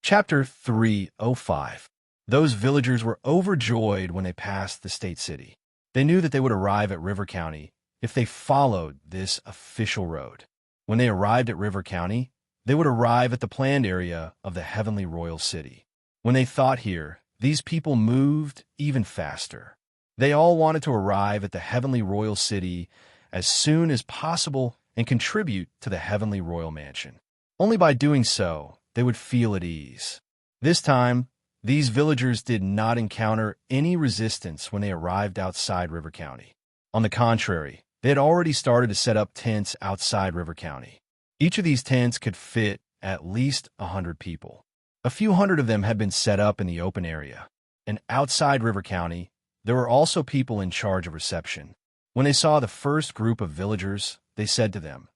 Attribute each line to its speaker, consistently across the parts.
Speaker 1: Chapter 305. Those villagers were overjoyed when they passed the state city. They knew that they would arrive at River County if they followed this official road. When they arrived at River County, they would arrive at the planned area of the heavenly royal city. When they thought here, these people moved even faster. They all wanted to arrive at the heavenly royal city as soon as possible and contribute to the heavenly royal mansion. Only by doing so, they would feel at ease. This time, these villagers did not encounter any resistance when they arrived outside River County. On the contrary, they had already started to set up tents outside River County. Each of these tents could fit at least 100 people. A few hundred of them had been set up in the open area. And outside River County, there were also people in charge of reception. When they saw the first group of villagers, they said to them,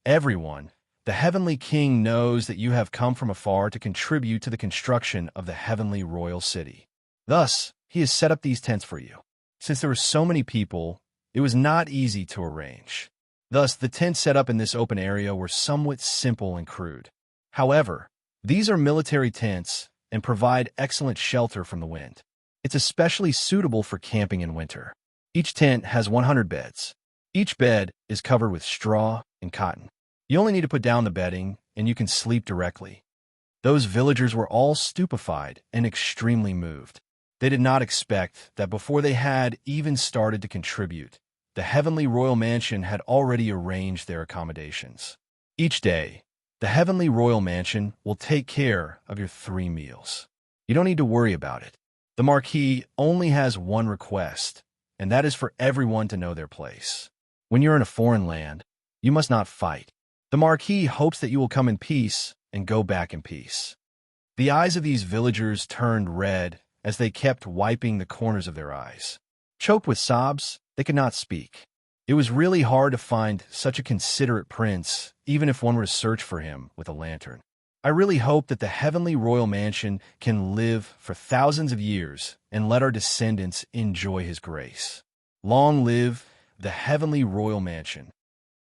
Speaker 1: "Everyone, the heavenly king knows that you have come from afar to contribute to the construction of the heavenly royal city. Thus, he has set up these tents for you." Since there were so many people, it was not easy to arrange. Thus, the tents set up in this open area were somewhat simple and crude. However, these are military tents and provide excellent shelter from the wind. It's especially suitable for camping in winter. Each tent has 100 beds. Each bed is covered with straw and cotton. You only need to put down the bedding, and you can sleep directly. Those villagers were all stupefied and extremely moved. They did not expect that before they had even started to contribute, the heavenly royal mansion had already arranged their accommodations. Each day, the heavenly royal mansion will take care of your 3 meals. You don't need to worry about it. The Marquis only has one request, and that is for everyone to know their place. When you're in a foreign land, you must not fight. The Marquis hopes that you will come in peace and go back in peace. The eyes of these villagers turned red as they kept wiping the corners of their eyes. Choked with sobs, they could not speak. It was really hard to find such a considerate prince, even if one were to search for him with a lantern. I really hope that the heavenly royal mansion can live for thousands of years and let our descendants enjoy his grace. Long live the heavenly royal mansion.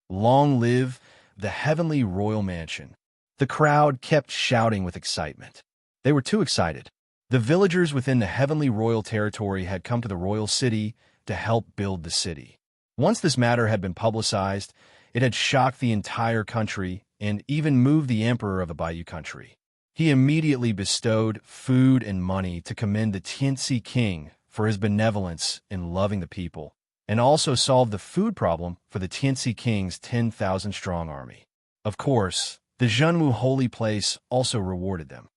Speaker 1: Long live the heavenly royal mansion. The crowd kept shouting with excitement. They were too excited. The villagers within the heavenly royal territory had come to the royal city to help build the city. Once this matter had been publicized, it had shocked the entire country and even moved the emperor of the Bayou country. He immediately bestowed food and money to commend the Tianxi king for his benevolence in loving the people, and also solved the food problem for the Tianxi king's 10,000-strong army. Of course, the Zhenwu holy place also rewarded them.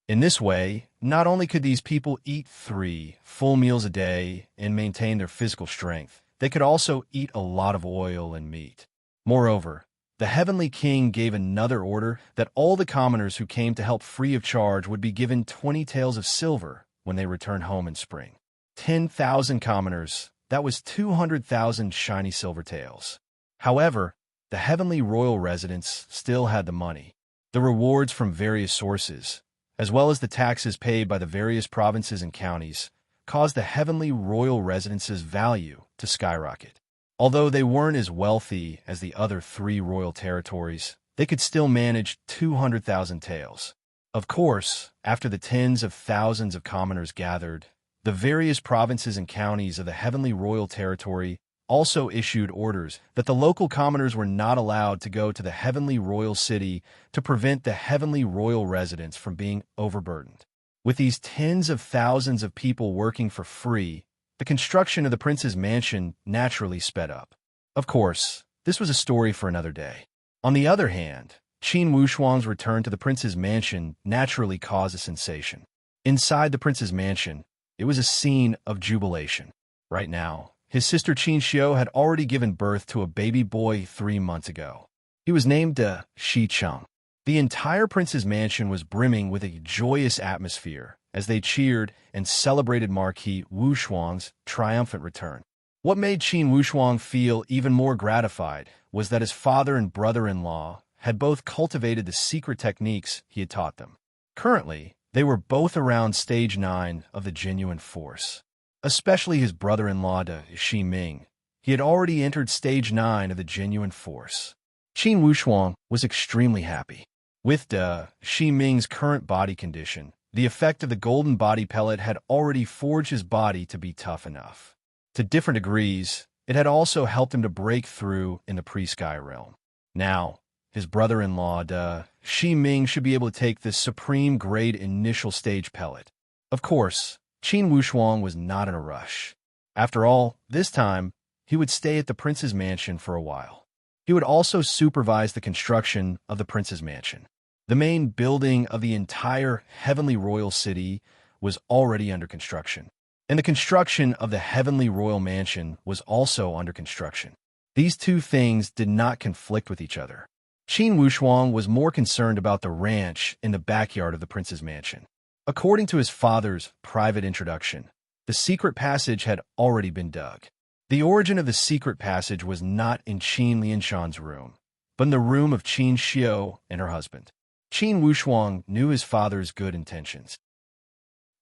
Speaker 1: In this way, not only could these people eat 3 full meals a day and maintain their physical strength, they could also eat a lot of oil and meat. Moreover, the heavenly king gave another order that all the commoners who came to help free of charge would be given 20 taels of silver when they returned home in spring. 10,000 commoners. That was 200,000 shiny silver taels. However, the heavenly royal residents still had the money. The rewards from various sources, as well as the taxes paid by the various provinces and counties, caused the heavenly royal residence's value to skyrocket. Although they weren't as wealthy as the other 3 royal territories, they could still manage 200,000 taels. Of course, after the tens of thousands of commoners gathered, the various provinces and counties of the heavenly royal territory also issued orders that the local commoners were not allowed to go to the heavenly royal city to prevent the heavenly royal residents from being overburdened. With these tens of thousands of people working for free, the construction of the prince's mansion naturally sped up. Of course, this was a story for another day. On the other hand, Qin Wushuang's return to the prince's mansion naturally caused a sensation. Inside the prince's mansion, it was a scene of jubilation. Right now, his sister Qin Xiu had already given birth to a baby boy 3 months ago. He was named Shi Cheng. The entire prince's mansion was brimming with a joyous atmosphere as they cheered and celebrated Marquis Wushuang's triumphant return. What made Qin Wushuang feel even more gratified was that his father and brother-in-law had both cultivated the secret techniques he had taught them. Currently, they were both around stage 9 of the genuine force. Especially his brother-in-law, Shi Ming. He had already entered stage 9 of the genuine force. Qin Wushuang was extremely happy. With Shi Ming's current body condition, the effect of the golden body pellet had already forged his body to be tough enough. To different degrees, it had also helped him to break through in the pre-sky realm. Now, his brother-in-law, Shi Ming, should be able to take this supreme grade initial stage pellet. Of course, Qin Wushuang was not in a rush. After all, this time, he would stay at the prince's mansion for a while. He would also supervise the construction of the prince's mansion. The main building of the entire heavenly royal city was already under construction, and the construction of the heavenly royal mansion was also under construction. These two things did not conflict with each other. Qin Wushuang was more concerned about the ranch in the backyard of the prince's mansion. According to his father's private introduction, the secret passage had already been dug. The origin of the secret passage was not in Qin Lianshan's room, but in the room of Qin Xiao and her husband. Qin Wushuang knew his father's good intentions.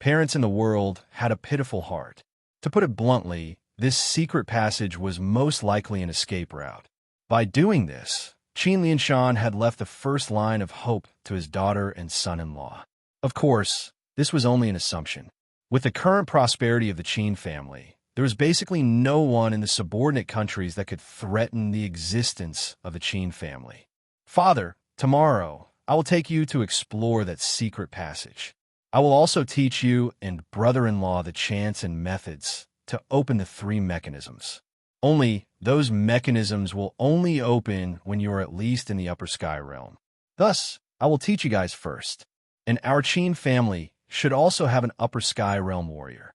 Speaker 1: Parents in the world had a pitiful heart. To put it bluntly, this secret passage was most likely an escape route. By doing this, Qin Lianshan had left the first line of hope to his daughter and son-in-law. Of course, this was only an assumption. With the current prosperity of the Qin family, there was basically no one in the subordinate countries that could threaten the existence of the Qin family. Father, tomorrow, I will take you to explore that secret passage. I will also teach you and brother-in-law the chants and methods to open the 3 mechanisms. Only those mechanisms will only open when you are at least in the upper sky realm. Thus, I will teach you guys first. And our Qin family should also have an upper sky realm warrior.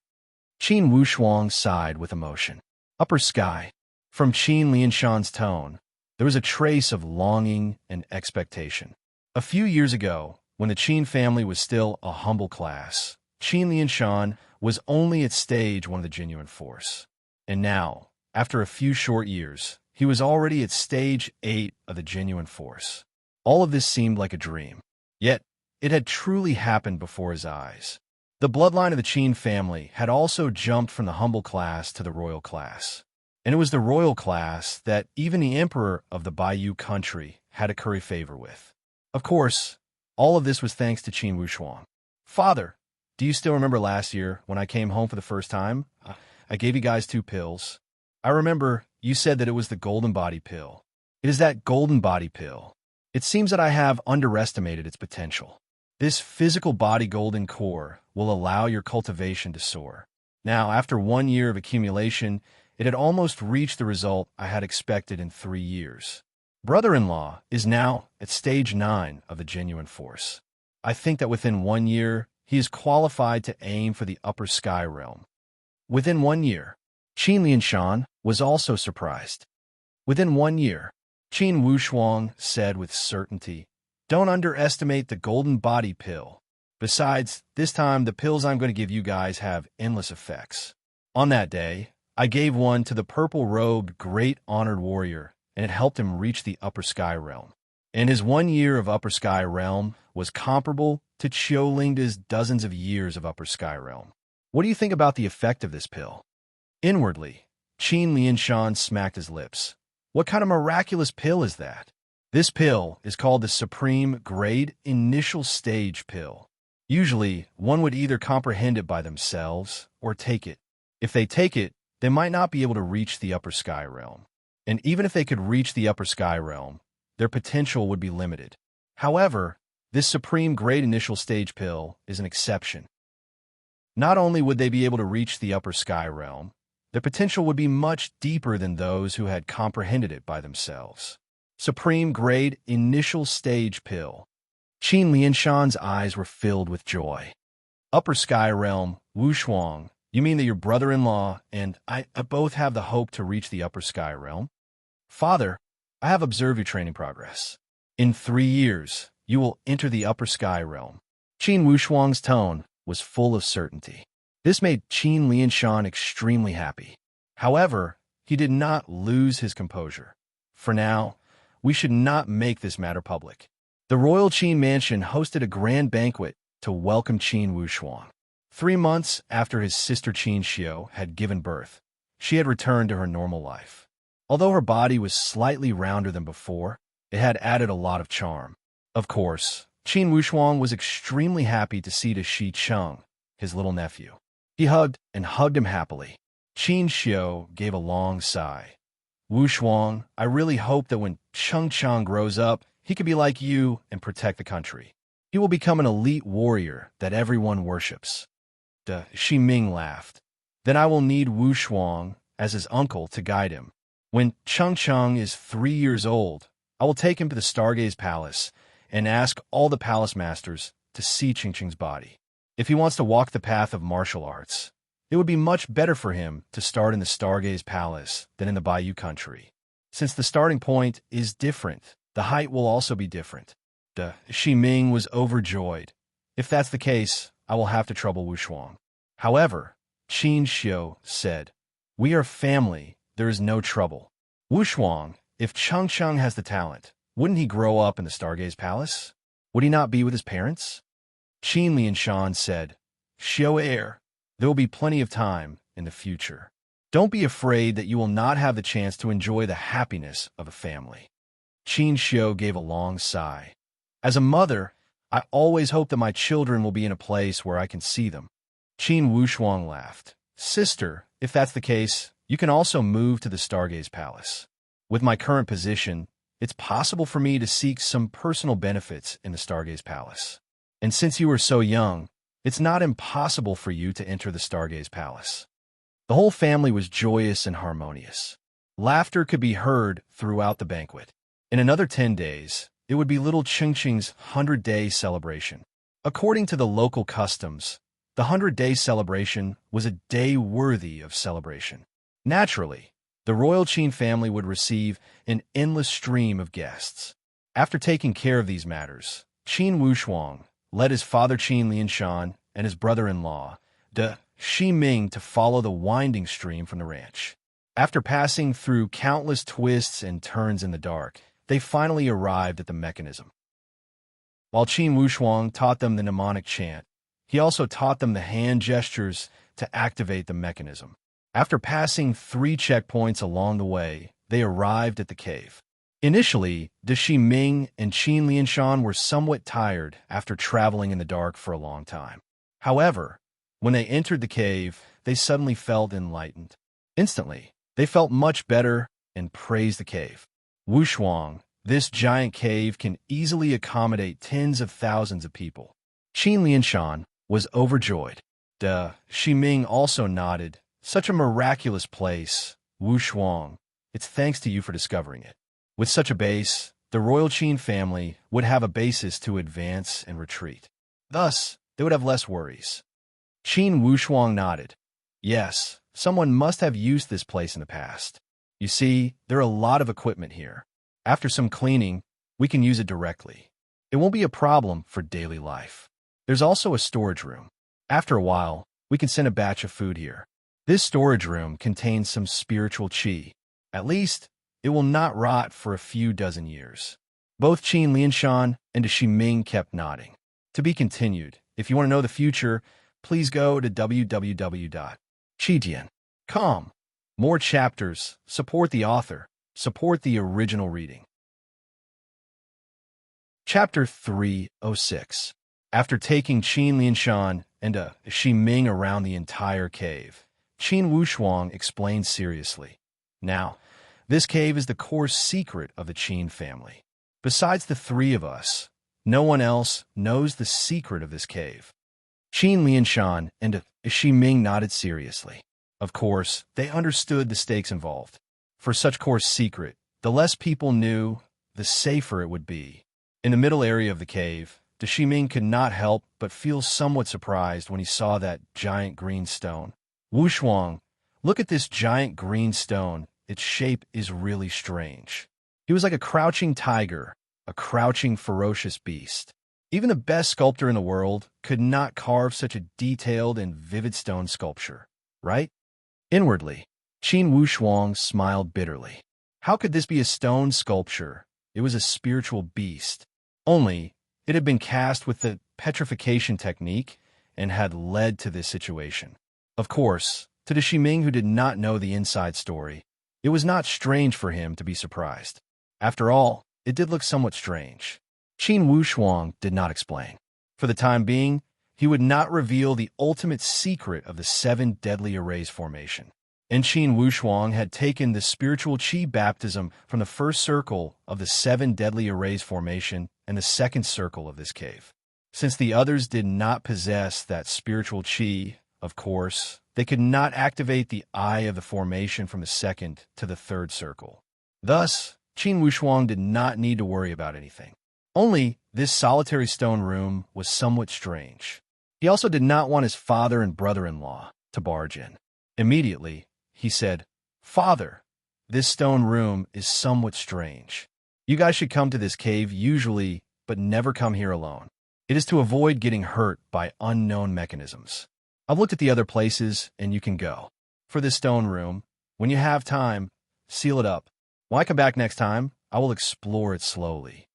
Speaker 1: Qin Wushuang sighed with emotion. Upper sky. From Qin Lianshan's tone, there was a trace of longing and expectation. A few years ago, when the Qin family was still a humble class, Qin Lianshan was only at stage 1 of the genuine force. And now, after a few short years, he was already at stage 8 of the genuine force. All of this seemed like a dream. Yet, it had truly happened before his eyes. The bloodline of the Qin family had also jumped from the humble class to the royal class. And it was the royal class that even the emperor of the Baiyu country had to curry favor with. Of course, all of this was thanks to Qin Wushuang. Father, do you still remember last year when I came home for the first time? I gave you guys 2 pills. I remember you said that it was the golden body pill. It is that golden body pill. It seems that I have underestimated its potential. This physical body golden core will allow your cultivation to soar. Now, after 1 year of accumulation, it had almost reached the result I had expected in 3 years. Brother-in-law is now at stage 9 of the genuine force. I think that within 1 year, he is qualified to aim for the upper sky realm. Within 1 year, Qin Lianshan was also surprised. Within 1 year, Qin Wushuang said with certainty, "Don't underestimate the golden body pill. Besides, this time the pills I'm going to give you guys have endless effects." On that day, I gave one to the purple-robed great honored warrior, and it helped him reach the upper sky realm. And his 1 year of upper sky realm was comparable to Qiulingda's dozens of years of upper sky realm. What do you think about the effect of this pill? Inwardly, Qin Lianshan smacked his lips. What kind of miraculous pill is that? This pill is called the Supreme Grade Initial Stage Pill. Usually, one would either comprehend it by themselves or take it. If they take it, they might not be able to reach the upper sky realm. And even if they could reach the upper sky realm, their potential would be limited. However, this Supreme Grade Initial Stage Pill is an exception. Not only would they be able to reach the upper sky realm, their potential would be much deeper than those who had comprehended it by themselves. Supreme Grade Initial Stage Pill. Qin Lianshan's eyes were filled with joy. Upper Sky Realm, Wushuang, you mean that your brother-in-law and I both have the hope to reach the Upper Sky Realm? Father, I have observed your training progress. In 3 years, you will enter the Upper Sky Realm. Qin Wushuang's tone was full of certainty. This made Qin Lianshan extremely happy. However, he did not lose his composure. For now, we should not make this matter public. The royal Qin mansion hosted a grand banquet to welcome Qin Wushuang. 3 months after his sister Qin Xiao had given birth, she had returned to her normal life. Although her body was slightly rounder than before, it had added a lot of charm. Of course, Qin Wushuang was extremely happy to see Shi Cheng, his little nephew. He hugged him happily. Qin Xiu gave a long sigh. Wushuang, I really hope that when Cheng Cheng grows up, he could be like you and protect the country. He will become an elite warrior that everyone worships. Shi Ming laughed. Then I will need Wushuang as his uncle to guide him. When Cheng Cheng is 3 years old, I will take him to the Stargaze Palace and ask all the palace masters to see Ching Ching's body. If he wants to walk the path of martial arts, it would be much better for him to start in the Stargaze Palace than in the Bayou country. Since the starting point is different, the height will also be different. Shi Ming was overjoyed. If that's the case, I will have to trouble Wushuang. However, Qin Xiu said, we are family, there is no trouble. Wushuang, if Cheng Cheng has the talent, wouldn't he grow up in the Stargaze Palace? Would he not be with his parents? Qin Lianshan said, Xiu heir, there will be plenty of time in the future. Don't be afraid that you will not have the chance to enjoy the happiness of a family. Qin Xiu gave a long sigh. As a mother, I always hope that my children will be in a place where I can see them. Qin Wushuang laughed. Sister, if that's the case, you can also move to the Stargaze Palace. With my current position, it's possible for me to seek some personal benefits in the Stargaze Palace. And since you are so young, it's not impossible for you to enter the Stargaze Palace. The whole family was joyous and harmonious. Laughter could be heard throughout the banquet. In another 10 days, it would be little Ching Ching's 100-day celebration. According to the local customs, the 100-day celebration was a day worthy of celebration. Naturally, the royal Qin family would receive an endless stream of guests. After taking care of these matters, Qin Wushuang led his father Qin Lianshan and his brother-in-law, Shi Ming, to follow the winding stream from the ranch. After passing through countless twists and turns in the dark, they finally arrived at the mechanism. While Qin Wushuang taught them the mnemonic chant, he also taught them the hand gestures to activate the mechanism. After passing 3 checkpoints along the way, they arrived at the cave. Initially, Shi Ming and Qin Lianshan were somewhat tired after traveling in the dark for a long time. However, when they entered the cave, they suddenly felt enlightened. Instantly, they felt much better and praised the cave. Wushuang, this giant cave can easily accommodate tens of thousands of people. Qin Lianshan was overjoyed. Shi Ming also nodded. Such a miraculous place, Wushuang. It's thanks to you for discovering it. With such a base, the royal Qin family would have a basis to advance and retreat. Thus, they would have less worries. Qin Wushuang nodded. Yes, someone must have used this place in the past. You see, there are a lot of equipment here. After some cleaning, we can use it directly. It won't be a problem for daily life. There's also a storage room. After a while, we can send a batch of food here. This storage room contains some spiritual qi. At least, it will not rot for a few dozen years. Both Qin Lianshan and Shi Ming kept nodding. To be continued. If you want to know the future, please go to www.qijian.com. More chapters. Support the author. Support the original reading. Chapter 306. After taking Qin Lianshan and Shi Ming around the entire cave, Qin Wushuang explained seriously. Now, this cave is the core secret of the Qin family. Besides the 3 of us, no one else knows the secret of this cave. Qin Lianshan and Shi Ming nodded seriously. Of course, they understood the stakes involved. For such core secret, the less people knew, the safer it would be. In the middle area of the cave, Shi Ming could not help but feel somewhat surprised when he saw that giant green stone. Wushuang, look at this giant green stone. Its shape is really strange. He was like a crouching tiger, a crouching ferocious beast. Even the best sculptor in the world could not carve such a detailed and vivid stone sculpture, right? Inwardly, Qin Wushuang smiled bitterly. How could this be a stone sculpture? It was a spiritual beast. Only, it had been cast with the petrification technique and had led to this situation. Of course, to the Shi Ming who did not know the inside story, it was not strange for him to be surprised. After all, it did look somewhat strange. Qin Wushuang did not explain. For the time being, he would not reveal the ultimate secret of the seven deadly arrays formation. And Qin Wushuang had taken the spiritual qi baptism from the first circle of the seven deadly arrays formation and the second circle of this cave. Since the others did not possess that spiritual qi, of course, they could not activate the eye of the formation from the second to the third circle. Thus, Qin Wushuang did not need to worry about anything. Only this solitary stone room was somewhat strange. He also did not want his father and brother-in-law to barge in. Immediately, he said, "Father, this stone room is somewhat strange. You guys should come to this cave usually, but never come here alone. It is to avoid getting hurt by unknown mechanisms. I've looked at the other places, and you can go. For this stone room, when you have time, seal it up. When I come back next time, I will explore it slowly."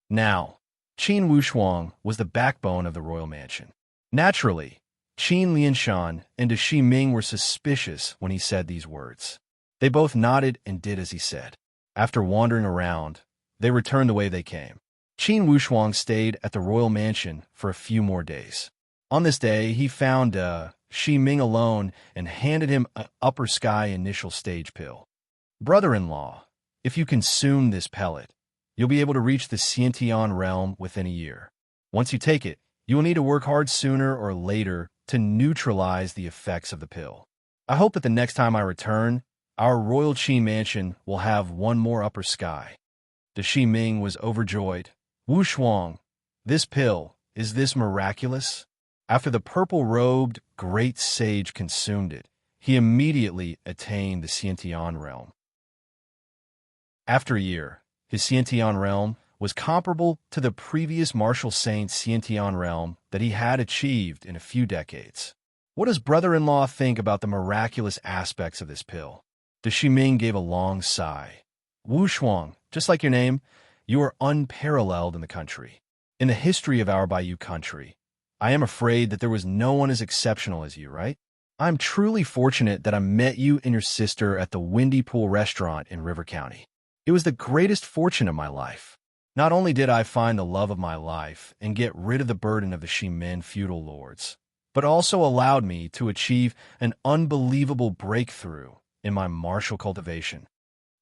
Speaker 1: Now, Qin Wushuang was the backbone of the royal mansion. Naturally, Qin Lianshan and De Shi Ming were suspicious when he said these words. They both nodded and did as he said. After wandering around, they returned the way they came. Qin Wushuang stayed at the royal mansion for a few more days. On this day, he found Shi Ming alone and handed him an upper sky initial stage pill. "Brother-in-law, if you consume this pellet, you'll be able to reach the Xiantian realm within a year. Once you take it, you will need to work hard sooner or later to neutralize the effects of the pill. I hope that the next time I return, our royal Qi mansion will have one more upper sky." De Shi Ming was overjoyed. "Wushuang, this pill, is this miraculous?" After the purple-robed great sage consumed it, he immediately attained the Xiantian realm. After a year, his Xiantian realm was comparable to the previous martial saint's Xiantian realm that he had achieved in a few decades. What does brother-in-law think about the miraculous aspects of this pill? De Shi Ming gave a long sigh. "Wushuang, just like your name, you are unparalleled in the country. In the history of our Bayou country, I am afraid that there was no one as exceptional as you, right? I'm truly fortunate that I met you and your sister at the Windy Pool restaurant in River County. It was the greatest fortune of my life. Not only did I find the love of my life and get rid of the burden of the Shimen feudal lords, but also allowed me to achieve an unbelievable breakthrough in my martial cultivation.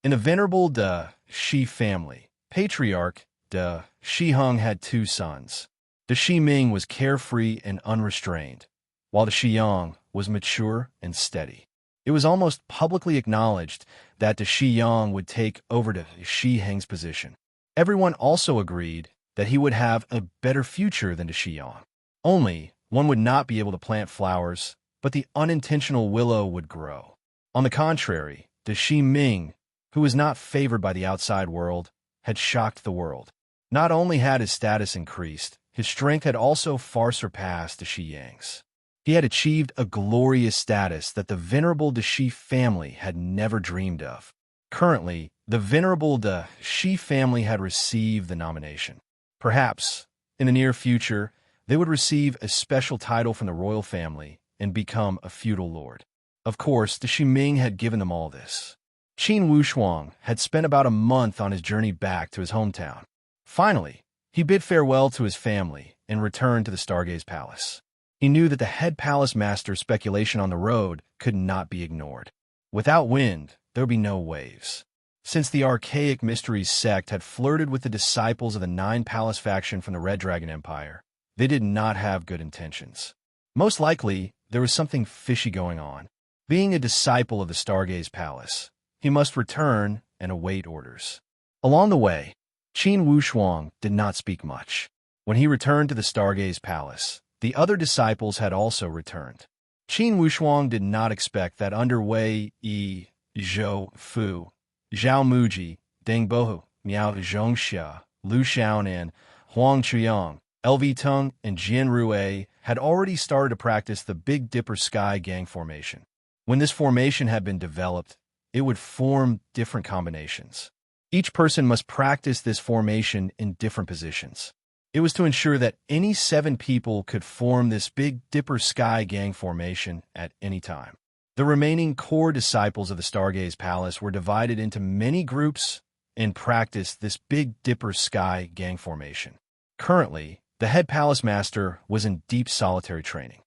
Speaker 1: In the venerable De Shi family, patriarch De Shi Hung had two sons. De Shi Ming was carefree and unrestrained, while De Shi Yang was mature and steady. It was almost publicly acknowledged that De Shi Yang would take over De Shi Heng's position. Everyone also agreed that he would have a better future than De Shi Yang. Only, one would not be able to plant flowers, but the unintentional willow would grow. On the contrary, De Shi Ming, who was not favored by the outside world, had shocked the world. Not only had his status increased, his strength had also far surpassed De Shi Yang's. He had achieved a glorious status that the venerable De Shi family had never dreamed of. Currently, the venerable De Shi family had received the nomination. Perhaps, in the near future, they would receive a special title from the royal family and become a feudal lord. Of course, De Shi Ming had given them all this. Qin Wushuang had spent about a month on his journey back to his hometown. Finally, he bid farewell to his family and returned to the Stargaze Palace. He knew that the head palace master's speculation on the road could not be ignored. Without wind, there would be no waves. Since the archaic Mysteries sect had flirted with the disciples of the Nine Palace faction from the Red Dragon Empire, they did not have good intentions. Most likely, there was something fishy going on. Being a disciple of the Stargaze Palace, he must return and await orders. Along the way, Qin Wushuang did not speak much. When he returned to the Stargaze Palace, the other disciples had also returned. Qin Wushuang did not expect that under Wei Yi, Zhou Fu, Zhao Muji, Deng Bohu, Miao Zhongxia, Lu Xiaon, and Huang Chuyang, LV Tung, and Jian Rue had already started to practice the Big Dipper Sky Gang formation. When this formation had been developed, it would form different combinations. Each person must practice this formation in different positions. It was to ensure that any 7 people could form this Big Dipper Sky Gang formation at any time. The remaining core disciples of the Stargaze Palace were divided into many groups and practiced this Big Dipper Sky Gang formation. Currently, the head palace master was in deep solitary training.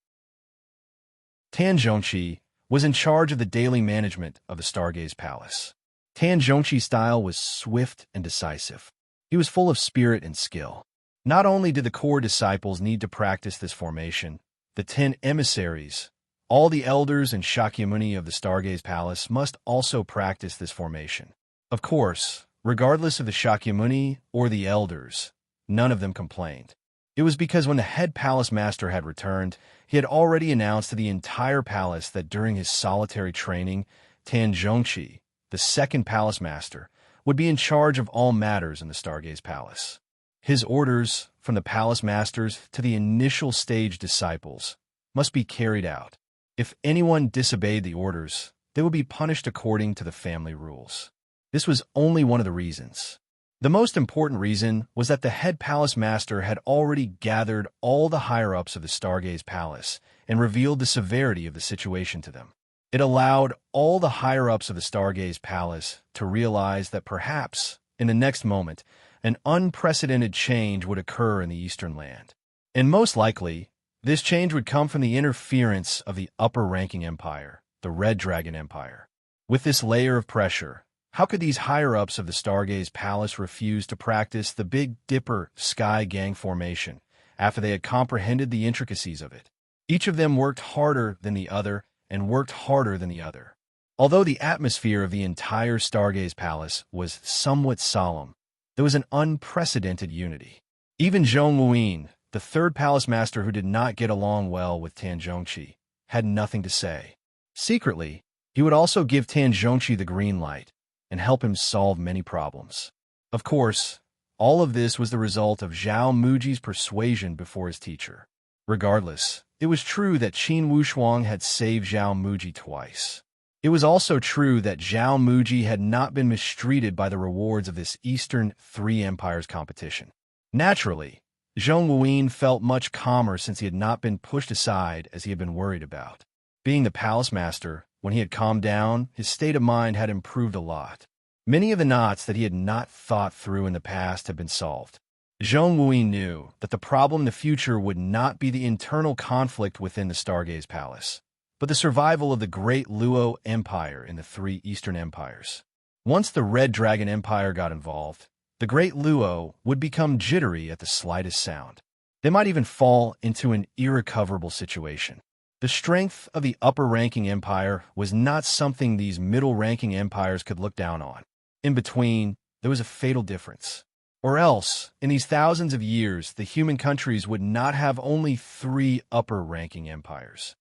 Speaker 1: Tan Zhongqi was in charge of the daily management of the Stargaze Palace. Tan Zhongqi's style was swift and decisive. He was full of spirit and skill. Not only did the core disciples need to practice this formation, the 10 emissaries, all the elders and Shakyamuni of the Stargaze Palace must also practice this formation. Of course, regardless of the Shakyamuni or the elders, none of them complained. It was because when the head palace master had returned, he had already announced to the entire palace that during his solitary training, Tan Zhongqi, the second palace master, would be in charge of all matters in the Stargaze Palace. His orders, from the palace masters to the initial stage disciples, must be carried out. If anyone disobeyed the orders, they would be punished according to the family rules. This was only one of the reasons. The most important reason was that the head palace master had already gathered all the higher-ups of the Stargaze Palace and revealed the severity of the situation to them. It allowed all the higher-ups of the Stargaze Palace to realize that perhaps, in the next moment, an unprecedented change would occur in the Eastern Land. And most likely, this change would come from the interference of the upper-ranking empire, the Red Dragon Empire. With this layer of pressure, how could these higher-ups of the Stargaze Palace refuse to practice the Big Dipper Sky Gang formation after they had comprehended the intricacies of it? Each of them worked harder than the other and worked harder than the other. Although the atmosphere of the entire Stargaze Palace was somewhat solemn, there was an unprecedented unity. Even Zhong Wuyin, the third palace master who did not get along well with Tan Zhongqi, had nothing to say. Secretly, he would also give Tan Zhongqi the green light and help him solve many problems. Of course, all of this was the result of Zhao Muji's persuasion before his teacher. Regardless, it was true that Qin Wushuang had saved Zhao Muji twice. It was also true that Zhao Muji had not been mistreated by the rewards of this Eastern Three Empires competition. Naturally, Zhong Wuyin felt much calmer since he had not been pushed aside as he had been worried about. Being the palace master, when he had calmed down, his state of mind had improved a lot. Many of the knots that he had not thought through in the past had been solved. Zhong Wuyin knew that the problem in the future would not be the internal conflict within the Stargaze Palace, but the survival of the Great Luo Empire in the three Eastern Empires. Once the Red Dragon Empire got involved, the Great Luo would become jittery at the slightest sound. They might even fall into an irrecoverable situation. The strength of the upper-ranking empire was not something these middle-ranking empires could look down on. In between, there was a fatal difference. Or else, in these thousands of years, the human countries would not have only 3 upper-ranking empires.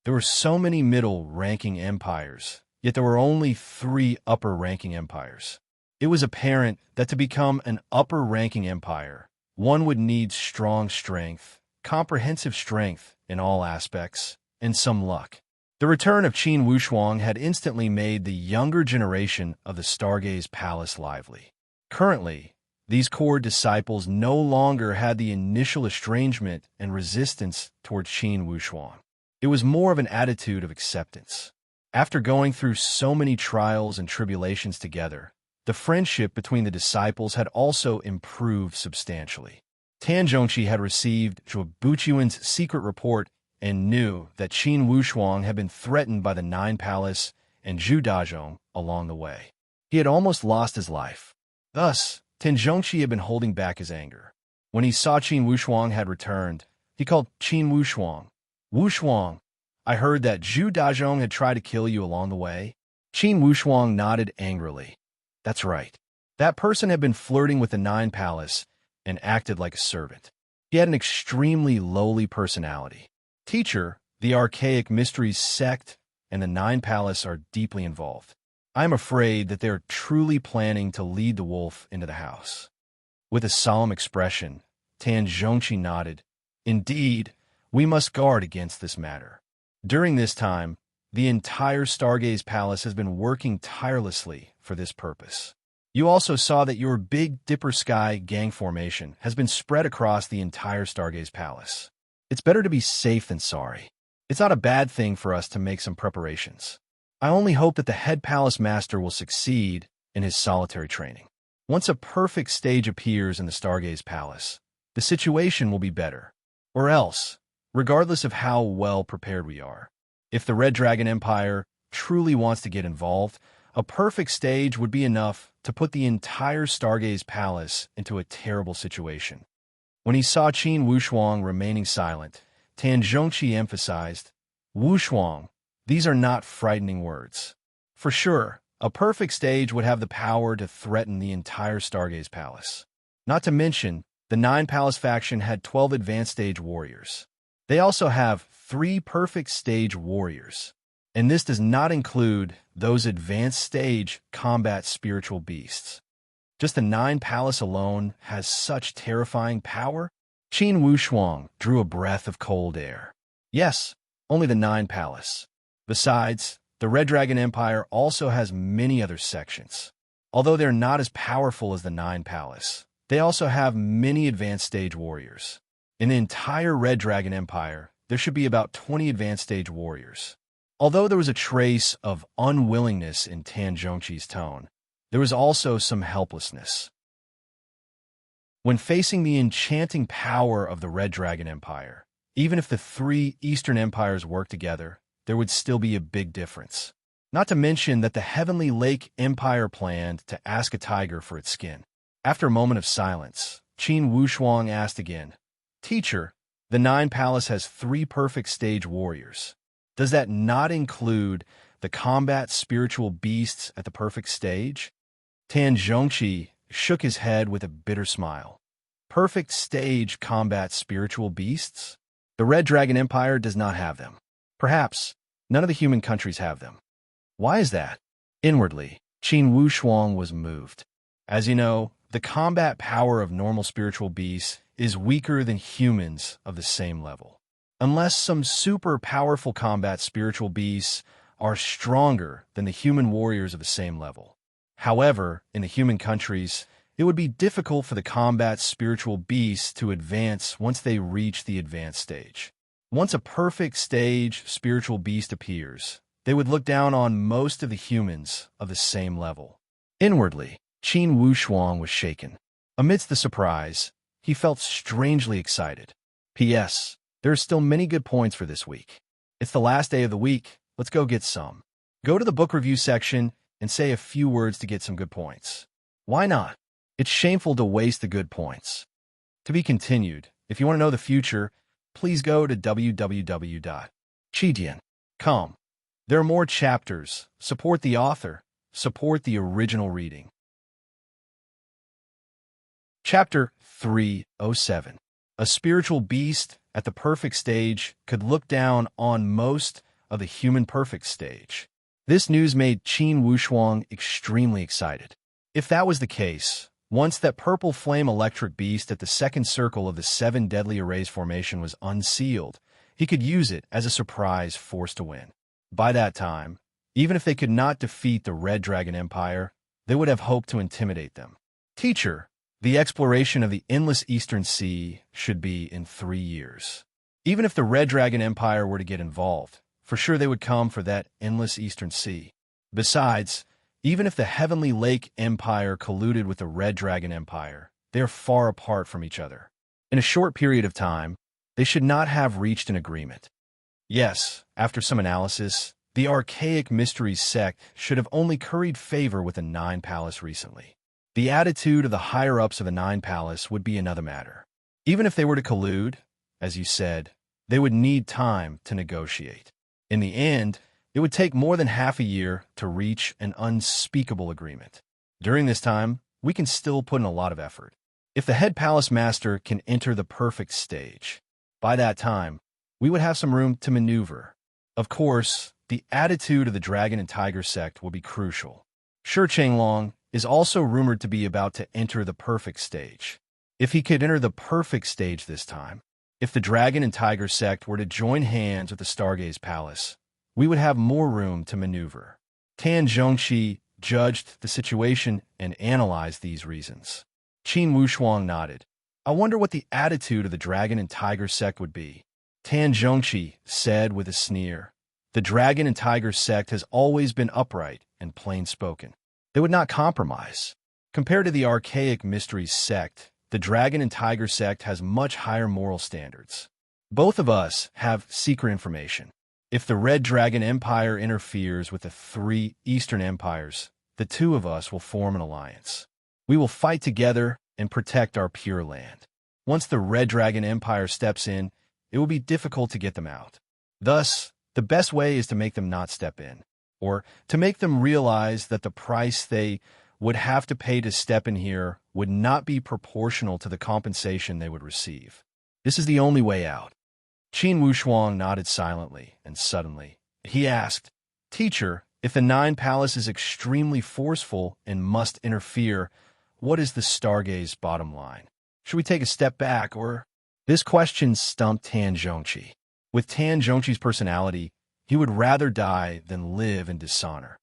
Speaker 1: There were so many middle-ranking empires, yet there were only 3 upper-ranking empires. It was apparent that to become an upper-ranking empire, one would need strong strength, comprehensive strength in all aspects, and some luck. The return of Qin Wushuang had instantly made the younger generation of the Stargaze Palace lively. Currently, these core disciples no longer had the initial estrangement and resistance towards Qin Wushuang. It was more of an attitude of acceptance. After going through so many trials and tribulations together, the friendship between the disciples had also improved substantially. Tan Zhongqi had received Zhuo Buqian's secret report and knew that Qin Wushuang had been threatened by the Nine Palace and Zhu Dazhong along the way. He had almost lost his life. Thus, Tan Zhongqi had been holding back his anger. When he saw Qin Wushuang had returned, he called Qin Wushuang. "Wushuang, I heard that Zhu Dazhong had tried to kill you along the way." Qin Wushuang nodded angrily. That's right. That person had been flirting with the Nine Palace and acted like a servant. He had an extremely lowly personality. Teacher, the Archaic Mysteries sect and the Nine Palace are deeply involved. I am afraid that they are truly planning to lead the wolf into the house. With a solemn expression, Tan Zhongqi nodded. Indeed, we must guard against this matter. During this time, the entire Stargaze Palace has been working tirelessly for this purpose. You also saw that your Big Dipper Sky gang formation has been spread across the entire Stargaze Palace. It's better to be safe than sorry. It's not a bad thing for us to make some preparations. I only hope that the head palace master will succeed in his solitary training. Once a perfect stage appears in the Stargaze Palace, the situation will be better. Or else, regardless of how well prepared we are, if the Red Dragon Empire truly wants to get involved, a perfect stage would be enough to put the entire Stargaze Palace into a terrible situation. When he saw Qin Wushuang remaining silent, Tan Zhongqi emphasized, "Wushuang, these are not frightening words. For sure, a perfect stage would have the power to threaten the entire Stargaze Palace. Not to mention, the Nine Palace faction had 12 advanced stage warriors. They also have 3 perfect stage warriors. And this does not include those advanced stage combat spiritual beasts. Just the Nine Palace alone has such terrifying power." Qin Wushuang drew a breath of cold air. Yes, only the Nine Palace. Besides, the Red Dragon Empire also has many other sections. Although they're not as powerful as the Nine Palace, they also have many advanced stage warriors. In the entire Red Dragon Empire, there should be about 20 advanced stage warriors. Although there was a trace of unwillingness in Tan Zhongqi's tone, there was also some helplessness. When facing the enchanting power of the Red Dragon Empire, even if the 3 Eastern Empires work together, there would still be a big difference. Not to mention that the Heavenly Lake Empire planned to ask a tiger for its skin. After a moment of silence, Qin Wushuang asked again, "Teacher, the Nine Palace has 3 perfect stage warriors. Does that not include the combat spiritual beasts at the perfect stage?" Tan Zhongqi shook his head with a bitter smile. "Perfect stage combat spiritual beasts? The Red Dragon Empire does not have them. Perhaps none of the human countries have them. Why is that?" Inwardly, Qin Wushuang was moved. As you know, the combat power of normal spiritual beasts is weaker than humans of the same level. Unless some super powerful combat spiritual beasts are stronger than the human warriors of the same level. However, in the human countries, it would be difficult for the combat spiritual beasts to advance once they reach the advanced stage. Once a perfect stage spiritual beast appears, they would look down on most of the humans of the same level. Inwardly, Qin Wushuang was shaken. Amidst the surprise, he felt strangely excited. P.S. There are still many good points for this week. It's the last day of the week. Let's go get some. Go to the book review section and say a few words to get some good points. Why not? It's shameful to waste the good points. To be continued. If you want to know the future, please go to www.chidian.com. There are more chapters. Support the author. Support the original reading. Chapter 307. A spiritual beast at the perfect stage could look down on most of the human perfect stage. This news made Qin Wushuang extremely excited. If that was the case, once that purple flame electric beast at the second circle of the 7 deadly arrays formation was unsealed, he could use it as a surprise force to win. By that time, even if they could not defeat the Red Dragon Empire, they would have hoped to intimidate them. Teacher, the exploration of the endless Eastern Sea should be in 3 years. Even if the Red Dragon Empire were to get involved, for sure they would come for that endless Eastern Sea. Besides, even if the Heavenly Lake Empire colluded with the Red Dragon Empire, they are far apart from each other. In a short period of time, they should not have reached an agreement. Yes, after some analysis, the archaic mysteries sect should have only curried favor with the Nine Palace recently. The attitude of the higher-ups of the Nine Palace would be another matter. Even if they were to collude, as you said, they would need time to negotiate. In the end, it would take more than half a year to reach an unspeakable agreement. During this time, we can still put in a lot of effort. If the head palace master can enter the perfect stage, by that time, we would have some room to maneuver. Of course, the attitude of the Dragon and Tiger sect will be crucial. Shi Chenglong is also rumored to be about to enter the perfect stage. If he could enter the perfect stage this time, if the Dragon and Tiger sect were to join hands with the Stargaze Palace, we would have more room to maneuver. Tan Zhongqi judged the situation and analyzed these reasons. Qin Wushuang nodded. I wonder what the attitude of the Dragon and Tiger sect would be. Tan Zhongqi said with a sneer. The Dragon and Tiger sect has always been upright and plain-spoken. They would not compromise. Compared to the archaic mysteries sect, the dragon and tiger sect has much higher moral standards. Both of us have secret information. If the Red Dragon Empire interferes with the three Eastern Empires, the two of us will form an alliance. We will fight together and protect our pure land. Once the Red Dragon Empire steps in, it will be difficult to get them out. Thus, the best way is to make them not step in, or to make them realize that the price they would have to pay to step in here would not be proportional to the compensation they would receive. This is the only way out. Qin Wushuang nodded silently, and suddenly, he asked, "Teacher, if the Nine Palace is extremely forceful and must interfere, what is the Stargaze bottom line? Should we take a step back, or—" This question stumped Tan Zhongqi. With Tan Zhongqi's personality, he would rather die than live in dishonor.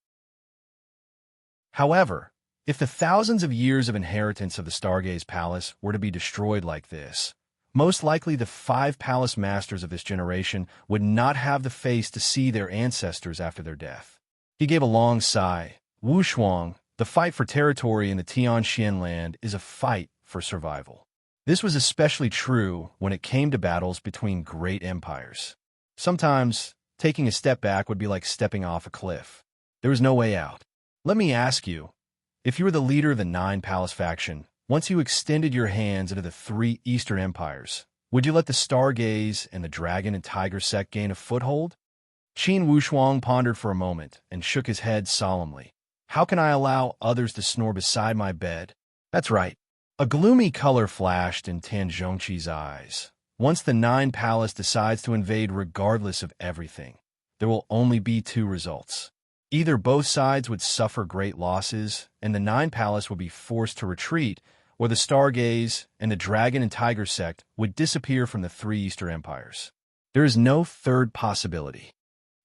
Speaker 1: However, if the thousands of years of inheritance of the Stargaze Palace were to be destroyed like this, most likely the 5 palace masters of this generation would not have the face to see their ancestors after their death. He gave a long sigh. Wu Shuang, the fight for territory in the Tianxian land is a fight for survival. This was especially true when it came to battles between great empires. Sometimes, taking a step back would be like stepping off a cliff. There was no way out. Let me ask you, if you were the leader of the 9 Palace faction, once you extended your hands into the 3 Eastern Empires, would you let the Stargaze and the Dragon and Tiger sect gain a foothold? Qin Wushuang pondered for a moment and shook his head solemnly. How can I allow others to snore beside my bed? That's right. A gloomy color flashed in Tan Zhongqi's eyes. Once the 9 Palace decides to invade regardless of everything, there will only be 2 results. Either both sides would suffer great losses, and the 9 Palace would be forced to retreat, or the Stargaze and the Dragon and Tiger sect would disappear from the 3 Eastern Empires. There is no third possibility.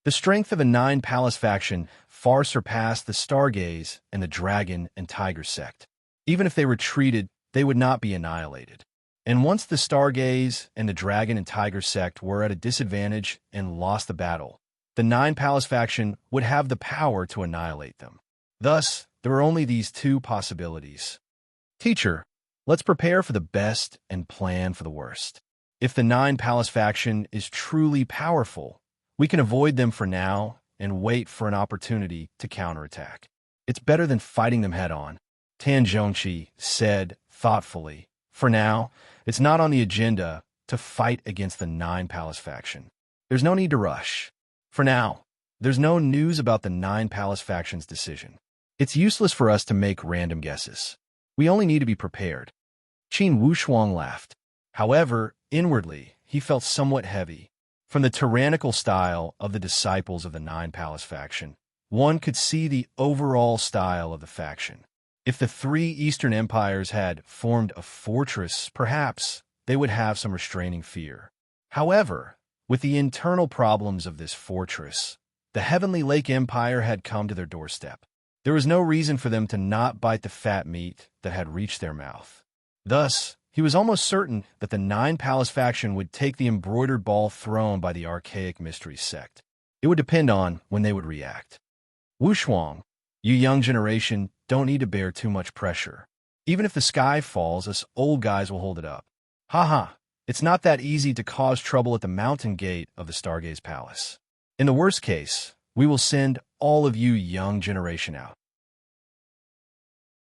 Speaker 1: The strength of a 9 Palace faction far surpassed the Stargaze and the Dragon and Tiger sect. Even if they retreated, they would not be annihilated. And once the Stargaze and the Dragon and Tiger sect were at a disadvantage and lost the battle, the 9 Palace faction would have the power to annihilate them. Thus, there are only these 2 possibilities. Teacher, let's prepare for the best and plan for the worst. If the 9 Palace faction is truly powerful, we can avoid them for now and wait for an opportunity to counterattack. It's better than fighting them head-on. Tan Zhongqi said thoughtfully, for now, it's not on the agenda to fight against the 9 Palace faction. There's no need to rush. For now, there's no news about the 9 Palace faction's decision. It's useless for us to make random guesses. We only need to be prepared. Qin Wushuang laughed. However, inwardly, he felt somewhat heavy. From the tyrannical style of the disciples of the 9 Palace faction, one could see the overall style of the faction. If the 3 Eastern Empires had formed a fortress, perhaps they would have some restraining fear. However, with the internal problems of this fortress, the Heavenly Lake Empire had come to their doorstep. There was no reason for them to not bite the fat meat that had reached their mouth. Thus, he was almost certain that the 9 Palace faction would take the embroidered ball thrown by the archaic mysteries sect. It would depend on when they would react. Wu Shuang, you young generation don't need to bear too much pressure. Even if the sky falls, us old guys will hold it up. Haha, it's not that easy to cause trouble at the mountain gate of the Stargaze Palace. In the worst case, we will send all of you young generation out.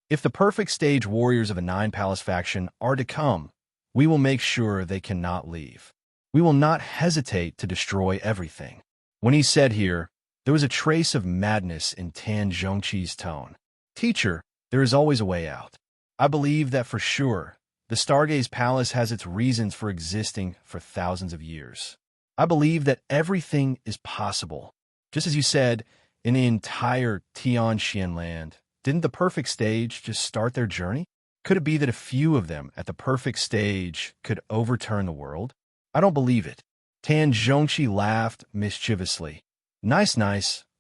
Speaker 1: If the perfect stage warriors of the 9 Palace faction are to come, we will make sure they cannot leave. We will not hesitate to destroy everything. When he said here, there was a trace of madness in Tan Zhongqi's tone. Teacher, there is always a way out. I believe that for sure, the Stargaze Palace has its reasons for existing for thousands of years. I believe that everything is possible. Just as you said, in the entire Tianxian land, didn't the perfect stage just start their journey? Could it be that a few of them at the perfect stage could overturn the world? I don't believe it. Tan Zhongqi laughed mischievously. Nice.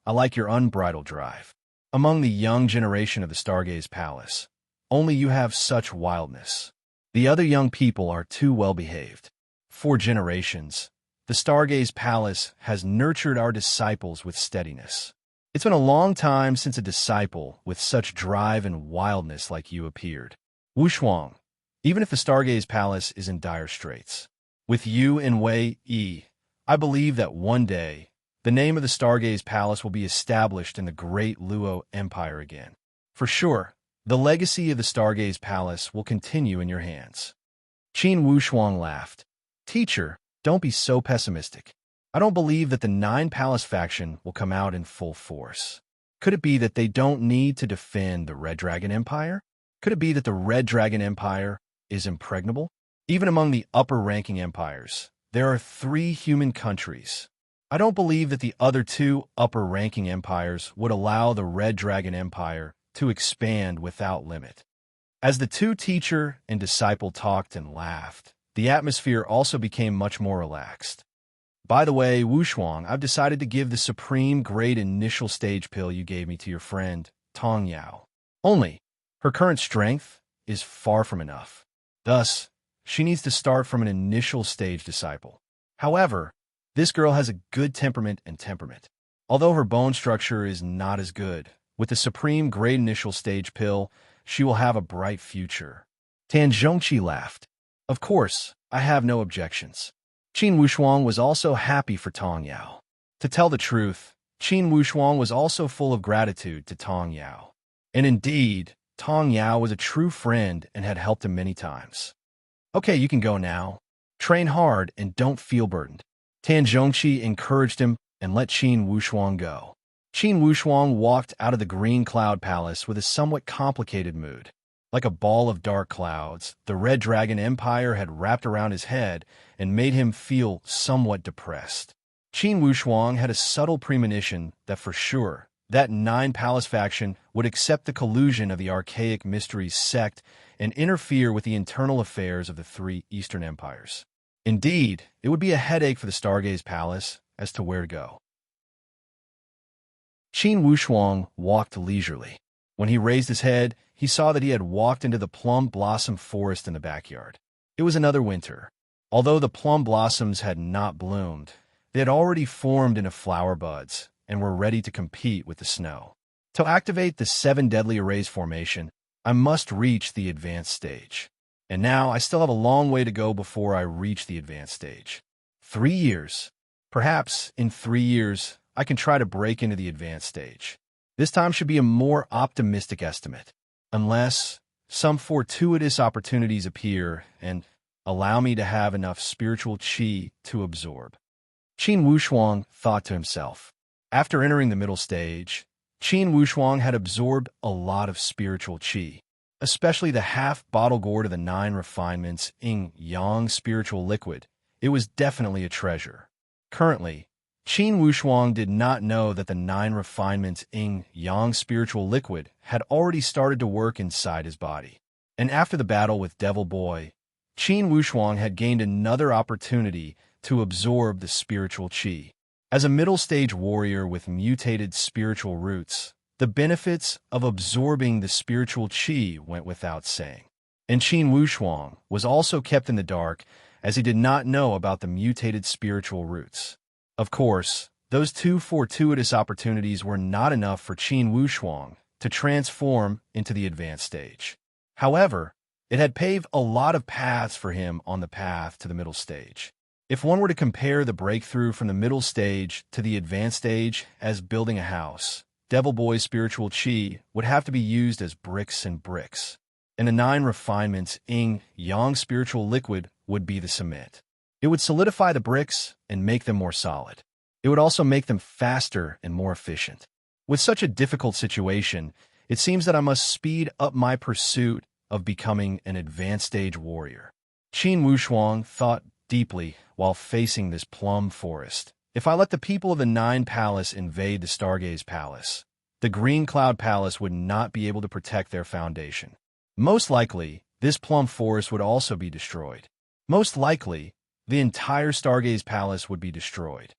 Speaker 1: I like your unbridled drive. Among the young generation of the Stargaze Palace, only you have such wildness. The other young people are too well-behaved. For generations, the Stargaze Palace has nurtured our disciples with steadiness. It's been a long time since a disciple with such drive and wildness like you appeared. Wushuang, even if the Stargaze Palace is in dire straits. With you in Wei Yi, I believe that one day, the name of the Stargaze Palace will be established in the great Luo Empire again. For sure, the legacy of the Stargaze Palace will continue in your hands. Qin Wushuang laughed. Teacher, don't be so pessimistic. I don't believe that the Nine Palace faction will come out in full force. Could it be that they don't need to defend the Red Dragon Empire? Could it be that the Red Dragon Empire is impregnable? Even among the upper-ranking empires, there are 3 human countries. I don't believe that the other 2 upper-ranking empires would allow the Red Dragon Empire to expand without limit. As the 2 teacher and disciple talked and laughed, the atmosphere also became much more relaxed. By the way, Wushuang, I've decided to give the supreme grade initial stage pill you gave me to your friend, Tong Yao. Only, her current strength is far from enough. Thus, she needs to start from an initial stage disciple. However, this girl has a good temperament. Although her bone structure is not as good, with the supreme grade initial stage pill, she will have a bright future. Tan Zhongqi laughed. Of course, I have no objections. Qin Wushuang was also happy for Tong Yao. To tell the truth, Qin Wushuang was also full of gratitude to Tong Yao. And indeed, Tong Yao was a true friend and had helped him many times. Okay, you can go now. Train hard and don't feel burdened. Tan Zhongqi encouraged him and let Qin Wushuang go. Qin Wushuang walked out of the Green Cloud Palace with a somewhat complicated mood. Like a ball of dark clouds, the Red Dragon Empire had wrapped around his head and made him feel somewhat depressed. Qin Wushuang had a subtle premonition that for sure, that Nine Palace faction would accept the collusion of the archaic mysteries sect and interfere with the internal affairs of the 3 Eastern empires. Indeed, it would be a headache for the Stargaze Palace as to where to go. Qin Wushuang walked leisurely. When he raised his head, he saw that he had walked into the plum blossom forest in the backyard. It was another winter. Although the plum blossoms had not bloomed, they had already formed into flower buds and were ready to compete with the snow. To activate the 7 deadly arrays formation, I must reach the advanced stage. And now I still have a long way to go before I reach the advanced stage. 3 years. Perhaps in 3 years, I can try to break into the advanced stage. This time should be a more optimistic estimate, unless some fortuitous opportunities appear and allow me to have enough spiritual qi to absorb. Qin Wushuang thought to himself. After entering the middle stage, Qin Wushuang had absorbed a lot of spiritual qi, especially the half-bottle gourd of the 9 refinements yin-yang spiritual liquid. It was definitely a treasure. Currently, Qin Wushuang did not know that the 9 refinements yin-yang spiritual liquid had already started to work inside his body. And after the battle with Devil Boy, Qin Wushuang had gained another opportunity to absorb the spiritual qi. As a middle-stage warrior with mutated spiritual roots, the benefits of absorbing the spiritual qi went without saying. And Qin Wushuang was also kept in the dark as he did not know about the mutated spiritual roots. Of course, those 2 fortuitous opportunities were not enough for Qin Wushuang to transform into the advanced stage. However, it had paved a lot of paths for him on the path to the middle stage. If one were to compare the breakthrough from the middle stage to the advanced stage as building a house, Devil Boy's spiritual qi would have to be used as bricks and bricks, and the 9 refinements yin-yang spiritual liquid would be the cement. It would solidify the bricks and make them more solid. It would also make them faster and more efficient. With such a difficult situation, it seems that I must speed up my pursuit of becoming an advanced stage warrior. Qin Wushuang thought deeply while facing this plum forest. If I let the people of the 9 Palace invade the Stargaze Palace, the Green Cloud Palace would not be able to protect their foundation. Most likely, this plum forest would also be destroyed. Most likely, the entire Stargaze Palace would be destroyed.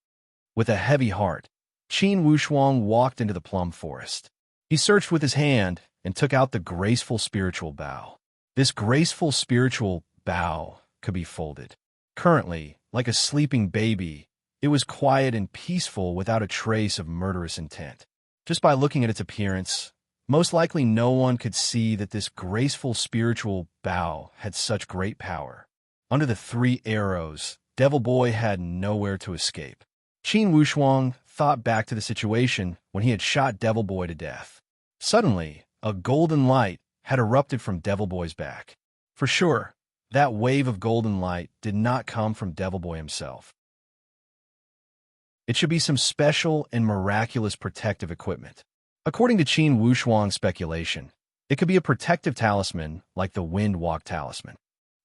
Speaker 1: With a heavy heart, Qin Wushuang walked into the plum forest. He searched with his hand and took out the graceful spiritual bough. This graceful spiritual bough could be folded. Currently, like a sleeping baby, it was quiet and peaceful without a trace of murderous intent. Just by looking at its appearance, most likely no one could see that this graceful spiritual bow had such great power. Under the 3 arrows, Devil Boy had nowhere to escape. Qin Wushuang thought back to the situation when he had shot Devil Boy to death. Suddenly, a golden light had erupted from Devil Boy's back. For sure, that wave of golden light did not come from Devil Boy himself. It should be some special and miraculous protective equipment. According to Qin Wushuang's speculation, it could be a protective talisman like the Wind Walk talisman.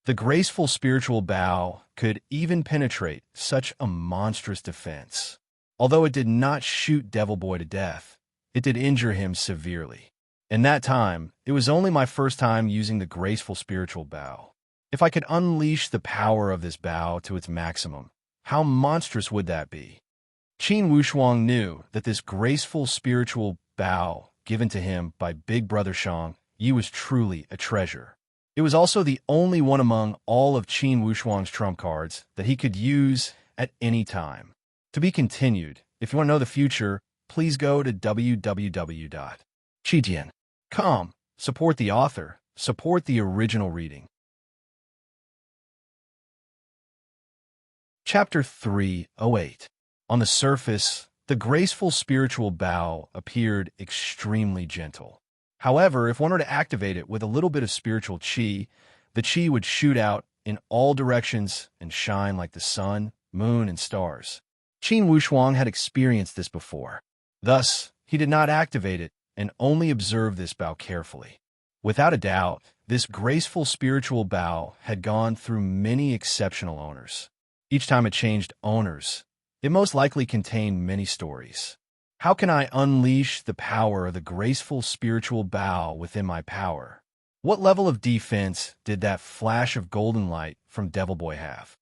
Speaker 1: The graceful spiritual bow could even penetrate such a monstrous defense. Although it did not shoot Devil Boy to death, it did injure him severely. In that time, it was only my first time using the graceful spiritual bow. If I could unleash the power of this bow to its maximum, how monstrous would that be? Qin Wushuang knew that this graceful spiritual bow given to him by Big Brother Shang Yi was truly a treasure. It was also the only one among all of Qin Wushuang's trump cards that he could use at any time. To be continued. If you want to know the future, please go to www.qijian.com. Support the author. Support the original reading. Chapter 308. On the surface, the graceful spiritual bow appeared extremely gentle. However, if one were to activate it with a little bit of spiritual qi, the qi would shoot out in all directions and shine like the sun, moon, and stars. Qin Wushuang had experienced this before. Thus, he did not activate it and only observed this bow carefully. Without a doubt, this graceful spiritual bow had gone through many exceptional owners. Each time it changed owners, it most likely contained many stories. How can I unleash the power of the graceful spiritual bow within my power? What level of defense did that flash of golden light from Devil Boy have?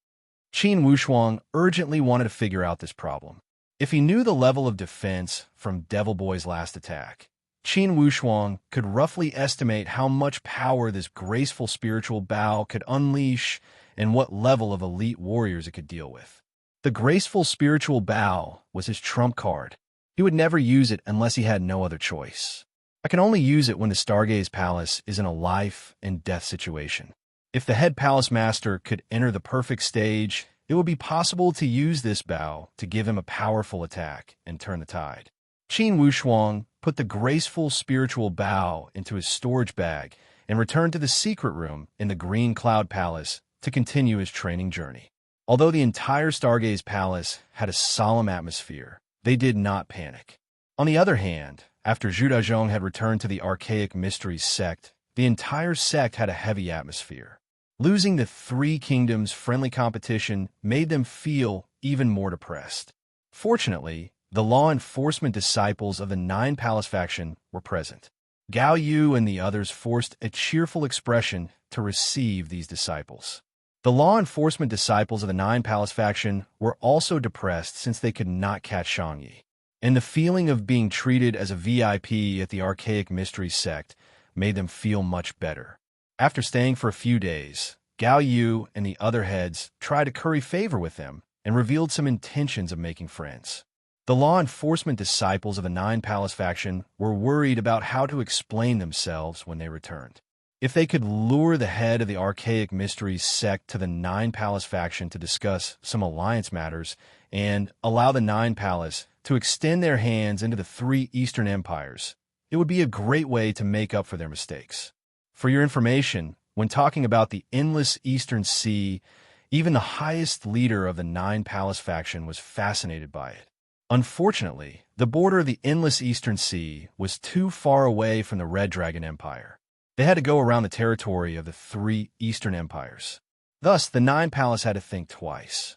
Speaker 1: Qin Wushuang urgently wanted to figure out this problem. If he knew the level of defense from Devil Boy's last attack, Qin Wushuang could roughly estimate how much power this graceful spiritual bow could unleash and what level of elite warriors it could deal with. The graceful spiritual bow was his trump card. He would never use it unless he had no other choice. I can only use it when the Stargaze Palace is in a life and death situation. If the head palace master could enter the perfect stage, it would be possible to use this bow to give him a powerful attack and turn the tide. Qin Wushuang put the graceful spiritual bow into his storage bag and returned to the secret room in the Green Cloud Palace to continue his training journey. Although the entire Stargaze Palace had a solemn atmosphere, they did not panic. On the other hand, after Zhu Dazhong had returned to the Archaic Mysteries sect, the entire sect had a heavy atmosphere. Losing the 3 kingdoms' friendly competition made them feel even more depressed. Fortunately, the law enforcement disciples of the 9 Palace faction were present. Gao Yu and the others forced a cheerful expression to receive these disciples. The law enforcement disciples of the 9 Palace faction were also depressed since they could not catch Shang Yi, and the feeling of being treated as a VIP at the Archaic Mysteries sect made them feel much better. After staying for a few days, Gao Yu and the other heads tried to curry favor with them and revealed some intentions of making friends. The law enforcement disciples of the 9 Palace faction were worried about how to explain themselves when they returned. If they could lure the head of the Archaic Mysteries sect to the 9 Palace faction to discuss some alliance matters and allow the 9 Palace to extend their hands into the 3 Eastern Empires, it would be a great way to make up for their mistakes. For your information, when talking about the endless Eastern Sea, even the highest leader of the 9 Palace faction was fascinated by it. Unfortunately, the border of the endless Eastern Sea was too far away from the Red Dragon Empire. They had to go around the territory of the 3 Eastern Empires. Thus, the 9 Palace had to think twice.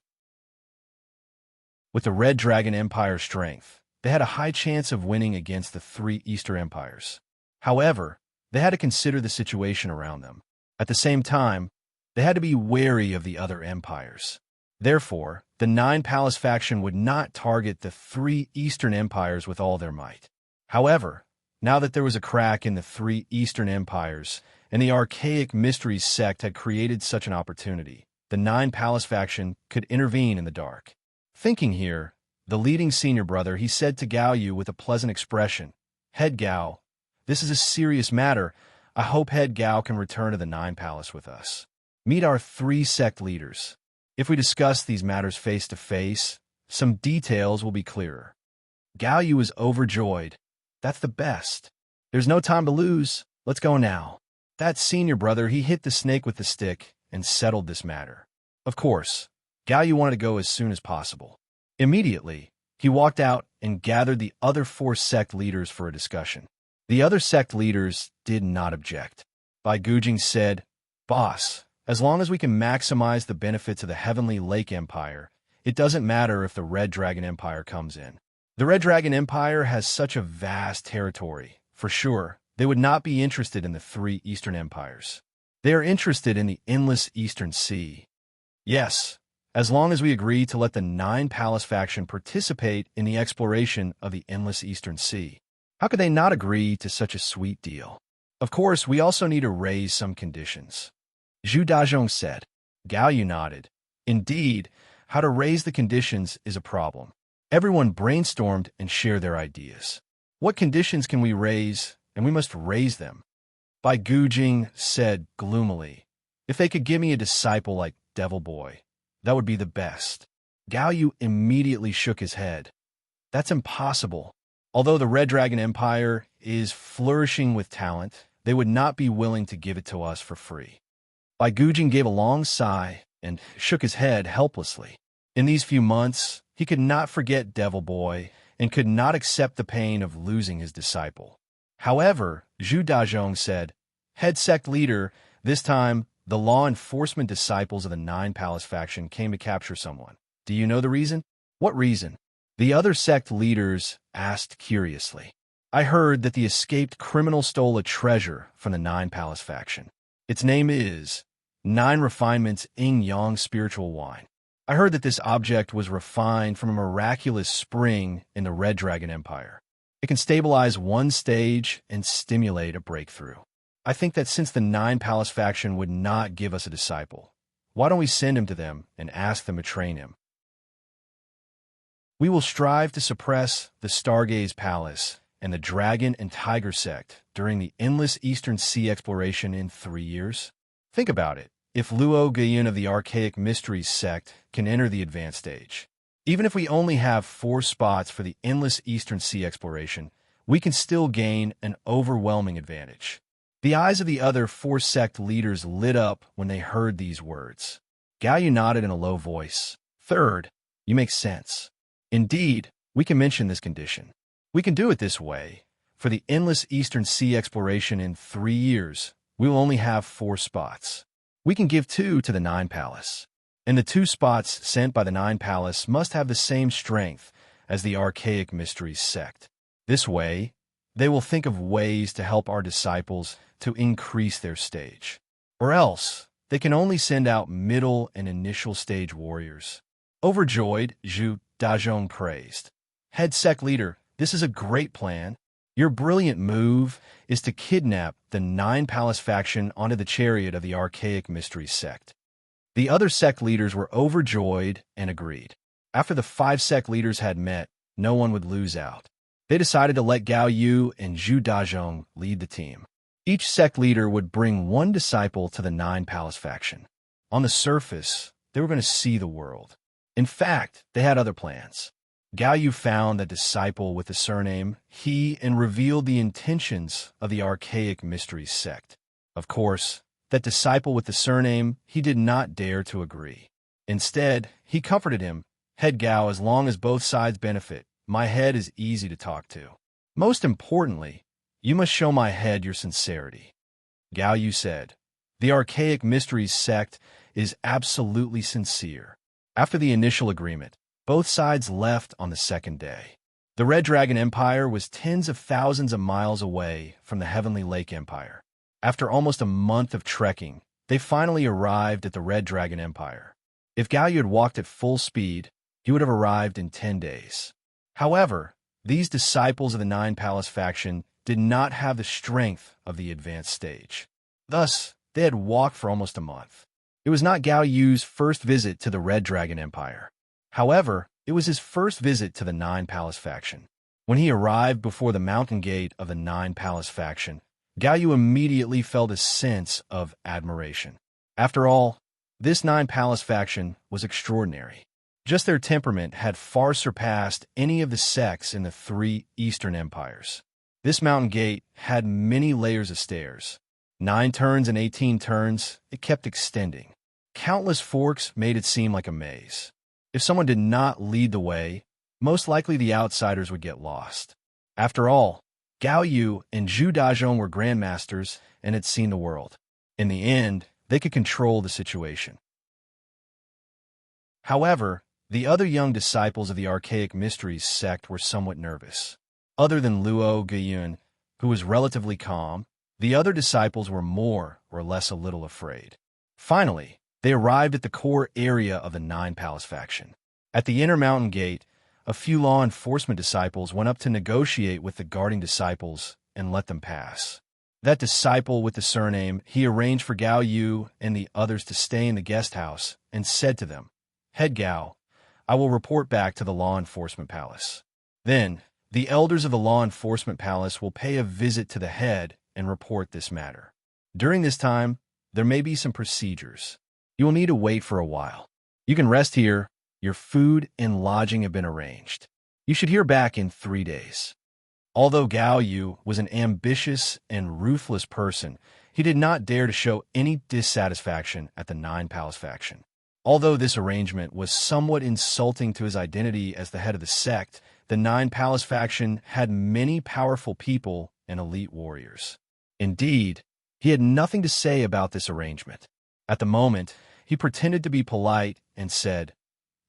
Speaker 1: With the Red Dragon Empire's strength, they had a high chance of winning against the 3 Eastern Empires. However, they had to consider the situation around them. At the same time, they had to be wary of the other empires. Therefore, the 9 Palace faction would not target the 3 Eastern Empires with all their might. However, now that there was a crack in the 3 Eastern Empires, and the Archaic Mysteries sect had created such an opportunity, the 9 Palace faction could intervene in the dark. Thinking here, The leading senior brother, he said to Gao Yu with a pleasant expression, "Head Gao, this is a serious matter. I hope Head Gao can return to the Nine Palace with us. Meet our 3 sect leaders. If we discuss these matters face to face, some details will be clearer." Gao Yu was overjoyed. "That's the best. There's no time to lose. Let's go now." That senior brother, he hit the snake with the stick and settled this matter. Of course, Gao Yu wanted to go as soon as possible. Immediately, he walked out and gathered the other 4 sect leaders for a discussion. The other sect leaders did not object. Bai Gujing said, "Boss, as long as we can maximize the benefits of the Heavenly Lake Empire, it doesn't matter if the Red Dragon Empire comes in. The Red Dragon Empire has such a vast territory. For sure, they would not be interested in the 3 Eastern Empires. They are interested in the endless Eastern Sea. Yes, as long as we agree to let the 9 Palace faction participate in the exploration of the endless Eastern Sea. How could they not agree to such a sweet deal? Of course, we also need to raise some conditions." Zhu Dazhong said. Gao Yu nodded. Indeed, how to raise the conditions is a problem. Everyone brainstormed and shared their ideas. What conditions can we raise, and we must raise them? Bai Gujing said gloomily, "If they could give me a disciple like Devil Boy, that would be the best." Gao Yu immediately shook his head. "That's impossible. Although the Red Dragon Empire is flourishing with talent, they would not be willing to give it to us for free." Bai Gujing gave a long sigh and shook his head helplessly. In these few months, he could not forget Devil Boy and could not accept the pain of losing his disciple. However, Zhu Dazhong said, "Head sect leader, this time the law enforcement disciples of the 9 Palace faction came to capture someone. Do you know the reason?" "What reason?" The other sect leaders asked curiously. "I heard that the escaped criminal stole a treasure from the 9 Palace faction. Its name is 9 Refinements Yin Yang Spiritual Wine. I heard that this object was refined from a miraculous spring in the Red Dragon Empire. It can stabilize one stage and stimulate a breakthrough. I think that since the 9 Palace faction would not give us a disciple, why don't we send him to them and ask them to train him? We will strive to suppress the Stargaze Palace and the Dragon and Tiger sect during the endless Eastern Sea exploration in 3 years. Think about it. If Luo Gayun of the Archaic Mysteries sect can enter the advanced stage, even if we only have 4 spots for the endless Eastern Sea exploration, we can still gain an overwhelming advantage." The eyes of the other 4 sect leaders lit up when they heard these words. Gao Yu nodded in a low voice. "Third, you make sense. Indeed, we can mention this condition. We can do it this way. For the endless Eastern Sea exploration in 3 years, we will only have 4 spots. We can give 2 to the 9 Palace. And the 2 spots sent by the 9 Palace must have the same strength as the Archaic Mysteries sect. This way, they will think of ways to help our disciples to increase their stage. Or else, they can only send out middle and initial stage warriors." Overjoyed, Zhu Dazhong praised. "Head sect leader, this is a great plan. Your brilliant move is to kidnap the 9 Palace faction onto the chariot of the Archaic Mysteries sect." The other sect leaders were overjoyed and agreed. After the 5 sect leaders had met, no one would lose out. They decided to let Gao Yu and Zhu Dazhong lead the team. Each sect leader would bring 1 disciple to the 9 Palace faction. On the surface, they were going to see the world. In fact, they had other plans. Gao Yu found that disciple with the surname He and revealed the intentions of the Archaic Mysteries sect. Of course, that disciple with the surname, he did not dare to agree. Instead, he comforted him, "Head Gao, as long as both sides benefit, my head is easy to talk to. Most importantly, you must show my head your sincerity." Gao Yu said, "The Archaic Mysteries sect is absolutely sincere." After the initial agreement, both sides left on the second day. The Red Dragon Empire was tens of thousands of miles away from the Heavenly Lake Empire. After almost a month of trekking, they finally arrived at the Red Dragon Empire. If Gao Yu had walked at full speed, he would have arrived in 10 days. However, these disciples of the 9 Palace faction did not have the strength of the advanced stage. Thus, they had walked for almost a month. It was not Gao Yu's first visit to the Red Dragon Empire. However, It was his first visit to the Nine Palace faction. When he arrived before the mountain gate of the Nine Palace faction, Gao Yu immediately felt a sense of admiration. After all, this Nine Palace faction was extraordinary. Just their temperament had far surpassed any of the sects in the three Eastern empires. This mountain gate had many layers of stairs. 9 turns and 18 turns, it kept extending. Countless forks made it seem like a maze. If someone did not lead the way, most likely the outsiders would get lost. After all, Gao Yu and Zhu Dazhong were grandmasters and had seen the world. In the end, they could control the situation. However, the other young disciples of the Archaic Mysteries sect were somewhat nervous. Other than Luo Guiyun, who was relatively calm, the other disciples were more or less a little afraid. Finally, they arrived at the core area of the Nine Palace faction. At the inner mountain gate, a few law enforcement disciples went up to negotiate with the guarding disciples and let them pass. That disciple with the surname, he arranged for Gao Yu and the others to stay in the guest house and said to them, "Head Gao, I will report back to the law enforcement palace. Then, the elders of the law enforcement palace will pay a visit to the head and report this matter. During this time, there may be some procedures. You will need to wait for a while. You can rest here. Your food and lodging have been arranged. You should hear back in 3 days." Although Gao Yu was an ambitious and ruthless person, he did not dare to show any dissatisfaction at the Nine Palace faction. Although this arrangement was somewhat insulting to his identity as the head of the sect, the Nine Palace faction had many powerful people and elite warriors. Indeed, he had nothing to say about this arrangement. At the moment, he pretended to be polite and said,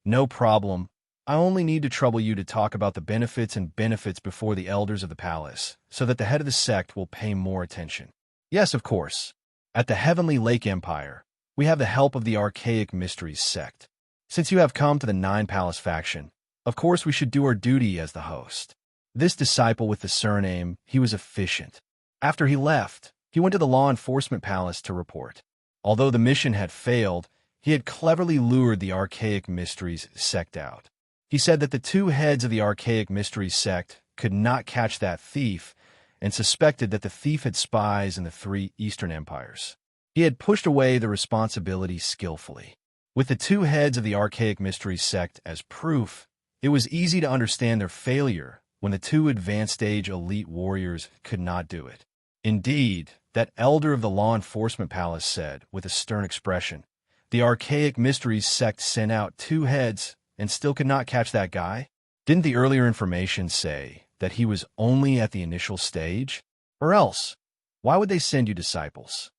Speaker 1: "No problem. I only need to trouble you to talk about the benefits before the elders of the palace, so that the head of the sect will pay more attention. Yes, of course. At the Heavenly Lake Empire, we have the help of the Archaic Mysteries sect. Since you have come to the Nine Palace faction, of course we should do our duty as the host." This disciple with the surname, he was efficient. After he left, he went to the law enforcement palace to report. Although the mission had failed, he had cleverly lured the Archaic Mysteries sect out. He said that the 2 heads of the Archaic Mysteries sect could not catch that thief and suspected that the thief had spies in the 3 Eastern empires. He had pushed away the responsibility skillfully. With the 2 heads of the Archaic Mysteries sect as proof, it was easy to understand their failure when the 2 advanced stage elite warriors could not do it. Indeed, that elder of the law enforcement palace said, with a stern expression, "The Archaic Mysteries sect sent out 2 heads and still could not catch that guy? Didn't the earlier information say that he was only at the initial stage? Or else, why would they send you disciples?"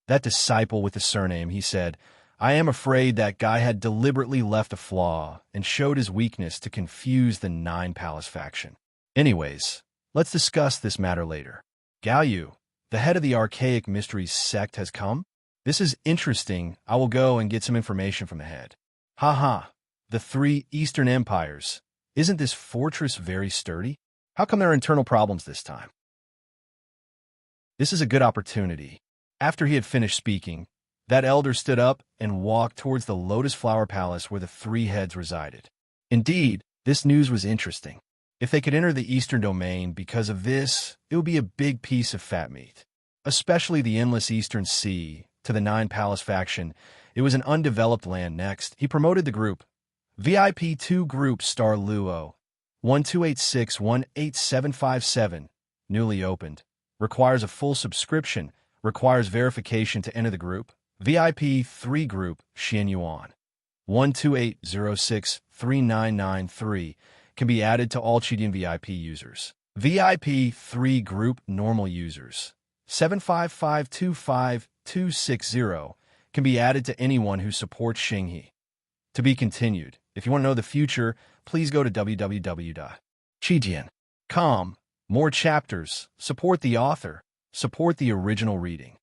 Speaker 1: That disciple with the surname, he said, "I am afraid that guy had deliberately left a flaw and showed his weakness to confuse the Nine Palace faction. Anyways, let's discuss this matter later. Gao Yu, the head of the Archaic Mysteries sect, has come? This is interesting. I will go and get some information from the head." "Ha. The 3 Eastern empires. Isn't this fortress very sturdy? How come there are internal problems this time?" This is a good opportunity. After he had finished speaking, that elder stood up and walked towards the Lotus Flower Palace where the 3 heads resided. Indeed, this news was interesting. If they could enter the Eastern domain because of this, it would be a big piece of fat meat. Especially the endless Eastern Sea. To the Nine Palace faction, it was an undeveloped land. Next, he promoted the group. VIP 2 Group Star Luo, 1286-18757, newly opened. Requires a full subscription. Requires verification to enter the group. VIP 3 Group Xian Yuan, 1280639993, can be added to all Chidian VIP users. VIP 3 Group Normal users, 75525-260, can be added to anyone who supports Xinghe. To be continued. If you want to know the future, please go to www.chidian.com. More chapters. Support the author. Support the original reading.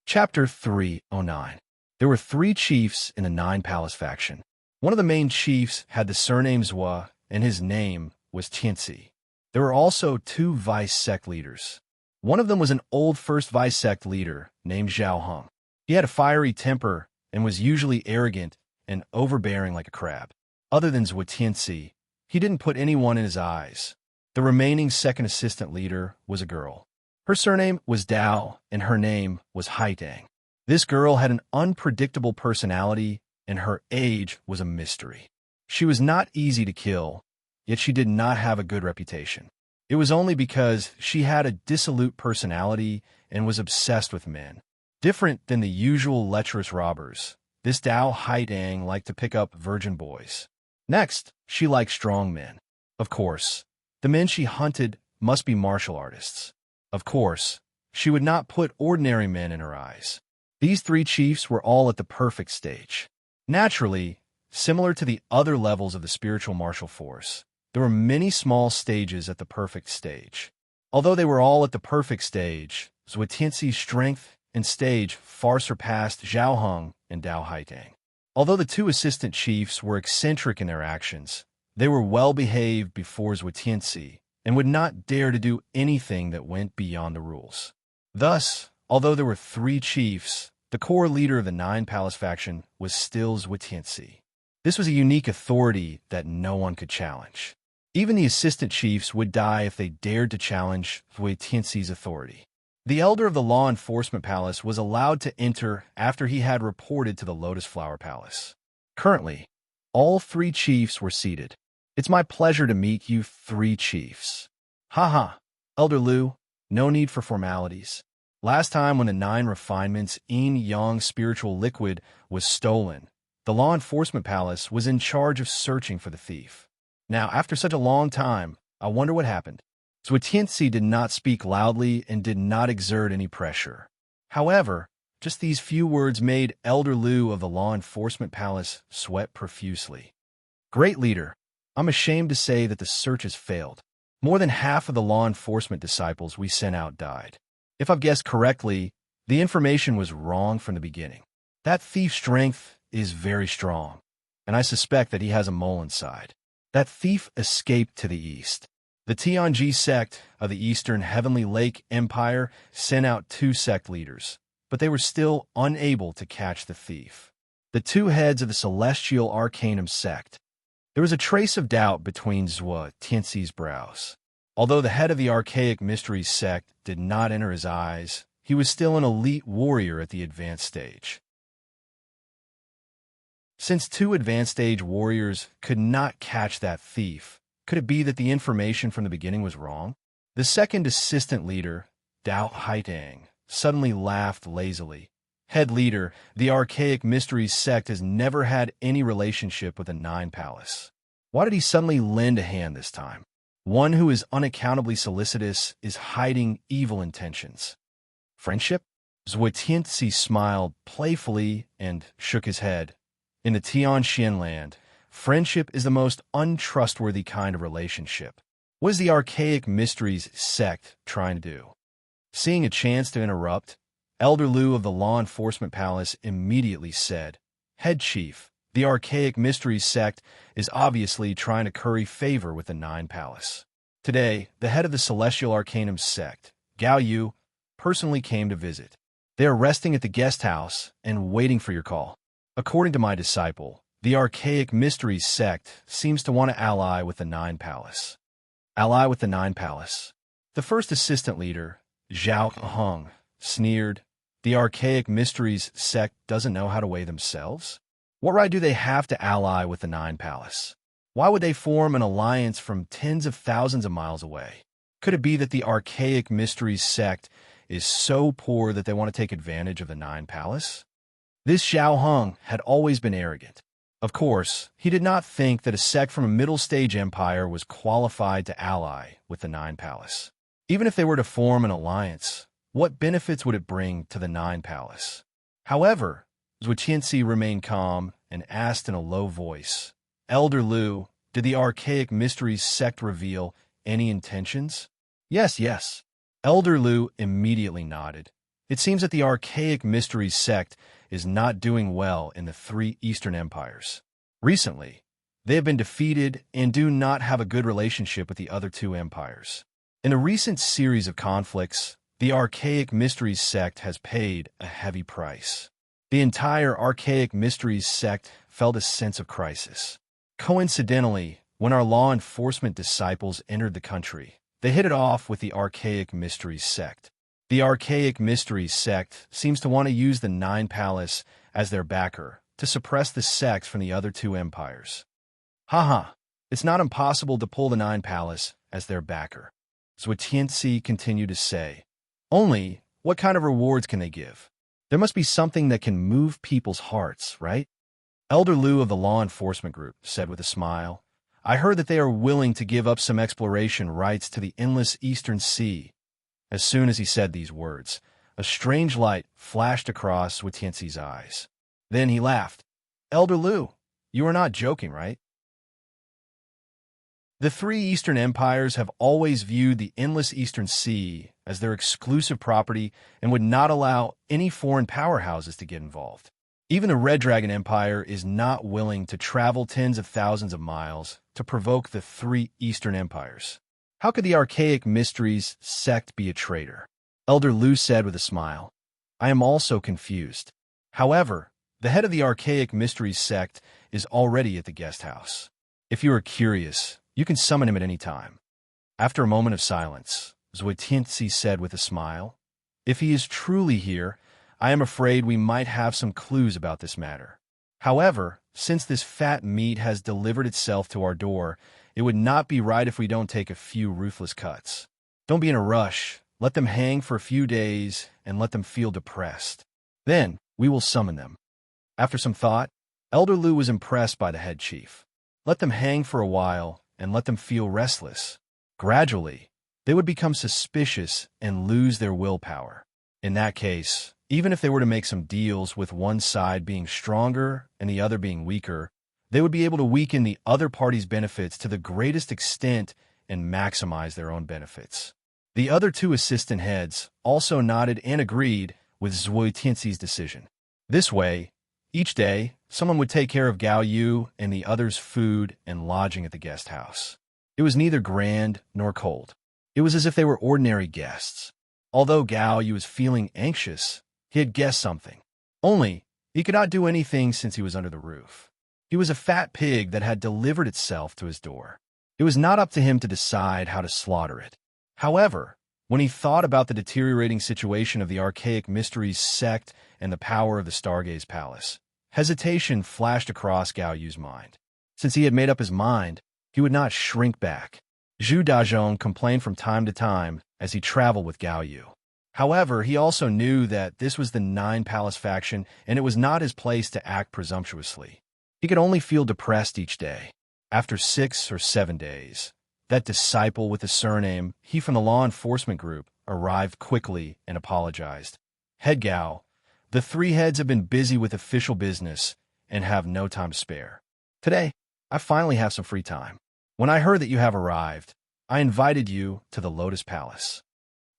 Speaker 1: Chapter 309. There were 3 chiefs in the Nine Palace faction. One of the main chiefs had the surname Zhua, and his name was Tianzi. There were also 2 vice sect leaders. One of them was an old first vice sect leader named Zhao Heng. He had a fiery temper and was usually arrogant and overbearing like a crab. Other than Zhuo, he didn't put anyone in his eyes. The remaining second assistant leader was a girl. Her surname was Dao, and her name was Haidang. This girl had an unpredictable personality, and her age was a mystery. She was not easy to kill, yet she did not have a good reputation. It was only because she had a dissolute personality and was obsessed with men. Different than the usual lecherous robbers, this Dao Haidang liked to pick up virgin boys. Next, she liked strong men. Of course, the men she hunted must be martial artists. Of course, she would not put ordinary men in her eyes. These three chiefs were all at the perfect stage. Naturally, similar to the other levels of the spiritual martial force, there were many small stages at the perfect stage. Although they were all at the perfect stage, Zhuotianxi's strength and stage far surpassed Zhao Heng and Dao Haidang. Although the two assistant chiefs were eccentric in their actions, they were well-behaved before Zhuotianxi and would not dare to do anything that went beyond the rules. Thus, although there were three chiefs, the core leader of the Nine Palace faction was still Zhuotianxi. This was a unique authority that no one could challenge. Even the assistant chiefs would die if they dared to challenge Zhuotianxi's authority. The elder of the Law Enforcement Palace was allowed to enter after he had reported to the Lotus Flower Palace. Currently, all three chiefs were seated. It's my pleasure to meet you three chiefs. Haha, Elder Liu, no need for formalities. Last time when the 9 refinements yin-yang spiritual liquid was stolen, the Law Enforcement Palace was in charge of searching for the thief. Now, after such a long time, I wonder what happened. Zhuotianxi did not speak loudly and did not exert any pressure. However, just these few words made Elder Liu of the Law Enforcement Palace sweat profusely. Great leader, I'm ashamed to say that the search has failed. More than half of the law enforcement disciples we sent out died. If I've guessed correctly, the information was wrong from the beginning. That thief's strength is very strong, and I suspect that he has a mole inside. That thief escaped to the east. The Tianji sect of the Eastern Heavenly Lake Empire sent out 2 sect leaders, but they were still unable to catch the thief. The 2 heads of the Celestial Arcanum sect. There was a trace of doubt between Zhuotianxi's brows. Although the head of the Archaic Mysteries sect did not enter his eyes, he was still an elite warrior at the advanced stage. Since 2 advanced stage warriors could not catch that thief, could it be that the information from the beginning was wrong? The second assistant leader, Dao Haidang, suddenly laughed lazily. Head leader, the Archaic Mysteries sect has never had any relationship with the 9 Palace. Why did he suddenly lend a hand this time? One who is unaccountably solicitous is hiding evil intentions. Friendship? Zhuotianxi smiled playfully and shook his head. In the Tianxian land, friendship is the most untrustworthy kind of relationship. What is the Archaic Mysteries sect trying to do? Seeing a chance to interrupt, Elder Liu of the Law Enforcement Palace immediately said, Head Chief, the Archaic Mysteries sect is obviously trying to curry favor with the 9 Palace. Today, the head of the Celestial Arcanum sect, Gao Yu, personally came to visit. They are resting at the guest house and waiting for your call. According to my disciple, the Archaic Mysteries sect seems to want to ally with the 9 Palace. Ally with the 9 Palace. The first assistant leader, Zhao Heng, sneered, The Archaic Mysteries sect doesn't know how to weigh themselves? What right do they have to ally with the 9 Palace? Why would they form an alliance from tens of thousands of miles away? Could it be that the Archaic Mysteries sect is so poor that they want to take advantage of the 9 Palace? This Zhao Heng had always been arrogant. Of course, he did not think that a sect from a middle-stage empire was qualified to ally with the 9 Palace. Even if they were to form an alliance, what benefits would it bring to the 9 Palace? However, Zhuotianxi remained calm and asked in a low voice, Elder Liu, did the Archaic Mysteries sect reveal any intentions? Yes. Elder Liu immediately nodded. It seems that the Archaic Mysteries sect is not doing well in the 3 Eastern empires. Recently, they have been defeated and do not have a good relationship with the other 2 empires. In a recent series of conflicts, the Archaic Mysteries sect has paid a heavy price. The entire Archaic Mysteries sect felt a sense of crisis. Coincidentally, when our law enforcement disciples entered the country, they hit it off with the Archaic Mysteries sect. The Archaic Mysteries sect seems to want to use the Nine Palace as their backer to suppress the sects from the other two empires. Haha, it's not impossible to pull the Nine Palace as their backer, Zhuotianzi continued to say. Only, what kind of rewards can they give? There must be something that can move people's hearts, right? Elder Liu of the law enforcement group said with a smile, I heard that they are willing to give up some exploration rights to the endless Eastern Sea. As soon as he said these words, a strange light flashed across Zhuotianzi's eyes. Then he laughed. Elder Liu, you are not joking, right? The three Eastern empires have always viewed the endless Eastern Sea as their exclusive property and would not allow any foreign powerhouses to get involved. Even the Red Dragon Empire is not willing to travel tens of thousands of miles to provoke the three Eastern empires. How could the Archaic Mysteries sect be a traitor? Elder Liu said with a smile. I am also confused. However, the head of the Archaic Mysteries sect is already at the guest house. If you are curious, you can summon him at any time. After a moment of silence, Zhuotianzi said with a smile, If he is truly here, I am afraid we might have some clues about this matter. However, since this fat meat has delivered itself to our door, it would not be right if we don't take a few ruthless cuts. Don't be in a rush. Let them hang for a few days and let them feel depressed. Then, we will summon them. After some thought, Elder Liu was impressed by the head chief. Let them hang for a while and let them feel restless. Gradually, they would become suspicious and lose their willpower. In that case, even if they were to make some deals with one side being stronger and the other being weaker, they would be able to weaken the other party's benefits to the greatest extent and maximize their own benefits. The other two assistant heads also nodded and agreed with Zhuotianzi's decision. This way, each day, someone would take care of Gao Yu and the other's food and lodging at the guest house. It was neither grand nor cold. It was as if they were ordinary guests. Although Gao Yu was feeling anxious, he had guessed something. Only, he could not do anything since he was under the roof. He was a fat pig that had delivered itself to his door. It was not up to him to decide how to slaughter it. However, when he thought about the deteriorating situation of the Archaic Mysteries sect and the power of the Stargaze Palace, hesitation flashed across Gao Yu's mind. Since he had made up his mind, he would not shrink back. Zhu Dazhong complained from time to time as he traveled with Gao Yu. However, he also knew that this was the Nine Palace faction and it was not his place to act presumptuously. He could only feel depressed each day. After 6 or 7 days, that disciple with the surname, he from the law enforcement group, arrived quickly and apologized. Head Gao, the three heads have been busy with official business and have no time to spare. Today, I finally have some free time. When I heard that you have arrived, I invited you to the Lotus Palace.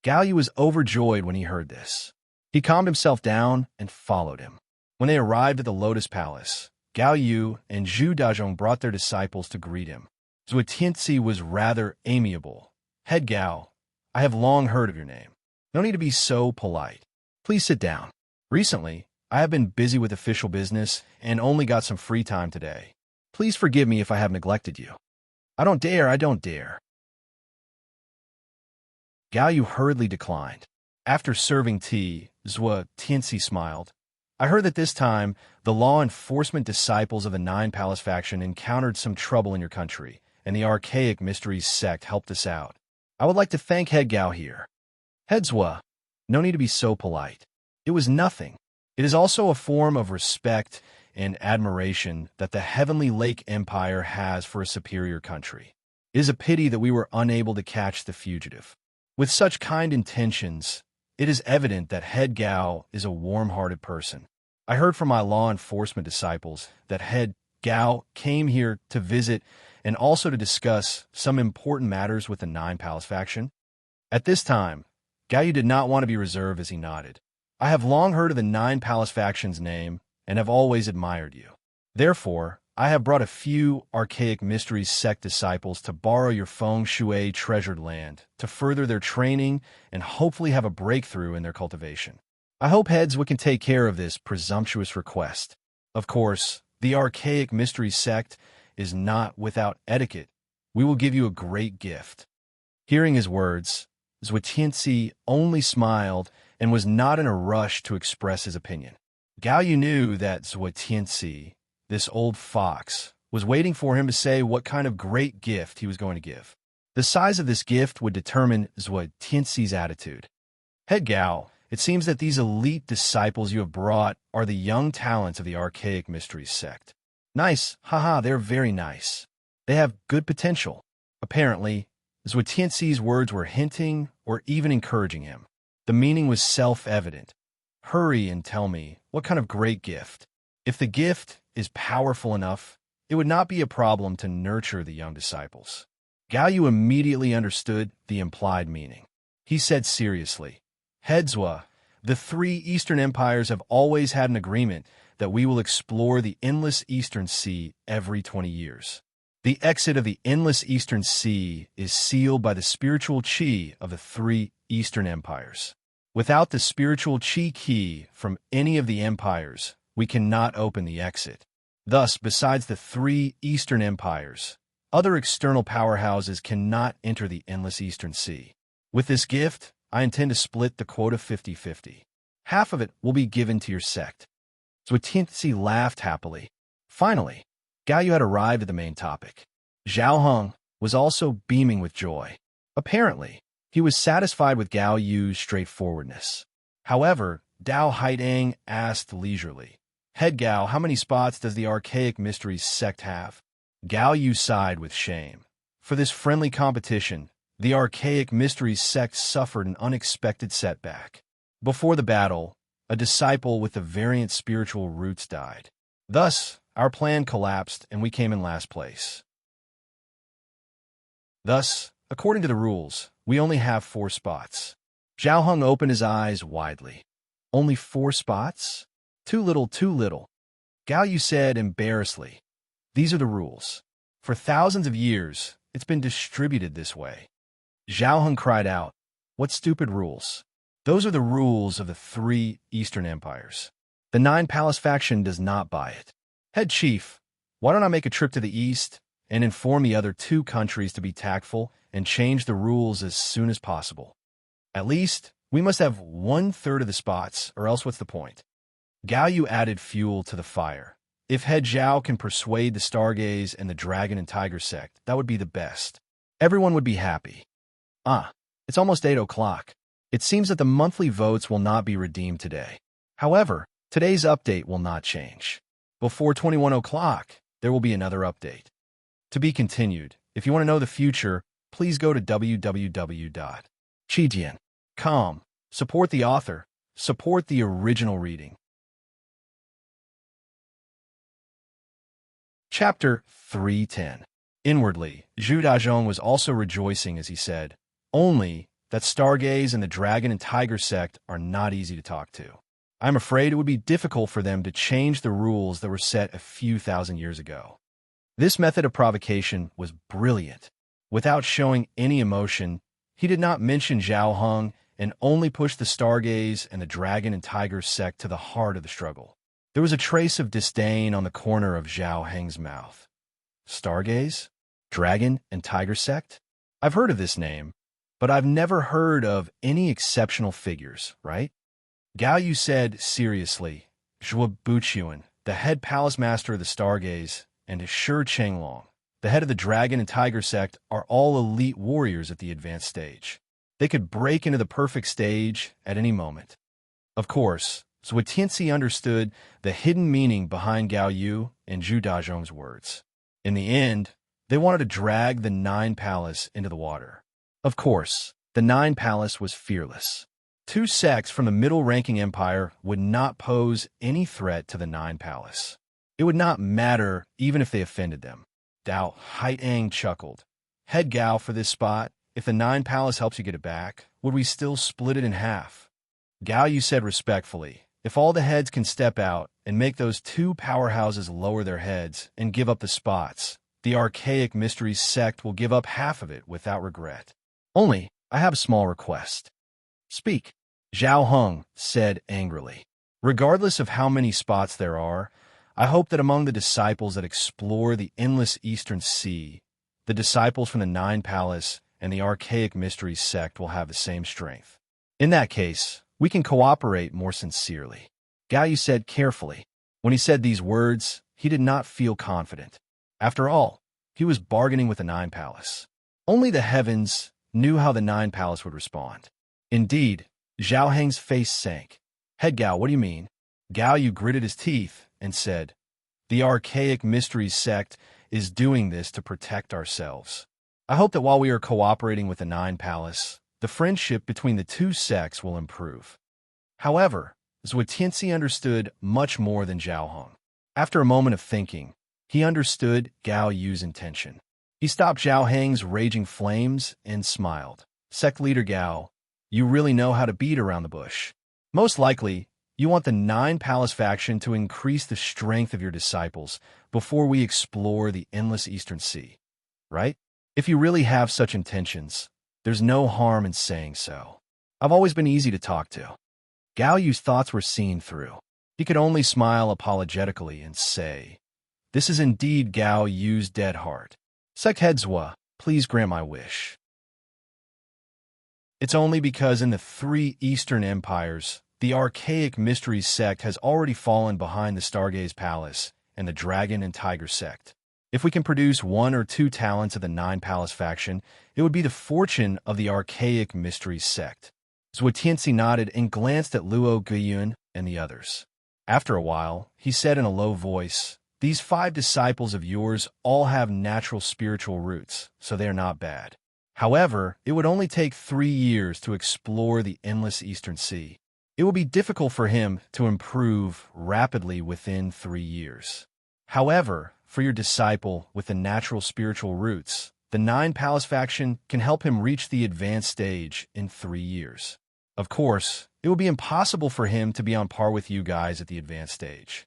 Speaker 1: Gao Yu was overjoyed when he heard this. He calmed himself down and followed him. When they arrived at the Lotus Palace, Gao Yu and Zhu Dazhong brought their disciples to greet him. Zhuotianzi was rather amiable. Head Gao, I have long heard of your name. No need to be so polite. Please sit down. Recently, I have been busy with official business and only got some free time today. Please forgive me if I have neglected you. I don't dare. Gao Yu hurriedly declined. After serving tea, Zhuotianzi smiled. I heard that this time, the law enforcement disciples of the Nine Palace faction encountered some trouble in your country, and the Archaic Mysteries sect helped us out. I would like to thank Head Gao here. Head Zhua, no need to be so polite. It was nothing. It is also a form of respect and admiration that the Heavenly Lake Empire has for a superior country. It is a pity that we were unable to catch the fugitive. With such kind intentions, it is evident that Head Gao is a warm-hearted person. I heard from my law enforcement disciples that Head Gao came here to visit and also to discuss some important matters with the Nine Palace faction. At this time, Gao Yu did not want to be reserved as he nodded. I have long heard of the Nine Palace faction's name and have always admired you. Therefore, I have brought a few Archaic Mysteries sect disciples to borrow your feng shui treasured land to further their training and hopefully have a breakthrough in their cultivation. I hope Heads can take care of this presumptuous request. Of course, the archaic mystery sect is not without etiquette. We will give you a great gift. Hearing his words, Zhuetianzi only smiled and was not in a rush to express his opinion. Gao Yu knew that Zhuetianzi, this old fox, was waiting for him to say what kind of great gift he was going to give. The size of this gift would determine Zhuetianzi's attitude. Head Gao, it seems that these elite disciples you have brought are the young talents of the archaic mysteries sect. Nice, haha, they're very nice. They have good potential. Apparently, Zhuetianzi's words were hinting or even encouraging him. The meaning was self-evident. Hurry and tell me, what kind of great gift? If the gift is powerful enough, it would not be a problem to nurture the young disciples. Gao Yu immediately understood the implied meaning. He said seriously, Hedzwa, the three Eastern empires have always had an agreement that we will explore the endless Eastern Sea every 20 years. The exit of the endless Eastern Sea is sealed by the spiritual qi of the three Eastern empires. Without the spiritual qi key from any of the empires, we cannot open the exit. Thus, besides the three Eastern empires, other external powerhouses cannot enter the endless Eastern Sea. With this gift, I intend to split the quota 50-50. Half of it will be given to your sect. Zhuetianzi laughed happily. Finally, Gao Yu had arrived at the main topic. Zhao Heng was also beaming with joy. Apparently, he was satisfied with Gao Yu's straightforwardness. However, Dao Haidang asked leisurely, Head Gao, how many spots does the archaic mysteries sect have? Gao Yu sighed with shame. For this friendly competition, the archaic mysteries sect suffered an unexpected setback. Before the battle, a disciple with the variant spiritual roots died. Thus, our plan collapsed and we came in last place. Thus, according to the rules, we only have 4 spots. Zhao Heng opened his eyes widely. Only 4 spots? Too little, too little. Gao Yu said embarrassedly, These are the rules. For thousands of years, it's been distributed this way. Zhao Heng cried out, What stupid rules? Those are the rules of the 3 Eastern empires. The 9 Palace faction does not buy it. Head Chief, why don't I make a trip to the east and inform the other 2 countries to be tactful and change the rules as soon as possible? At least, we must have 1/3 of the spots, or else what's the point? Gao Yu added fuel to the fire. If Head Zhao can persuade the Stargaze and the Dragon and Tiger sect, that would be the best. Everyone would be happy. It's almost 8 o'clock. It seems that the monthly votes will not be redeemed today. However, today's update will not change. Before 21 o'clock, there will be another update. To be continued. If you want to know the future, please go to www.chijian.com. Support the author. Support the original reading. Chapter 310. Inwardly, Zhu Dazhong was also rejoicing as he said, Only that Stargaze and the Dragon and Tiger sect are not easy to talk to. I'm afraid it would be difficult for them to change the rules that were set a few thousand years ago. This method of provocation was brilliant. Without showing any emotion, he did not mention Zhao Heng and only pushed the Stargaze and the Dragon and Tiger sect to the heart of the struggle. There was a trace of disdain on the corner of Zhao Heng's mouth. Stargaze? Dragon and Tiger sect? I've heard of this name, but I've never heard of any exceptional figures, right? Gao Yu said seriously, Zhuo Buqian, the head palace master of the Stargaze, and Shi Chenglong, the head of the Dragon and Tiger sect, are all elite warriors at the advanced stage. They could break into the perfect stage at any moment. Of course, Zhuetianzi understood the hidden meaning behind Gao Yu and Zhu Dazhong's words. In the end, they wanted to drag the 9 Palace into the water. Of course, the 9 Palace was fearless. 2 sects from the middle-ranking empire would not pose any threat to the 9 Palace. It would not matter even if they offended them. Dao Haitang chuckled. Head Gao for this spot. If the 9 Palace helps you get it back, would we still split it in half? Gao Yu said respectfully, if all the heads can step out and make those 2 powerhouses lower their heads and give up the spots, the archaic mysteries sect will give up half of it without regret. Only, I have a small request. Speak. Zhao Heng said angrily. Regardless of how many spots there are, I hope that among the disciples that explore the endless Eastern Sea, the disciples from the Nine Palace and the Archaic Mysteries sect will have the same strength. In that case, we can cooperate more sincerely. Gao Yu said carefully. When he said these words, he did not feel confident. After all, he was bargaining with the Nine Palace. Only the heavens knew how the Nine Palace would respond. Indeed, Zhao Heng's face sank. Head Gao, what do you mean? Gao Yu gritted his teeth and said, the Archaic Mysteries sect is doing this to protect ourselves. I hope that while we are cooperating with the Nine Palace, the friendship between the two sects will improve. However, Zhuo Tianxi understood much more than Zhao Heng. After a moment of thinking, he understood Gao Yu's intention. He stopped Zhao Heng's raging flames and smiled. Sect leader Gao, you really know how to beat around the bush. Most likely, you want the Nine Palace faction to increase the strength of your disciples before we explore the endless Eastern Sea, right? If you really have such intentions, there's no harm in saying so. I've always been easy to talk to. Gao Yu's thoughts were seen through. He could only smile apologetically and say, this is indeed Gao Yu's dead heart. Sect head Zhuo, please grant my wish. It's only because in the three Eastern Empires, the Archaic Mysteries sect has already fallen behind the Stargaze Palace and the Dragon and Tiger sect. If we can produce one or two talents of the Nine Palace faction, it would be the fortune of the Archaic Mysteries sect. Zhuo Tianxi nodded and glanced at Luo Guiyun and the others. After a while, he said in a low voice, these 5 disciples of yours all have natural spiritual roots, so they are not bad. However, it would only take 3 years to explore the endless Eastern Sea. It will be difficult for him to improve rapidly within 3 years. However, for your disciple with the natural spiritual roots, the Nine Palace faction can help him reach the advanced stage in 3 years. Of course, it will be impossible for him to be on par with you guys at the advanced stage.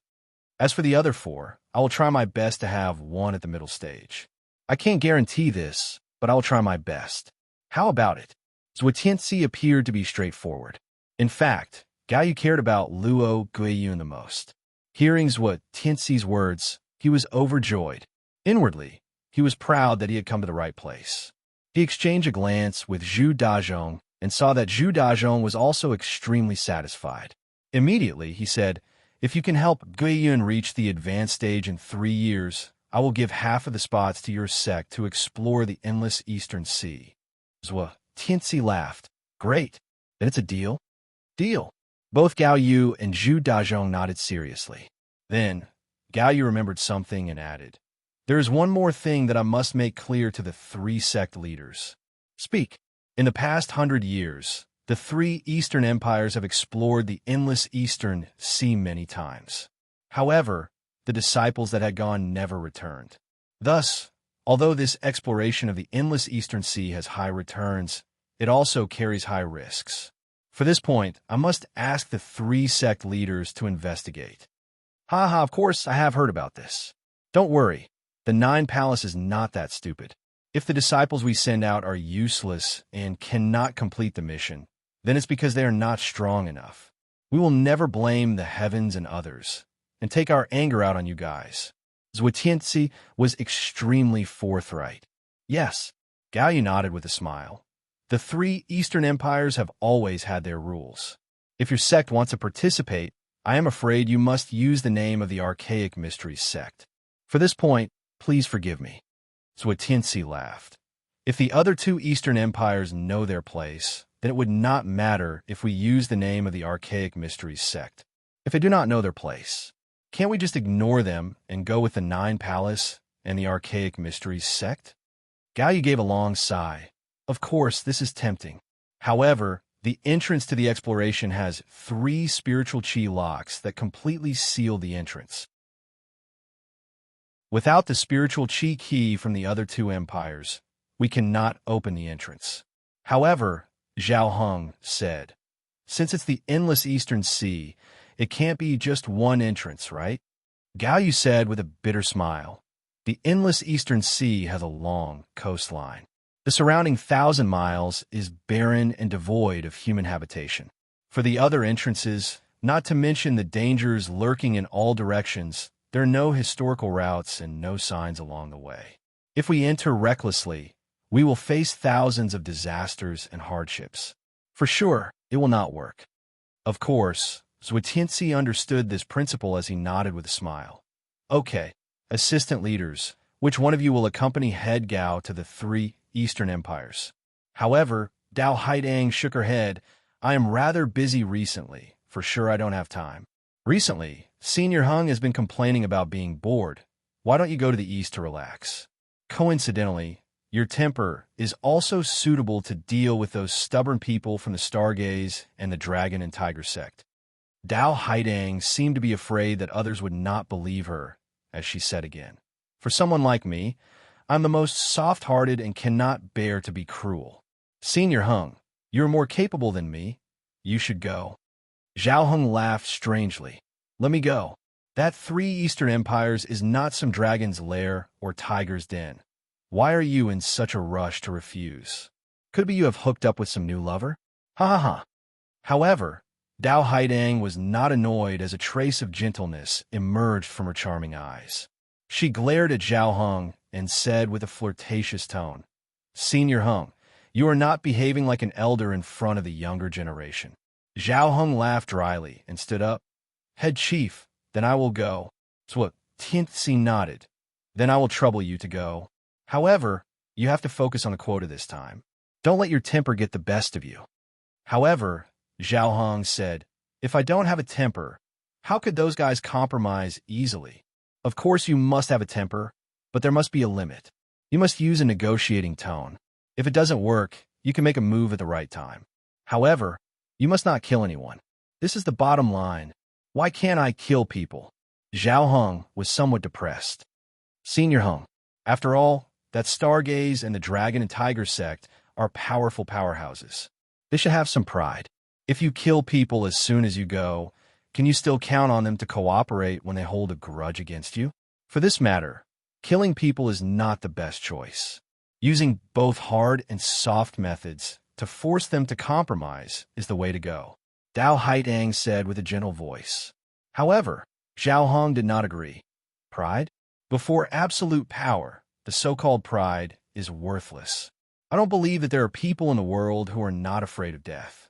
Speaker 1: As for the other 4, I will try my best to have one at the middle stage. I can't guarantee this, but I will try my best. How about it? Zhuo Tianxi appeared to be straightforward. In fact, Gao Yu cared about Luo Guiyun the most. Hearing Zhuo Tianxi's words, he was overjoyed. Inwardly, he was proud that he had come to the right place. He exchanged a glance with Zhu Dazhong and saw that Zhu Dazhong was also extremely satisfied. Immediately, he said, if you can help Guiyun reach the advanced stage in 3 years, I will give half of the spots to your sect to explore the endless Eastern Sea. Zhuo Tianxi laughed. Great. Then it's a deal? Deal. Both Gao Yu and Zhu Dazhong nodded seriously. Then, Gao Yu remembered something and added, there is one more thing that I must make clear to the 3 sect leaders. Speak. In the past 100 years, the 3 Eastern empires have explored the endless Eastern Sea many times. However, the disciples that had gone never returned. Thus, although this exploration of the endless Eastern Sea has high returns, it also carries high risks. For this point, I must ask the 3 sect leaders to investigate. Haha, of course, I have heard about this. Don't worry, the Nine Palace is not that stupid. If the disciples we send out are useless and cannot complete the mission, then it's because they are not strong enough. We will never blame the heavens and others, and take our anger out on you guys. Zhuo Tianxi was extremely forthright. Yes, Gao Yu nodded with a smile. The 3 Eastern empires have always had their rules. If your sect wants to participate, I am afraid you must use the name of the Archaic Mysteries sect. For this point, please forgive me. Zhuo Tianxi laughed. If the other 2 Eastern empires know their place, then it would not matter if we use the name of the Archaic Mysteries sect. If they do not know their place, can't we just ignore them and go with the Nine Palace and the Archaic Mysteries sect? Gao Yu gave a long sigh. Of course, this is tempting. However, the entrance to the exploration has 3 spiritual chi locks that completely seal the entrance. Without the spiritual chi key from the other 2 empires, we cannot open the entrance. However, Zhao Heng said, since it's the endless Eastern Sea, it can't be just one entrance, right? Gao Yu said with a bitter smile, the endless Eastern Sea has a long coastline. The surrounding 1,000 miles is barren and devoid of human habitation. For the other entrances, not to mention the dangers lurking in all directions, there are no historical routes and no signs along the way. If we enter recklessly, we will face thousands of disasters and hardships. For sure, it will not work. Of course, Zhutinzi understood this principle as he nodded with a smile. Okay, assistant leaders, which one of you will accompany head Gao to the 3 Eastern Empires? However, Dao Haidang shook her head. I am rather busy recently. For sure I don't have time. Recently, Senior Hung has been complaining about being bored. Why don't you go to the east to relax? Coincidentally, your temper is also suitable to deal with those stubborn people from the Stargaze and the Dragon and Tiger sect. Dao Haidang seemed to be afraid that others would not believe her, as she said again. For someone like me, I'm the most soft-hearted and cannot bear to be cruel. Senior Hung, you're more capable than me. You should go. Zhao Hung laughed strangely. Let me go. That 3 Eastern Empires is not some dragon's lair or tiger's den. Why are you in such a rush to refuse? Could be you have hooked up with some new lover? Ha ha ha. However, Dao Haidang was not annoyed as a trace of gentleness emerged from her charming eyes. She glared at Zhao Hung and said with a flirtatious tone, Senior Hung, you are not behaving like an elder in front of the younger generation. Zhao Hung laughed dryly and stood up. Head chief, then I will go. Zhutinzi nodded. Then I will trouble you to go. However, you have to focus on the quota this time. Don't let your temper get the best of you. However, Zhao Hung said, if I don't have a temper, how could those guys compromise easily? Of course you must have a temper, but there must be a limit. You must use a negotiating tone. If it doesn't work, you can make a move at the right time. However, you must not kill anyone. This is the bottom line. Why can't I kill people? Zhao Hung was somewhat depressed. Senior Hung, after all, that Stargaze and the Dragon and Tiger sect are powerful powerhouses. They should have some pride. If you kill people as soon as you go, can you still count on them to cooperate when they hold a grudge against you? For this matter, killing people is not the best choice. Using both hard and soft methods to force them to compromise is the way to go, Dao Haidang said with a gentle voice. However, Zhao Hung did not agree. Pride? Before absolute power, the so-called pride is worthless. I don't believe that there are people in the world who are not afraid of death.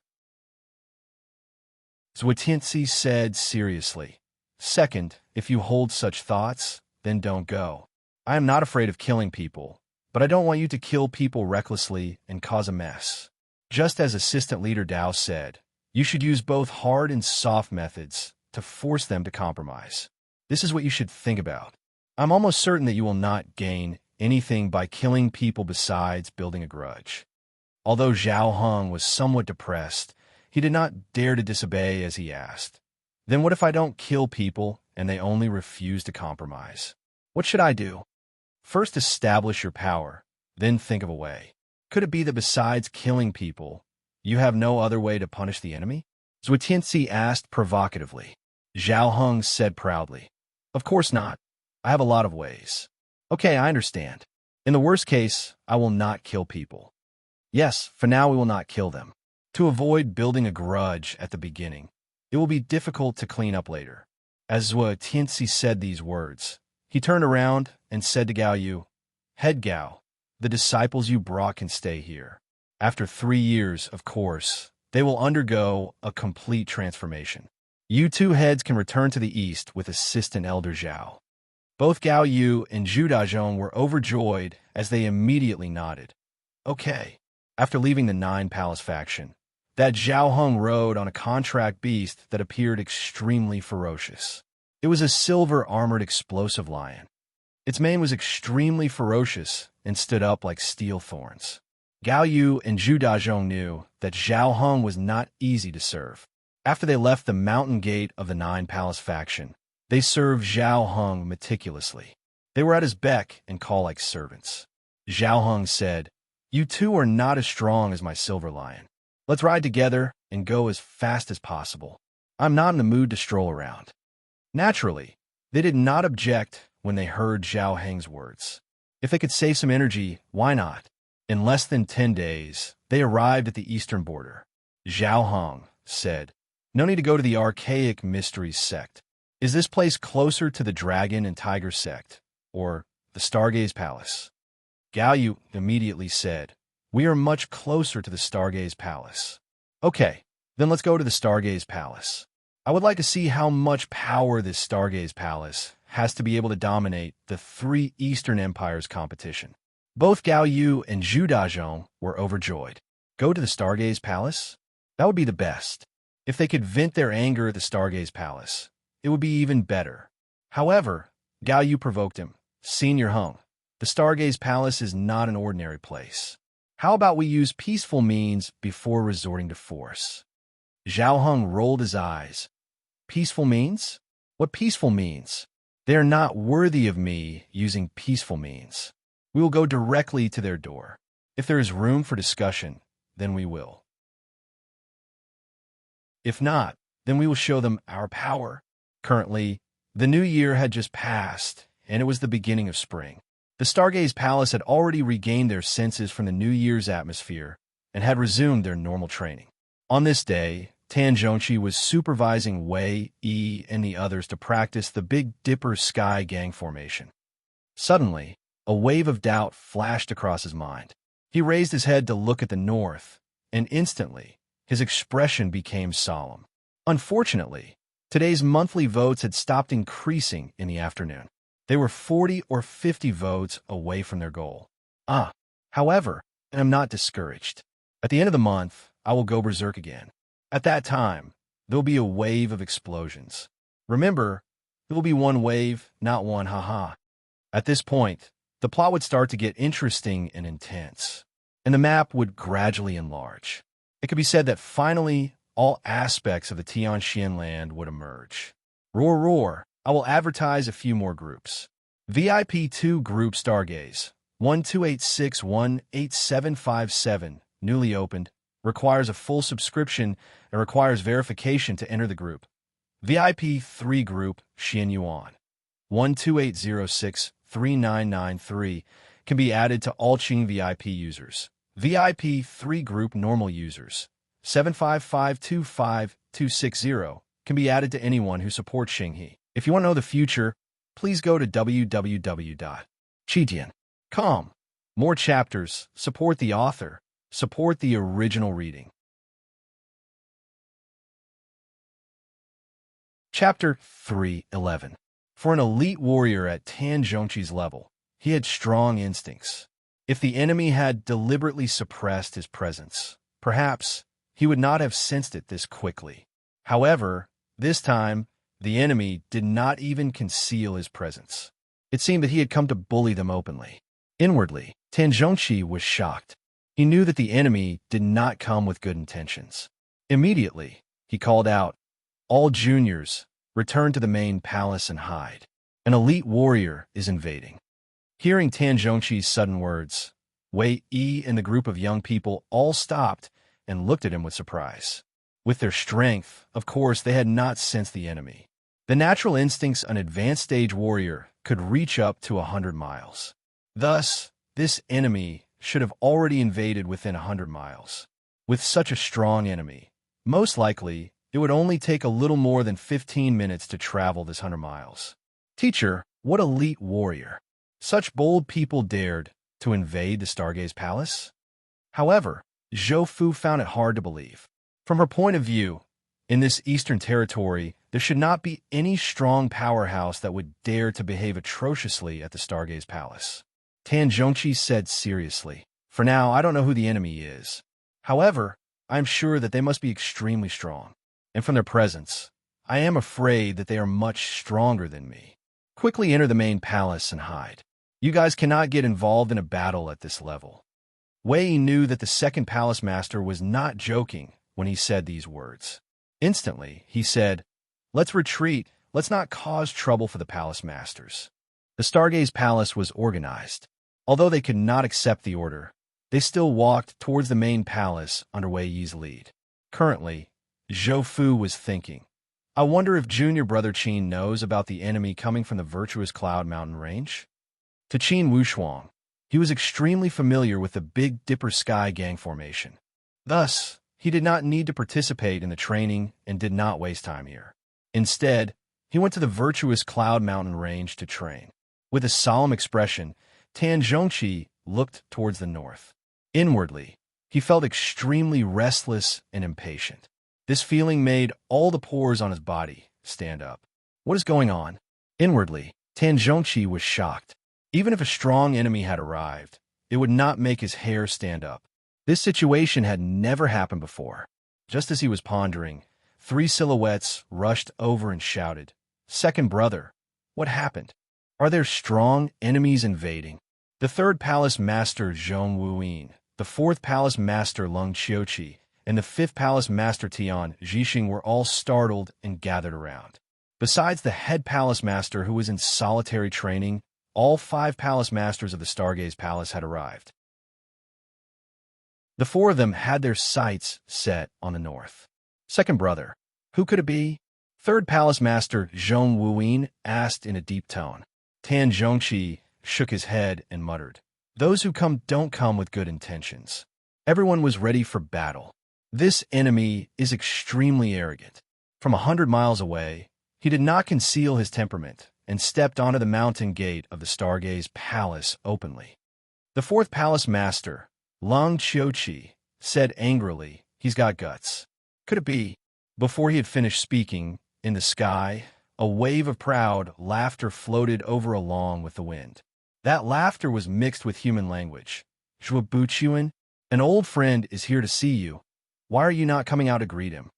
Speaker 1: Zhutinzi said seriously. Second, if you hold such thoughts, then don't go. I am not afraid of killing people, but I don't want you to kill people recklessly and cause a mess. Just as Assistant Leader Dao said, you should use both hard and soft methods to force them to compromise. This is what you should think about. I'm almost certain that you will not gain anything by killing people besides building a grudge. Although Zhao Hung was somewhat depressed, he did not dare to disobey as he asked, then what if I don't kill people and they only refuse to compromise? What should I do? First establish your power, then think of a way. Could it be that besides killing people, you have no other way to punish the enemy? Zhutinzi asked provocatively. Zhao Hung said proudly, of course not. I have a lot of ways. Okay, I understand. In the worst case, I will not kill people. Yes, for now we will not kill them. To avoid building a grudge at the beginning, it will be difficult to clean up later. As Zhutinzi said these words, he turned around and said to Gao Yu, Head Gao, the disciples you brought can stay here. After 3 years, of course, they will undergo a complete transformation. You 2 heads can return to the east with Assistant Elder Zhao. Both Gao Yu and Zhu Dazhong were overjoyed as they immediately nodded. Okay. After leaving the 9 Palace faction, that Zhao Hung rode on a contract beast that appeared extremely ferocious. It was a silver-armored explosive lion. Its mane was extremely ferocious and stood up like steel thorns. Gao Yu and Zhu Dazhong knew that Zhao Hung was not easy to serve. After they left the mountain gate of the 9 Palace faction, they served Zhao Hung meticulously. They were at his beck and call like servants. Zhao Hung said, You 2 are not as strong as my silver lion. Let's ride together and go as fast as possible. I'm not in the mood to stroll around. Naturally, they did not object when they heard Zhao Heng's words. If they could save some energy, why not? In less than 10 days, they arrived at the eastern border. Zhao Hung, said, "No need to go to the archaic mysteries sect. Is this place closer to the dragon and tiger sect, or the Stargaze Palace?" Gao Yu immediately said, "We are much closer to the Stargaze Palace." "Okay, then let's go to the Stargaze Palace. I would like to see how much power this Stargaze Palace has to be able to dominate the three Eastern Empires competition." Both Gao Yu and Zhu Dazhong were overjoyed. Go to the Stargaze Palace? That would be the best. If they could vent their anger at the Stargaze Palace, it would be even better. However, Gao Yu provoked him. "Senior Hung, the Stargaze Palace is not an ordinary place. How about we use peaceful means before resorting to force?" Zhao Hung rolled his eyes. "Peaceful means? What peaceful means? They are not worthy of me using peaceful means. We will go directly to their door. If there is room for discussion, then we will. If not, then we will show them our power." Currently, the new year had just passed, and it was the beginning of spring. The Stargaze Palace had already regained their senses from the New Year's atmosphere and had resumed their normal training. On this day, Tan Zhongqi was supervising Wei, Yi, and the others to practice the Big Dipper Sky Gang formation. Suddenly, a wave of doubt flashed across his mind. He raised his head to look at the north, and instantly, his expression became solemn. Unfortunately, today's monthly votes had stopped increasing in the afternoon. They were 40 or 50 votes away from their goal. However, I am not discouraged. At the end of the month, I will go berserk again. At that time, there will be a wave of explosions. Remember, it will be one wave, not one haha. At this point, the plot would start to get interesting and intense, and the map would gradually enlarge. It could be said that finally, all aspects of the Tianxian land would emerge. Roar, roar, I will advertise a few more groups. VIP 2 Group Stargaze, 128618757, newly opened, requires a full subscription and requires verification to enter the group. VIP 3 Group Xian Yuan, 128063993, can be added to all Qing VIP users. VIP 3 Group Normal users, 75525-260, can be added to anyone who supports Xinghe. If you want to know the future, please go to www.qitian.com. More chapters, support the author, support the original reading. Chapter 3:11. For an elite warrior at Tan Zhongqi's level, he had strong instincts. If the enemy had deliberately suppressed his presence, perhaps he would not have sensed it this quickly. However, this time, the enemy did not even conceal his presence. It seemed that he had come to bully them openly. Inwardly, Tan Zhongqi was shocked. He knew that the enemy did not come with good intentions. Immediately, he called out, "All juniors, return to the main palace and hide. An elite warrior is invading." Hearing Tan Zhongqi's sudden words, Wei Yi and the group of young people all stopped and looked at him with surprise. With their strength, of course, they had not sensed the enemy. The natural instincts an advanced stage warrior could reach up to 100 miles. Thus, this enemy should have already invaded within 100 miles. With such a strong enemy, most likely, it would only take a little more than 15 minutes to travel this 100 miles. Teacher, what elite warrior! Such bold people dared to invade the Stargaze Palace? However, Zhou Fu found it hard to believe. From her point of view, in this eastern territory, there should not be any strong powerhouse that would dare to behave atrociously at the Stargaze Palace. Tan Zhongqi said seriously, "For now, I don't know who the enemy is. However, I am sure that they must be extremely strong. And from their presence, I am afraid that they are much stronger than me. Quickly enter the main palace and hide. You guys cannot get involved in a battle at this level." Wei knew that the second palace master was not joking when he said these words. Instantly, he said, "Let's retreat. Let's not cause trouble for the palace masters." The Stargaze Palace was organized. Although they could not accept the order, they still walked towards the main palace under Wei Yi's lead. Currently, Zhou Fu was thinking, "I wonder if junior brother Qin knows about the enemy coming from the virtuous Cloud Mountain range?" To Qin Wushuang, he was extremely familiar with the Big Dipper Sky Gang formation. Thus, he did not need to participate in the training and did not waste time here. Instead, he went to the virtuous Cloud Mountain range to train. With a solemn expression, Tan Zhongqi looked towards the north. Inwardly, he felt extremely restless and impatient. This feeling made all the pores on his body stand up. What is going on? Inwardly, Tan Zhongqi was shocked. Even if a strong enemy had arrived, it would not make his hair stand up. This situation had never happened before. Just as he was pondering, 3 silhouettes rushed over and shouted, "Second brother, what happened? Are there strong enemies invading?" The 3rd Palace Master Zhong Wuyin, the 4th Palace Master Lung Qiuqi, and the 5th Palace Master Tian Zhixing were all startled and gathered around. Besides the head Palace Master who was in solitary training, all 5 Palace Masters of the Stargaze Palace had arrived. The 4 of them had their sights set on the north. "Second brother, who could it be?" 3rd Palace Master Zhong Wuyin asked in a deep tone. Tan Zhongqi shook his head and muttered, "Those who come don't come with good intentions." Everyone was ready for battle. This enemy is extremely arrogant. From 100 miles away, he did not conceal his temperament and stepped onto the mountain gate of the Stargaze Palace openly. The 4th Palace Master, Lung Qiuqi, said angrily, "He's got guts. Could it be?" Before he had finished speaking, in the sky, a wave of proud laughter floated over along with the wind. That laughter was mixed with human language. "Zhuo Buchuan, an old friend is here to see you. Why are you not coming out to greet him?"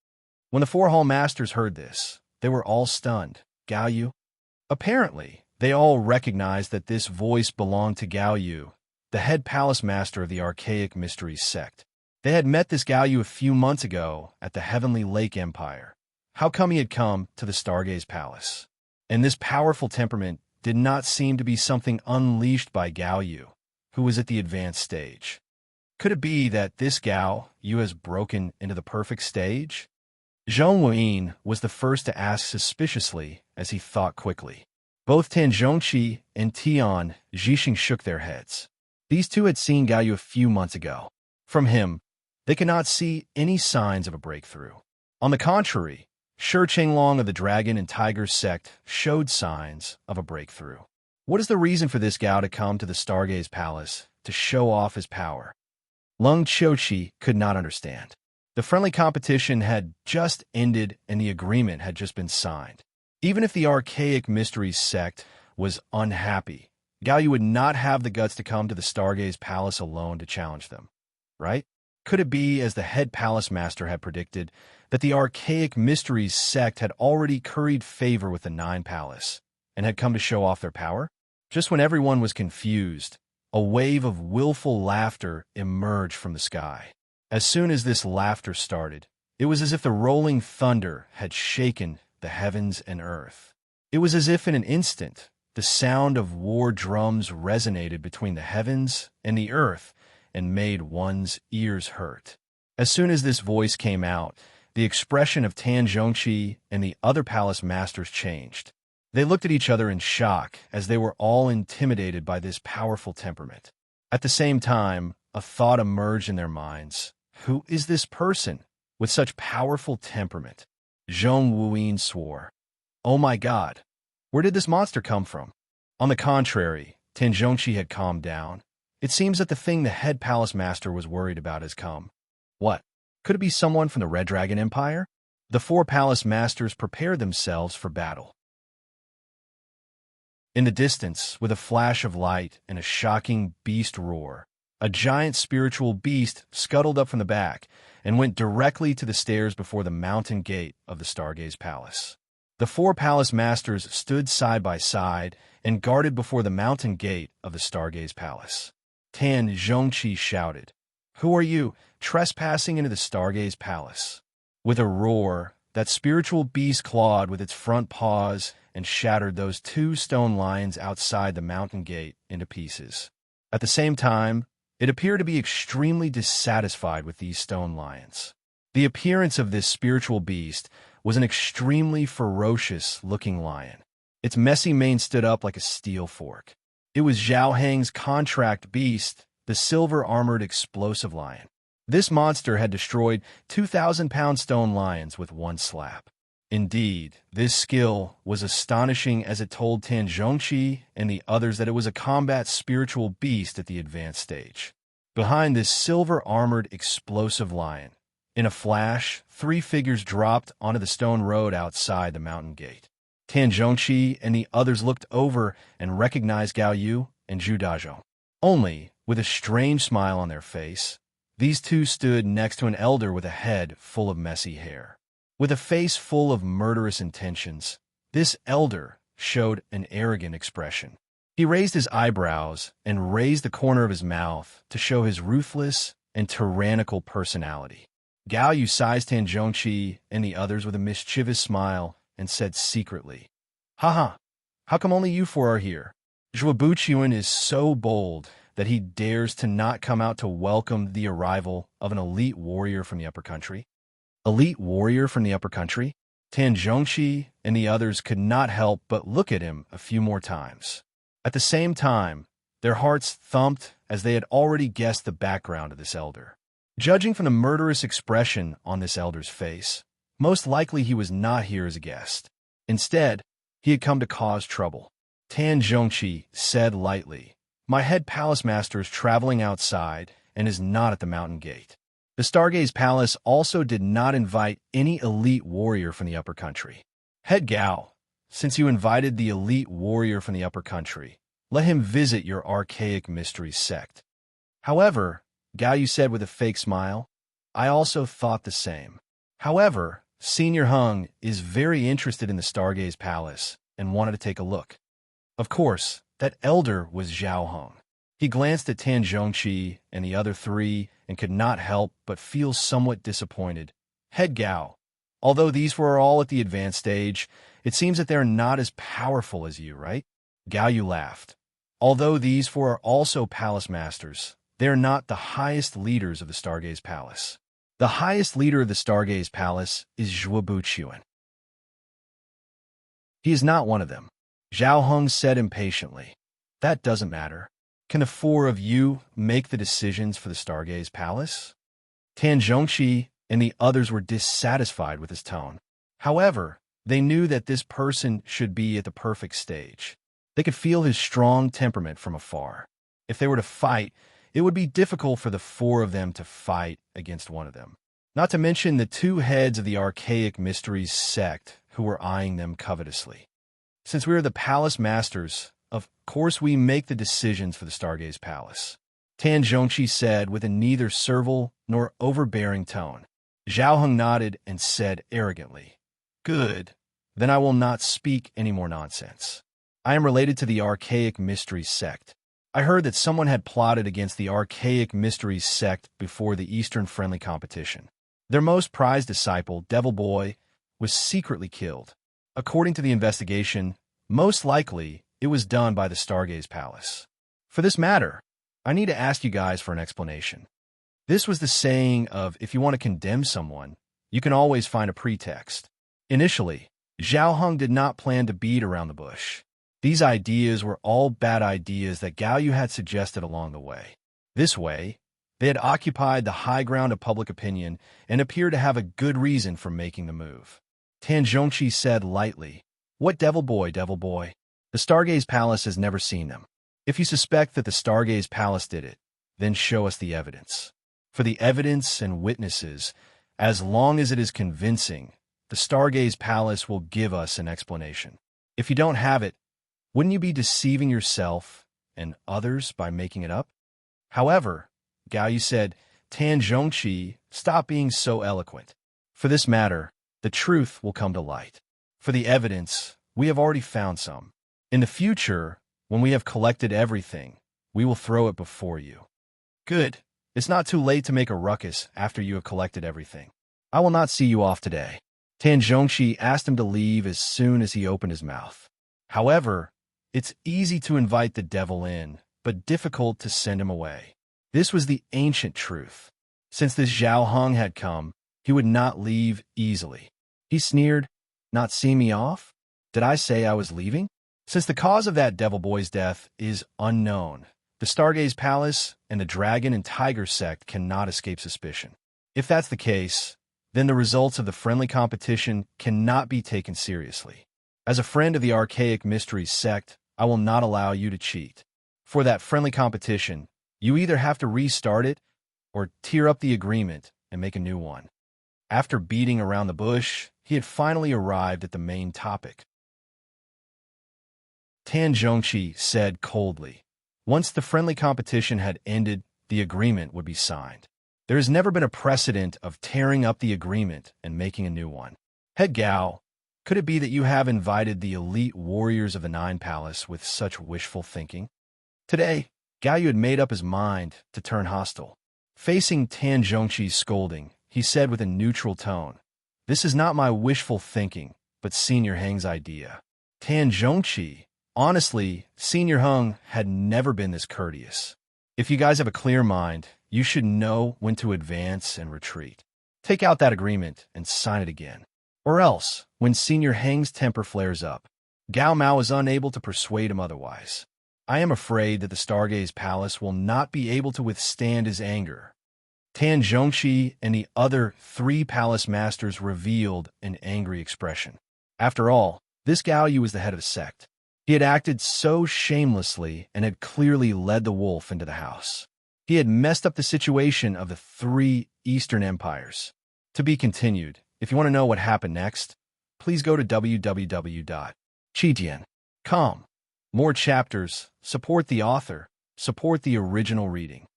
Speaker 1: When the 4 Hall Masters heard this, they were all stunned. Gao Yu? Apparently, they all recognized that this voice belonged to Gao Yu, the head Palace Master of the Archaic Mysteries sect. They had met this Gao Yu a few months ago at the Heavenly Lake Empire. How come he had come to the Stargaze Palace? And this powerful temperament did not seem to be something unleashed by Gao Yu, who was at the advanced stage. Could it be that this Gao Yu has broken into the perfect stage? Zhong Wuyin was the first to ask suspiciously as he thought quickly. Both Tan Zhongqi and Tian Zhixing shook their heads. These 2 had seen Gao Yu a few months ago. From him, they could not see any signs of a breakthrough. On the contrary, Shi Chenglong of the Dragon and Tiger sect showed signs of a breakthrough. What is the reason for this Gao to come to the Stargaze Palace to show off his power? Lung Qiuqi could not understand. The friendly competition had just ended and the agreement had just been signed. Even if the Archaic Mysteries sect was unhappy, Gao Yu would not have the guts to come to the Stargaze Palace alone to challenge them, right? Could it be, as the head Palace Master had predicted, that the Archaic Mysteries sect had already curried favor with the 9 Palace and had come to show off their power? Just when everyone was confused, a wave of willful laughter emerged from the sky. As soon as this laughter started, it was as if the rolling thunder had shaken the heavens and earth. It was as if in an instant, the sound of war drums resonated between the heavens and the earth and made one's ears hurt. As soon as this voice came out, the expression of Tan Zhongqi and the other Palace Masters changed. They looked at each other in shock as they were all intimidated by this powerful temperament. At the same time, a thought emerged in their minds. Who is this person with such powerful temperament? Zhong Wuyin swore. "Oh my God, where did this monster come from?" On the contrary, Tan Zhongqi had calmed down. It seems that the thing the head Palace Master was worried about has come. What? Could it be someone from the Red Dragon Empire? The 4 Palace Masters prepared themselves for battle. In the distance, with a flash of light and a shocking beast roar, a giant spiritual beast scuttled up from the back and went directly to the stairs before the mountain gate of the Stargaze Palace. The 4 Palace Masters stood side by side and guarded before the mountain gate of the Stargaze Palace. Tan Zhongqi shouted, "Who are you, trespassing into the Stargaze Palace?" With a roar, that spiritual beast clawed with its front paws and shattered those 2 stone lions outside the mountain gate into pieces. At the same time, it appeared to be extremely dissatisfied with these stone lions. The appearance of this spiritual beast was an extremely ferocious-looking lion. Its messy mane stood up like a steel fork. It was Zhao Heng's contract beast, the silver-armored explosive lion. This monster had destroyed 2,000-pound stone lions with one slap. Indeed, this skill was astonishing, as it told Tan Zhongqi and the others that it was a combat spiritual beast at the advanced stage. Behind this silver-armored explosive lion, in a flash, 3 figures dropped onto the stone road outside the mountain gate. Tan Zhongqi and the others looked over and recognized Gao Yu and Zhu Dazhou. Only, with a strange smile on their face, these two stood next to an elder with a head full of messy hair. With a face full of murderous intentions, this elder showed an arrogant expression. He raised his eyebrows and raised the corner of his mouth to show his ruthless and tyrannical personality. Gao Yu sized Tan Zhongqi and the others with a mischievous smile and said secretly, "Haha, how come only you 4 are here?" Zhuo Buqian is so bold that he dares to not come out to welcome the arrival of an elite warrior from the upper country. Elite warrior from the upper country? Tan Zhongqi and the others could not help but look at him a few more times. At the same time, their hearts thumped as they had already guessed the background of this elder. Judging from the murderous expression on this elder's face, most likely he was not here as a guest. Instead, he had come to cause trouble. Tan Zhongqi said lightly, "My head palace master is traveling outside and is not at the mountain gate." The Stargaze Palace also did not invite any elite warrior from the upper country. "Head Gao, since you invited the elite warrior from the upper country, let him visit your archaic mysteries sect." However, Gao Yu said with a fake smile, "I also thought the same. However, Senior Hung is very interested in the Stargaze Palace and wanted to take a look." Of course, that elder was Zhao Hung. He glanced at Tan Zhongqi and the other 3 and could not help but feel somewhat disappointed. "Head Gao, although these 4 are all at the advanced stage, it seems that they're not as powerful as you, right?" Gao Yu laughed. "Although these 4 are also palace masters, they are not the highest leaders of the Stargaze Palace. The highest leader of the Stargaze Palace is Zhuo Buqian. He is not one of them." Zhao Hung said impatiently. "That doesn't matter. Can the 4 of you make the decisions for the Stargaze Palace?" Tan Zhongqi and the others were dissatisfied with his tone. However, they knew that this person should be at the perfect stage. They could feel his strong temperament from afar. If they were to fight, it would be difficult for the 4 of them to fight against one of them. Not to mention the 2 heads of the Archaic Mysteries sect who were eyeing them covetously. "Since we are the palace masters, of course we make the decisions for the Stargaze Palace," Tan Zhongqi said with a neither servile nor overbearing tone. Zhao Hung nodded and said arrogantly, "Good, then I will not speak any more nonsense. I am related to the Archaic Mysteries sect. I heard that someone had plotted against the Archaic Mysteries sect before the Eastern Friendly Competition. Their most prized disciple, Devil Boy, was secretly killed. According to the investigation, most likely it was done by the Stargaze Palace. For this matter, I need to ask you guys for an explanation." This was the saying of, if you want to condemn someone, you can always find a pretext. Initially, Zhao Hung did not plan to beat around the bush. These ideas were all bad ideas that Gao Yu had suggested along the way. This way, they had occupied the high ground of public opinion and appeared to have a good reason for making the move. Tan Zhongqi said lightly, "What Devil Boy, Devil Boy? The Stargaze Palace has never seen them. If you suspect that the Stargaze Palace did it, then show us the evidence. For the evidence and witnesses, as long as it is convincing, the Stargaze Palace will give us an explanation. If you don't have it, wouldn't you be deceiving yourself and others by making it up?" However, Gao Yu said, "Tan Zhongqi, stop being so eloquent. For this matter, the truth will come to light. For the evidence, we have already found some. In the future, when we have collected everything, we will throw it before you." "Good. It's not too late to make a ruckus after you have collected everything. I will not see you off today." Tan Zhongqi asked him to leave as soon as he opened his mouth. However, it's easy to invite the devil in, but difficult to send him away. This was the ancient truth. Since this Zhao Hung had come, he would not leave easily. He sneered, "Not see me off? Did I say I was leaving?" Since the cause of that devil boy's death is unknown, The Stargaze Palace and the Dragon and Tiger sect cannot escape suspicion. If that's the case, then the results of the friendly competition cannot be taken seriously. As a friend of the Archaic Mysteries sect, I will not allow you to cheat. For that friendly competition, you either have to restart it or tear up the agreement and make a new one. After beating around the bush, he had finally arrived at the main topic. Tan Zhongqi said coldly. Once the friendly competition had ended, the agreement would be signed. There has never been a precedent of tearing up the agreement and making a new one. Head Gao, could it be that you have invited the elite warriors of the Nine Palace with such wishful thinking? Today, Gao Yu had made up his mind to turn hostile. Facing Tan Zhongqi's scolding, he said with a neutral tone, "This is not my wishful thinking, but Senior Heng's idea." Tan Zhongqi, honestly, Senior Heng had never been this courteous. If you guys have a clear mind, you should know when to advance and retreat. Take out that agreement and sign it again. Or else, when Senior Heng's temper flares up, Gao Mao is unable to persuade him otherwise. I am afraid that the Stargaze Palace will not be able to withstand his anger. Tan Zhongqi and the other 3 palace masters revealed an angry expression. After all, this Gao Yu was the head of the sect. He had acted so shamelessly and had clearly led the wolf into the house. He had messed up the situation of the 3 Eastern Empires. To be continued. If you want to know what happened next, please go to www.chijian.com. More chapters, support the author, support the original reading.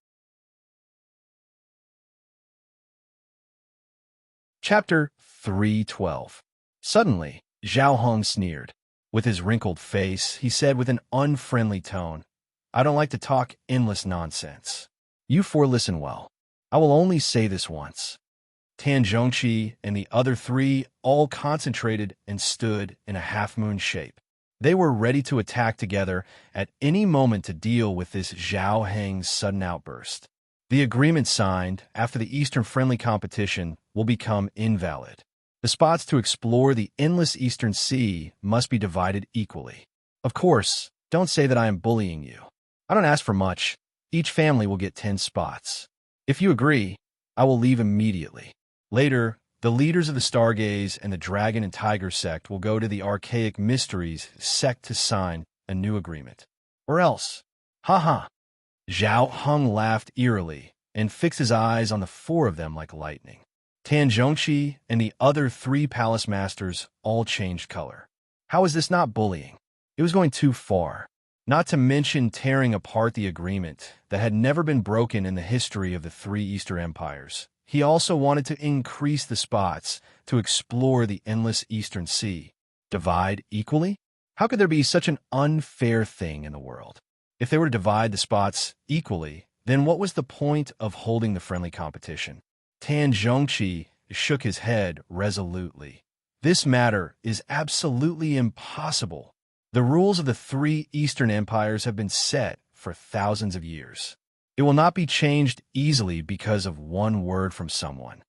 Speaker 1: Chapter 312. Suddenly, Zhao Hong sneered. With his wrinkled face, he said with an unfriendly tone, "I don't like to talk endless nonsense. You 4 listen well. I will only say this once." Tan Zhongqi and the other 3 all concentrated and stood in a half-moon shape. They were ready to attack together at any moment to deal with this Zhao Heng's sudden outburst. The agreement signed after the Eastern Friendly Competition will become invalid. The spots to explore the endless Eastern Sea must be divided equally. Of course, don't say that I am bullying you. I don't ask for much. Each family will get 10 spots. If you agree, I will leave immediately. Later, the leaders of the Stargaze and the Dragon and Tiger sect will go to the Archaic Mysteries sect to sign a new agreement. Or else. Ha. Zhao Heng laughed eerily and fixed his eyes on the 4 of them like lightning. Tan Zhongqi and the other 3 palace masters all changed color. How is this not bullying? It was going too far. Not to mention tearing apart the agreement that had never been broken in the history of the 3 Eastern Empires. He also wanted to increase the spots to explore the endless Eastern Sea. Divide equally? How could there be such an unfair thing in the world? If they were to divide the spots equally, then what was the point of holding the friendly competition? Tan Zhongqi shook his head resolutely. This matter is absolutely impossible. The rules of the 3 Eastern Empires have been set for thousands of years. It will not be changed easily because of one word from someone.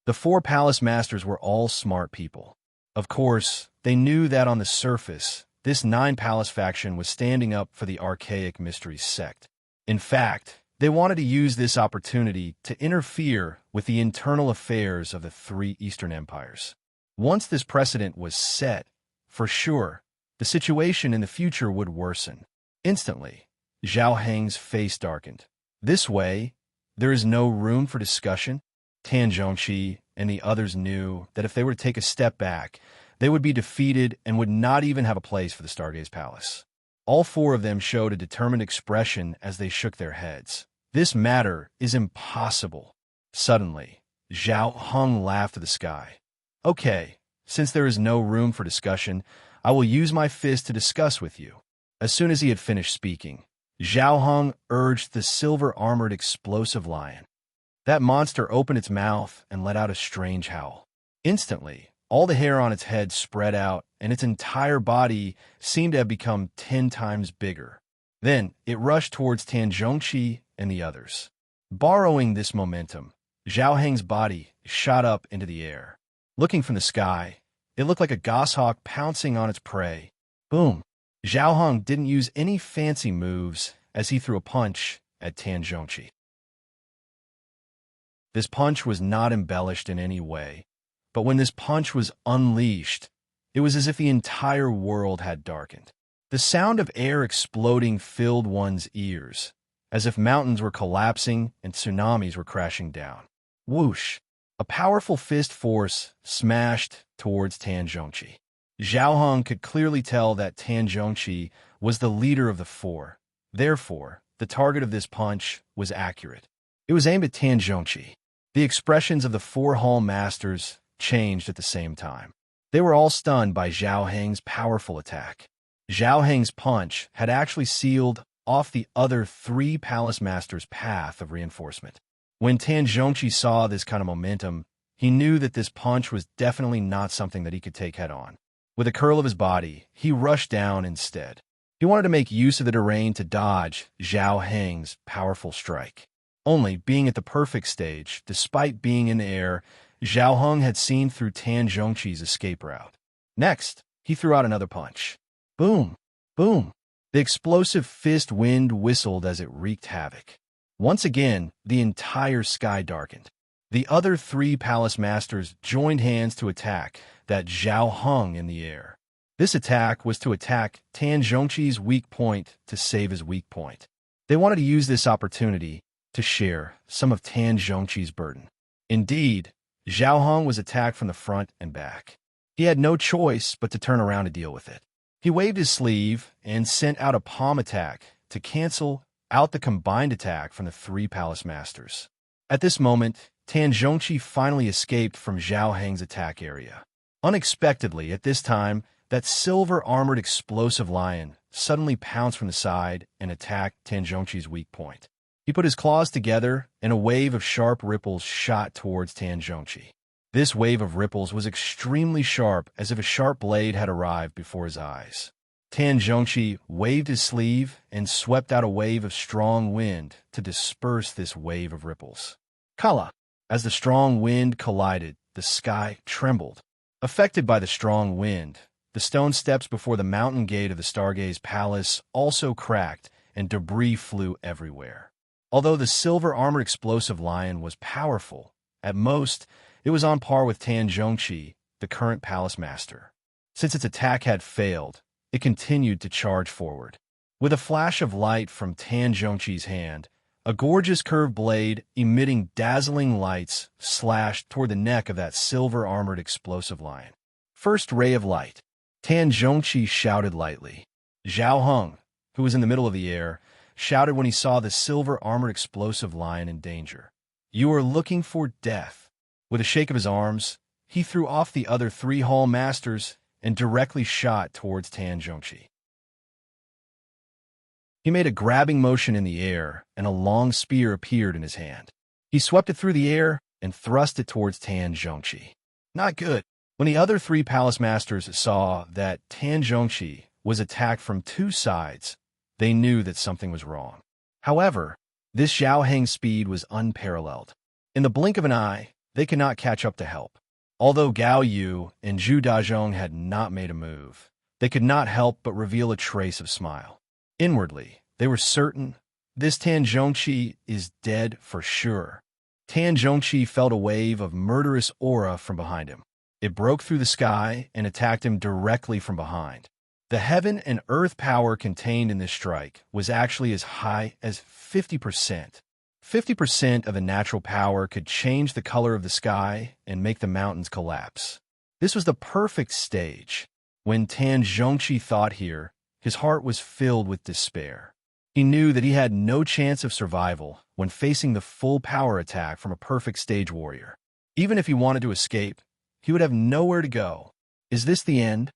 Speaker 1: The 4 palace masters were all smart people. Of course, they knew that on the surface, this 9 palace faction was standing up for the Archaic Mysteries sect. In fact, they wanted to use this opportunity to interfere with the internal affairs of the 3 Eastern Empires. Once this precedent was set, for sure, the situation in the future would worsen. Instantly, Zhao Heng's face darkened. This way, there is no room for discussion. Tan Zhongqi and the others knew that if they were to take a step back, they would be defeated and would not even have a place for the Stargaze Palace. All 4 of them showed a determined expression as they shook their heads. This matter is impossible. Suddenly, Zhao Heng laughed to the sky. Okay, since there is no room for discussion, I will use my fist to discuss with you. As soon as he had finished speaking, Zhao Heng urged the silver-armored explosive lion. That monster opened its mouth and let out a strange howl. Instantly, all the hair on its head spread out, and its entire body seemed to have become 10 times bigger. Then, it rushed towards Tan Zhongqi and the others. Borrowing this momentum, Zhao Heng's body shot up into the air. Looking from the sky, it looked like a goshawk pouncing on its prey. Boom! Zhao Heng didn't use any fancy moves as he threw a punch at Tan Zhongqi. This punch was not embellished in any way, but when this punch was unleashed, it was as if the entire world had darkened. The sound of air exploding filled one's ears, as if mountains were collapsing and tsunamis were crashing down. Whoosh! A powerful fist force smashed towards Tan Zhongqi. Zhao Heng could clearly tell that Tan Zhongqi was the leader of the four. Therefore, the target of this punch was accurate. It was aimed at Tan Zhongqi. The expressions of the four hall masters changed at the same time. They were all stunned by Zhao Heng's powerful attack. Zhao Heng's punch had actually sealed off the other three palace masters' path of reinforcement. When Tan Zhongqi saw this kind of momentum, he knew that this punch was definitely not something that he could take head-on. With a curl of his body, he rushed down instead. He wanted to make use of the terrain to dodge Zhao Heng's powerful strike. Only, being at the perfect stage, despite being in the air, Zhao Heng had seen through Tan Zhongqi's escape route. Next, he threw out another punch. Boom! Boom! The explosive fist wind whistled as it wreaked havoc. Once again, the entire sky darkened. The other three palace masters joined hands to attack that Zhao Heng in the air. This attack was to attack Tan Zhongqi's weak point to save his weak point. They wanted to use this opportunity to share some of Tan Zhongqi's burden. Indeed, Zhao Heng was attacked from the front and back. He had no choice but to turn around to deal with it. He waved his sleeve and sent out a palm attack to cancel out the combined attack from the three palace masters. At this moment, Tan Zhongqi finally escaped from Zhao Heng's attack area. Unexpectedly, at this time, that silver-armored explosive lion suddenly pounced from the side and attacked Tan Zhongqi's weak point. He put his claws together, and a wave of sharp ripples shot towards Tan Zhongqi. This wave of ripples was extremely sharp, as if a sharp blade had arrived before his eyes. Tan Zhongqi waved his sleeve and swept out a wave of strong wind to disperse this wave of ripples. Kala! As the strong wind collided, the sky trembled. Affected by the strong wind, the stone steps before the mountain gate of the Stargaze Palace also cracked, and debris flew everywhere. Although the silver-armored explosive lion was powerful, at most, it was on par with Tan Zhongqi, the current palace master. Since its attack had failed, it continued to charge forward. With a flash of light from Tan Zhongqi's hand, a gorgeous curved blade emitting dazzling lights slashed toward the neck of that silver-armored explosive lion. First ray of light. Tan Zhongqi shouted lightly. Zhao Heng, who was in the middle of the air, shouted when he saw the silver-armored explosive lion in danger. "You are looking for death." With a shake of his arms, he threw off the other three hall masters and directly shot towards Tan Zhongqi. He made a grabbing motion in the air, and a long spear appeared in his hand. He swept it through the air and thrust it towards Tan Zhongqi. Not good. When the other three palace masters saw that Tan Zhongqi was attacked from two sides, they knew that something was wrong. However, this Zhao Heng's speed was unparalleled. In the blink of an eye, they could not catch up to help. Although Gao Yu and Zhu Dazhong had not made a move, they could not help but reveal a trace of smile. Inwardly, they were certain this Tan Zhongqi is dead for sure. Tan Zhongqi felt a wave of murderous aura from behind him. It broke through the sky and attacked him directly from behind. The heaven and earth power contained in this strike was actually as high as 50%. 50% of the natural power could change the color of the sky and make the mountains collapse. This was the perfect stage. When Tan Zhongqi thought here, his heart was filled with despair. He knew that he had no chance of survival when facing the full power attack from a perfect stage warrior. Even if he wanted to escape, he would have nowhere to go. Is this the end?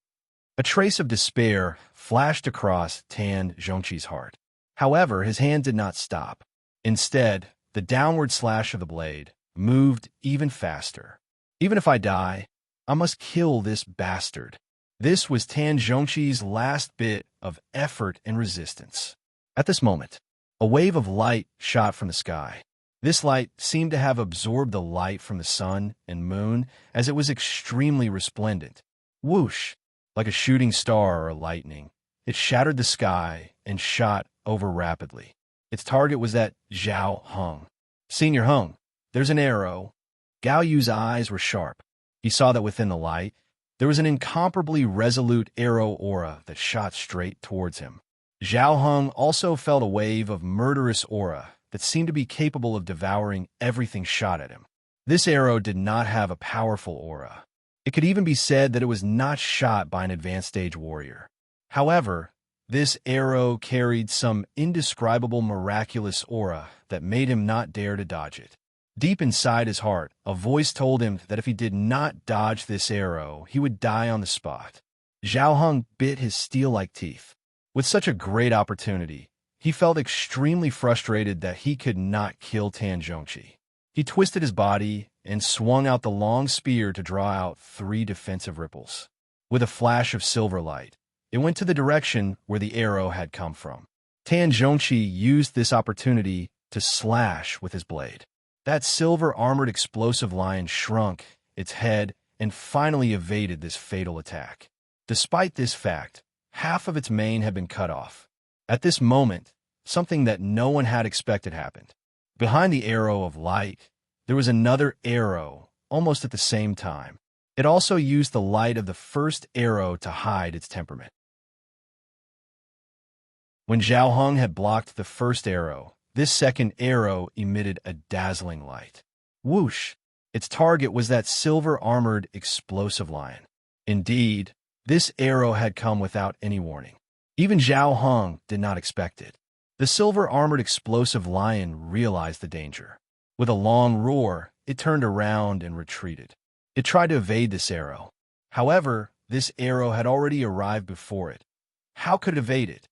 Speaker 1: A trace of despair flashed across Tan Zhongqi's heart. However, his hand did not stop. Instead, the downward slash of the blade moved even faster. Even if I die, I must kill this bastard. This was Tan Zhongqi's last bit of effort and resistance. At this moment, a wave of light shot from the sky. This light seemed to have absorbed the light from the sun and moon, as it was extremely resplendent. Whoosh! Like a shooting star or lightning, it shattered the sky and shot over rapidly. Its target was that Zhao Hung. Senior Hung, there's an arrow. Gao Yu's eyes were sharp. He saw that within the light, there was an incomparably resolute arrow aura that shot straight towards him. Zhao Hung also felt a wave of murderous aura that seemed to be capable of devouring everything shot at him. This arrow did not have a powerful aura. It could even be said that it was not shot by an advanced stage warrior. However, this arrow carried some indescribable miraculous aura that made him not dare to dodge it. Deep inside his heart, a voice told him that if he did not dodge this arrow, he would die on the spot. Zhao Hung bit his steel-like teeth. With such a great opportunity, he felt extremely frustrated that he could not kill Tan Zhongqi. He twisted his body and swung out the long spear to draw out 3 defensive ripples. With a flash of silver light, it went to the direction where the arrow had come from. Tan Zhongqi used this opportunity to slash with his blade. That silver-armored explosive lion shrunk its head and finally evaded this fatal attack. Despite this fact, half of its mane had been cut off. At this moment, something that no one had expected happened. Behind the arrow of light, there was another arrow, almost at the same time. It also used the light of the first arrow to hide its temperament. When Zhao Hung had blocked the first arrow, this second arrow emitted a dazzling light. Whoosh! Its target was that silver-armored explosive lion. Indeed, this arrow had come without any warning. Even Zhao Hung did not expect it. The silver-armored explosive lion realized the danger. With a long roar, it turned around and retreated. It tried to evade this arrow. However, this arrow had already arrived before it. How could it evade it?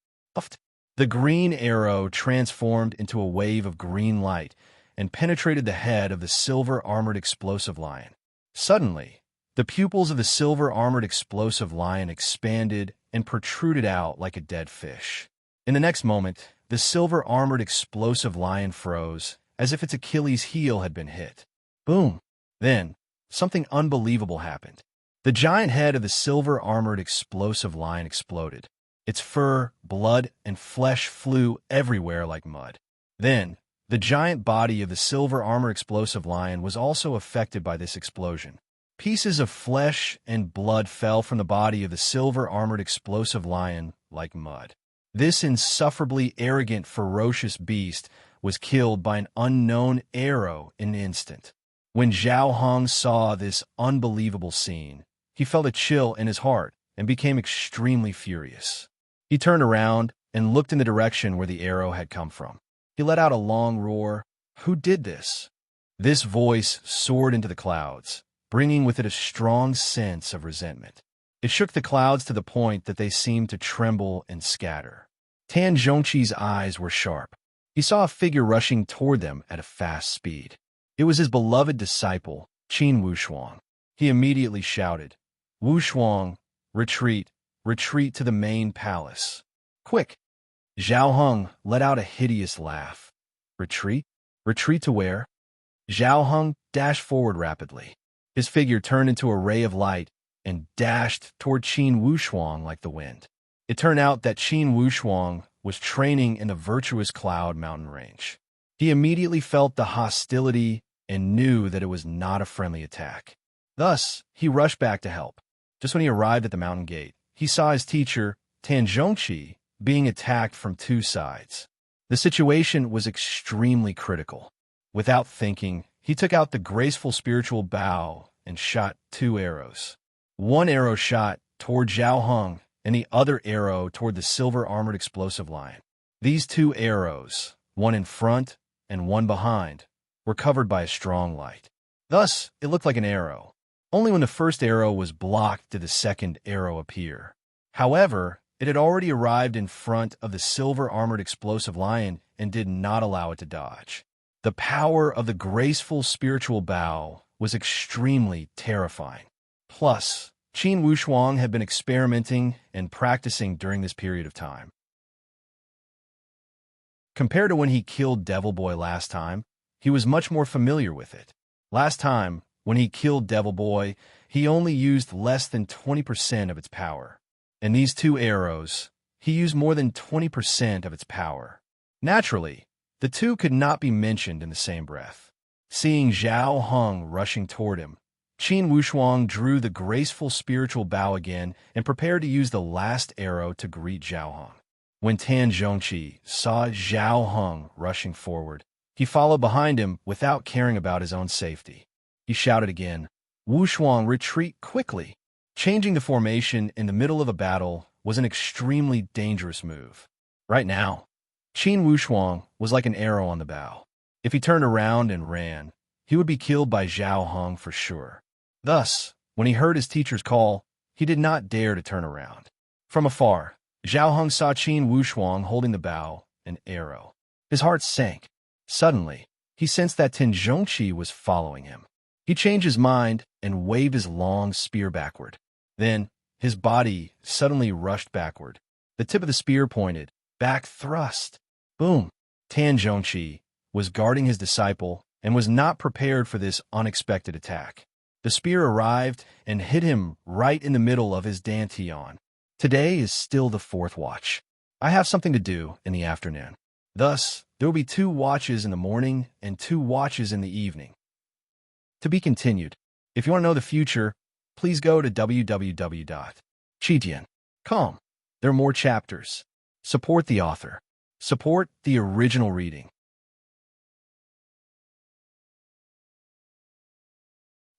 Speaker 1: The green arrow transformed into a wave of green light and penetrated the head of the silver-armored explosive lion. Suddenly, the pupils of the silver-armored explosive lion expanded and protruded out like a dead fish. In the next moment, the silver-armored explosive lion froze, as if its Achilles heel had been hit. Boom! Then, something unbelievable happened. The giant head of the silver-armored explosive lion exploded. Its fur, blood, and flesh flew everywhere like mud. Then, the giant body of the silver-armored explosive lion was also affected by this explosion. Pieces of flesh and blood fell from the body of the silver-armored explosive lion like mud. This insufferably arrogant, ferocious beast was killed by an unknown arrow in an instant. When Zhao Hung saw this unbelievable scene, he felt a chill in his heart and became extremely furious. He turned around and looked in the direction where the arrow had come from. He let out a long roar. Who did this? This voice soared into the clouds, bringing with it a strong sense of resentment. It shook the clouds to the point that they seemed to tremble and scatter. Tan Zhongqi's eyes were sharp. He saw a figure rushing toward them at a fast speed. It was his beloved disciple, Qin Wushuang. He immediately shouted, "Wushuang, retreat, retreat to the main palace. Quick!" Zhao Hung let out a hideous laugh. Retreat? Retreat to where? Zhao Hung dashed forward rapidly. His figure turned into a ray of light and dashed toward Qin Wushuang like the wind. It turned out that Qin Wushuang was training in the Virtuous Cloud mountain range. He immediately felt the hostility and knew that it was not a friendly attack. Thus, he rushed back to help. Just when he arrived at the mountain gate, he saw his teacher, Tan Zhongqi, being attacked from 2 sides. The situation was extremely critical. Without thinking, he took out the graceful spiritual bow and shot 2 arrows. One arrow shot toward Zhao Hung, and the other arrow toward the silver-armored explosive lion. These 2 arrows, one in front and one behind, were covered by a strong light. Thus, it looked like an arrow. Only when the first arrow was blocked did the second arrow appear. However, it had already arrived in front of the silver-armored explosive lion and did not allow it to dodge. The power of the graceful spiritual bow was extremely terrifying. Plus, Qin Wushuang had been experimenting and practicing during this period of time. Compared to when he killed Devil Boy last time, he was much more familiar with it. Last time, when he killed Devil Boy, he only used less than 20% of its power. In these 2 arrows, he used more than 20% of its power. Naturally, the two could not be mentioned in the same breath. Seeing Zhao Heng rushing toward him, Qin Wushuang drew the graceful spiritual bow again and prepared to use the last arrow to greet Zhao Heng. When Tan Zhongqi saw Zhao Heng rushing forward, he followed behind him without caring about his own safety. He shouted again, "Wushuang, retreat quickly!" Changing the formation in the middle of a battle was an extremely dangerous move. Right now, Qin Wushuang was like an arrow on the bow. If he turned around and ran, he would be killed by Zhao Heng for sure. Thus, when he heard his teacher's call, he did not dare to turn around. From afar, Zhao Heng saw Qin Wushuang holding the bow, an arrow. His heart sank. Suddenly, he sensed that Tan Zhongqi was following him. He changed his mind and waved his long spear backward. Then, his body suddenly rushed backward. The tip of the spear pointed, back thrust. Boom! Tan Zhongqi was guarding his disciple and was not prepared for this unexpected attack. The spear arrived and hit him right in the middle of his dantian. Today is still the fourth watch. I have something to do in the afternoon. Thus, there will be 2 watches in the morning and 2 watches in the evening. To be continued. If you want to know the future, please go to www.chijian.com. There are more chapters. Support the author. Support the original reading.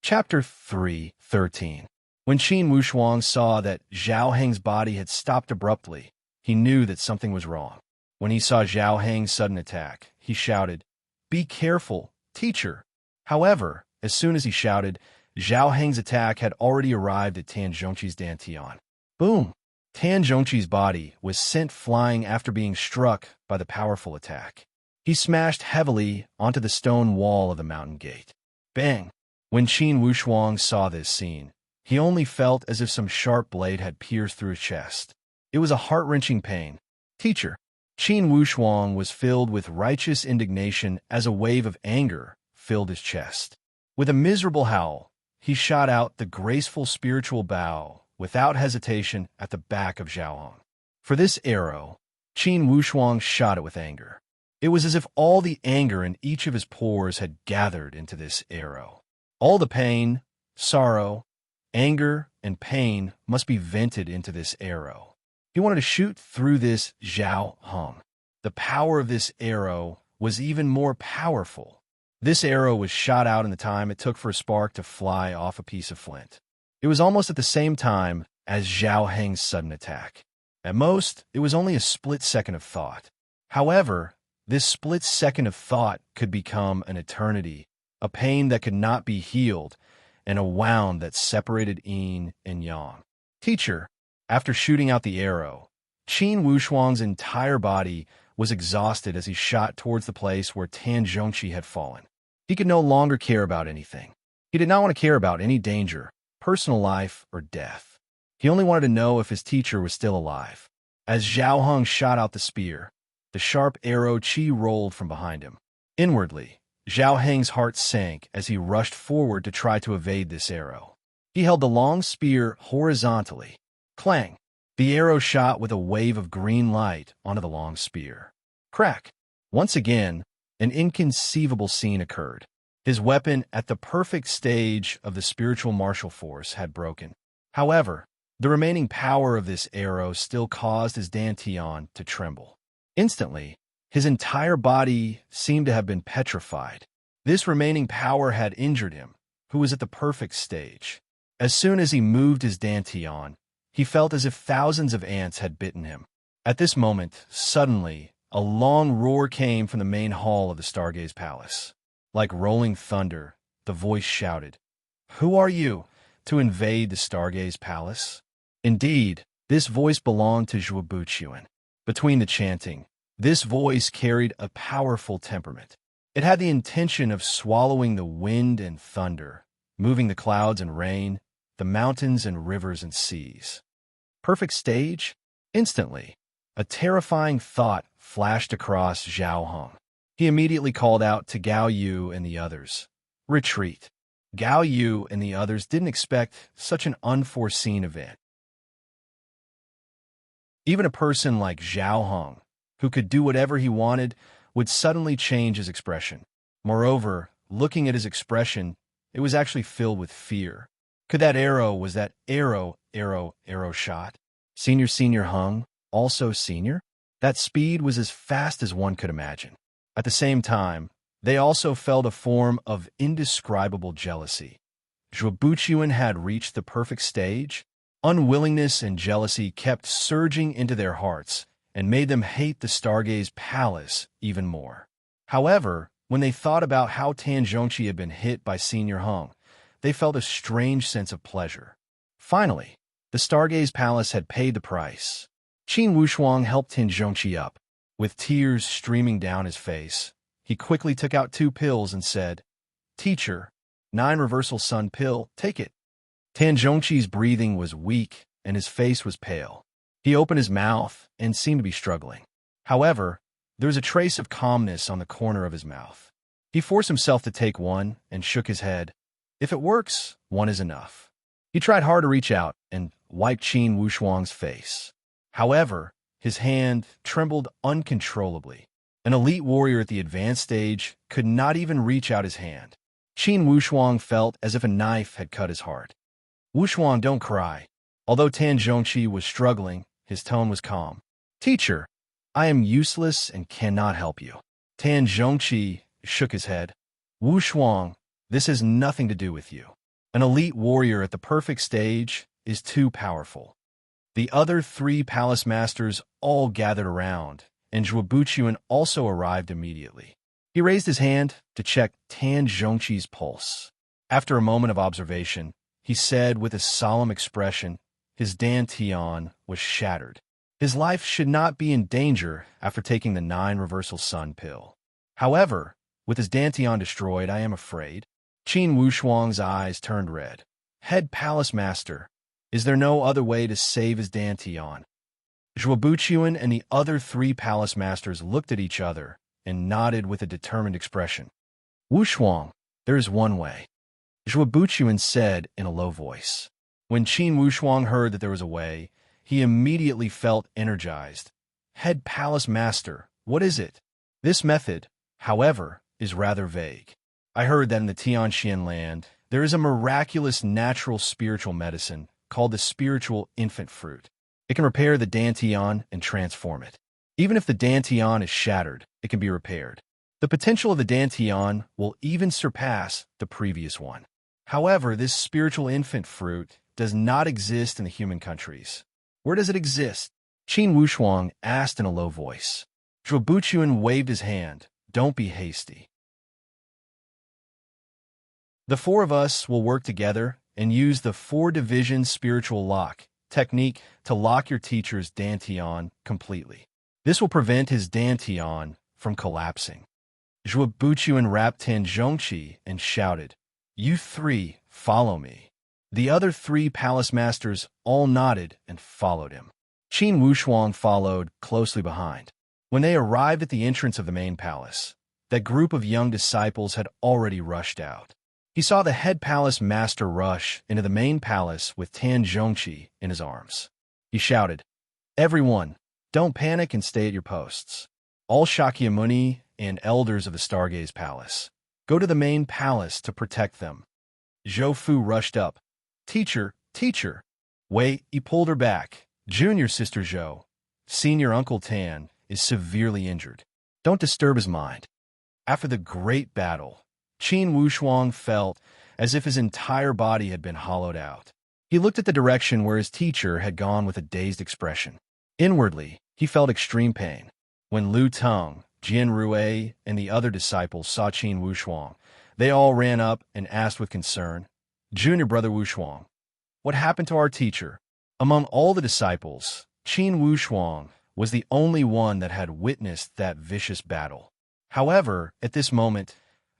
Speaker 1: Chapter 3:13. When Qin Wushuang saw that Zhao Heng's body had stopped abruptly, he knew that something was wrong. When he saw Zhao Heng's sudden attack, he shouted, "Be careful, teacher!" However, as soon as he shouted, Zhao Heng's attack had already arrived at Tan Zhongqi's dantian. Boom! Tan Zhongqi's body was sent flying after being struck by the powerful attack. He smashed heavily onto the stone wall of the mountain gate. Bang! When Qin Wushuang saw this scene, he only felt as if some sharp blade had pierced through his chest. It was a heart-wrenching pain. Teacher! Qin Wushuang was filled with righteous indignation as a wave of anger filled his chest. With a miserable howl, he shot out the graceful spiritual bow without hesitation at the back of Zhao Heng. For this arrow, Qin Wushuang shot it with anger. It was as if all the anger in each of his pores had gathered into this arrow. All the pain, sorrow, anger, and pain must be vented into this arrow. He wanted to shoot through this Zhao Heng. The power of this arrow was even more powerful. This arrow was shot out in the time it took for a spark to fly off a piece of flint. It was almost at the same time as Zhao Heng's sudden attack. At most, it was only a split second of thought. However, this split second of thought could become an eternity, a pain that could not be healed, and a wound that separated yin and yang. Teacher, after shooting out the arrow, Qin Wushuang's entire body was exhausted as he shot towards the place where Tan Zhongqi had fallen. He could no longer care about anything. He did not want to care about any danger, personal life, or death. He only wanted to know if his teacher was still alive. As Zhao Heng shot out the spear, the sharp arrow Qi rolled from behind him. Inwardly, Zhao Heng's heart sank as he rushed forward to try to evade this arrow. He held the long spear horizontally. Clang! The arrow shot with a wave of green light onto the long spear. Crack! Once again, an inconceivable scene occurred. His weapon at the perfect stage of the spiritual martial force had broken. However, the remaining power of this arrow still caused his dantian to tremble. Instantly, his entire body seemed to have been petrified. This remaining power had injured him, who was at the perfect stage. As soon as he moved his dantian, he felt as if thousands of ants had bitten him. At this moment, suddenly, a long roar came from the main hall of the Stargaze Palace. Like rolling thunder, the voice shouted, "Who are you, to invade the Stargaze Palace?" Indeed, this voice belonged to Zhuo Buqian. Between the chanting, this voice carried a powerful temperament. It had the intention of swallowing the wind and thunder, moving the clouds and rain, the mountains and rivers and seas. Perfect stage? Instantly, a terrifying thought flashed across Zhao Heng. He immediately called out to Gao Yu and the others, "Retreat." Gao Yu and the others didn't expect such an unforeseen event. Even a person like Zhao Hong, who could do whatever he wanted, would suddenly change his expression. Moreover, looking at his expression, it was actually filled with fear. Was that arrow shot? Senior Hung, also senior? That speed was as fast as one could imagine. At the same time, they also felt a form of indescribable jealousy. Zhuobuchuan had reached the perfect stage. Unwillingness and jealousy kept surging into their hearts and made them hate the Stargaze Palace even more. However, when they thought about how Tan Zhongqi had been hit by Senior Hung, they felt a strange sense of pleasure. Finally, the Stargaze Palace had paid the price. Qin Wushuang helped Tan Zhongqi up. With tears streaming down his face, he quickly took out 2 pills and said, "Teacher, 9 reversal sun pill, take it." Tan Zhongqi's breathing was weak and his face was pale. He opened his mouth and seemed to be struggling. However, there was a trace of calmness on the corner of his mouth. He forced himself to take one and shook his head. If it works, 1 is enough. He tried hard to reach out and wipe Qin Wushuang's face. However, his hand trembled uncontrollably. An elite warrior at the advanced stage could not even reach out his hand. Qin Wushuang felt as if a knife had cut his heart. "Wushuang, don't cry." Although Tan Zhongqi was struggling, his tone was calm. "Teacher, I am useless and cannot help you." Tan Zhongqi shook his head. "Wushuang, this has nothing to do with you. An elite warrior at the perfect stage is too powerful." The other 3 palace masters all gathered around, and Zhuobuchuan also arrived immediately. He raised his hand to check Tan Zhongqi's pulse. After a moment of observation, he said with a solemn expression, his dantian was shattered. His life should not be in danger after taking the 9 reversal sun pill. However, with his dantian destroyed, I am afraid. Qin Wushuang's eyes turned red. "Head Palace Master, is there no other way to save his dantian?" Zhuobuchuan and the other 3 palace masters looked at each other and nodded with a determined expression. "Wushuang, there is one way," Zhuobuchuan said in a low voice. When Qin Wushuang heard that there was a way, he immediately felt energized. "Head Palace Master, what is it?" This method, however, is rather vague. I heard that in the Tianxian land, there is a miraculous natural spiritual medicine called the spiritual infant fruit. It can repair the dantian and transform it. Even if the dantian is shattered, it can be repaired. The potential of the dantian will even surpass the previous one. However, this spiritual infant fruit does not exist in the human countries. Where does it exist? Qin Wushuang asked in a low voice. Zhuobuchuan waved his hand. "Don't be hasty. The 4 of us will work together and use the 4-division spiritual lock technique to lock your teacher's dantian completely. This will prevent his dantian from collapsing." Zhuobuchuan wrapped Tan Zhongqi and shouted, "You 3, follow me." The other 3 palace masters all nodded and followed him. Qin Wushuang followed closely behind. When they arrived at the entrance of the main palace, that group of young disciples had already rushed out. He saw the head palace master rush into the main palace with Tan Zhongqi in his arms. He shouted, "Everyone, don't panic and stay at your posts. All Shakyamuni and elders of the Stargaze Palace, go to the main palace to protect them." Zhou Fu rushed up. Teacher. Wait, he pulled her back. "Junior Sister Zhou, Senior Uncle Tan is severely injured. Don't disturb his mind." After the great battle, Qin Wushuang felt as if his entire body had been hollowed out. He looked at the direction where his teacher had gone with a dazed expression. Inwardly, he felt extreme pain. When Lu Teng, Jian Rui, and the other disciples saw Qin Wushuang, they all ran up and asked with concern, "Junior Brother Wushuang, what happened to our teacher?" Among all the disciples, Qin Wushuang was the only one that had witnessed that vicious battle. However, at this moment,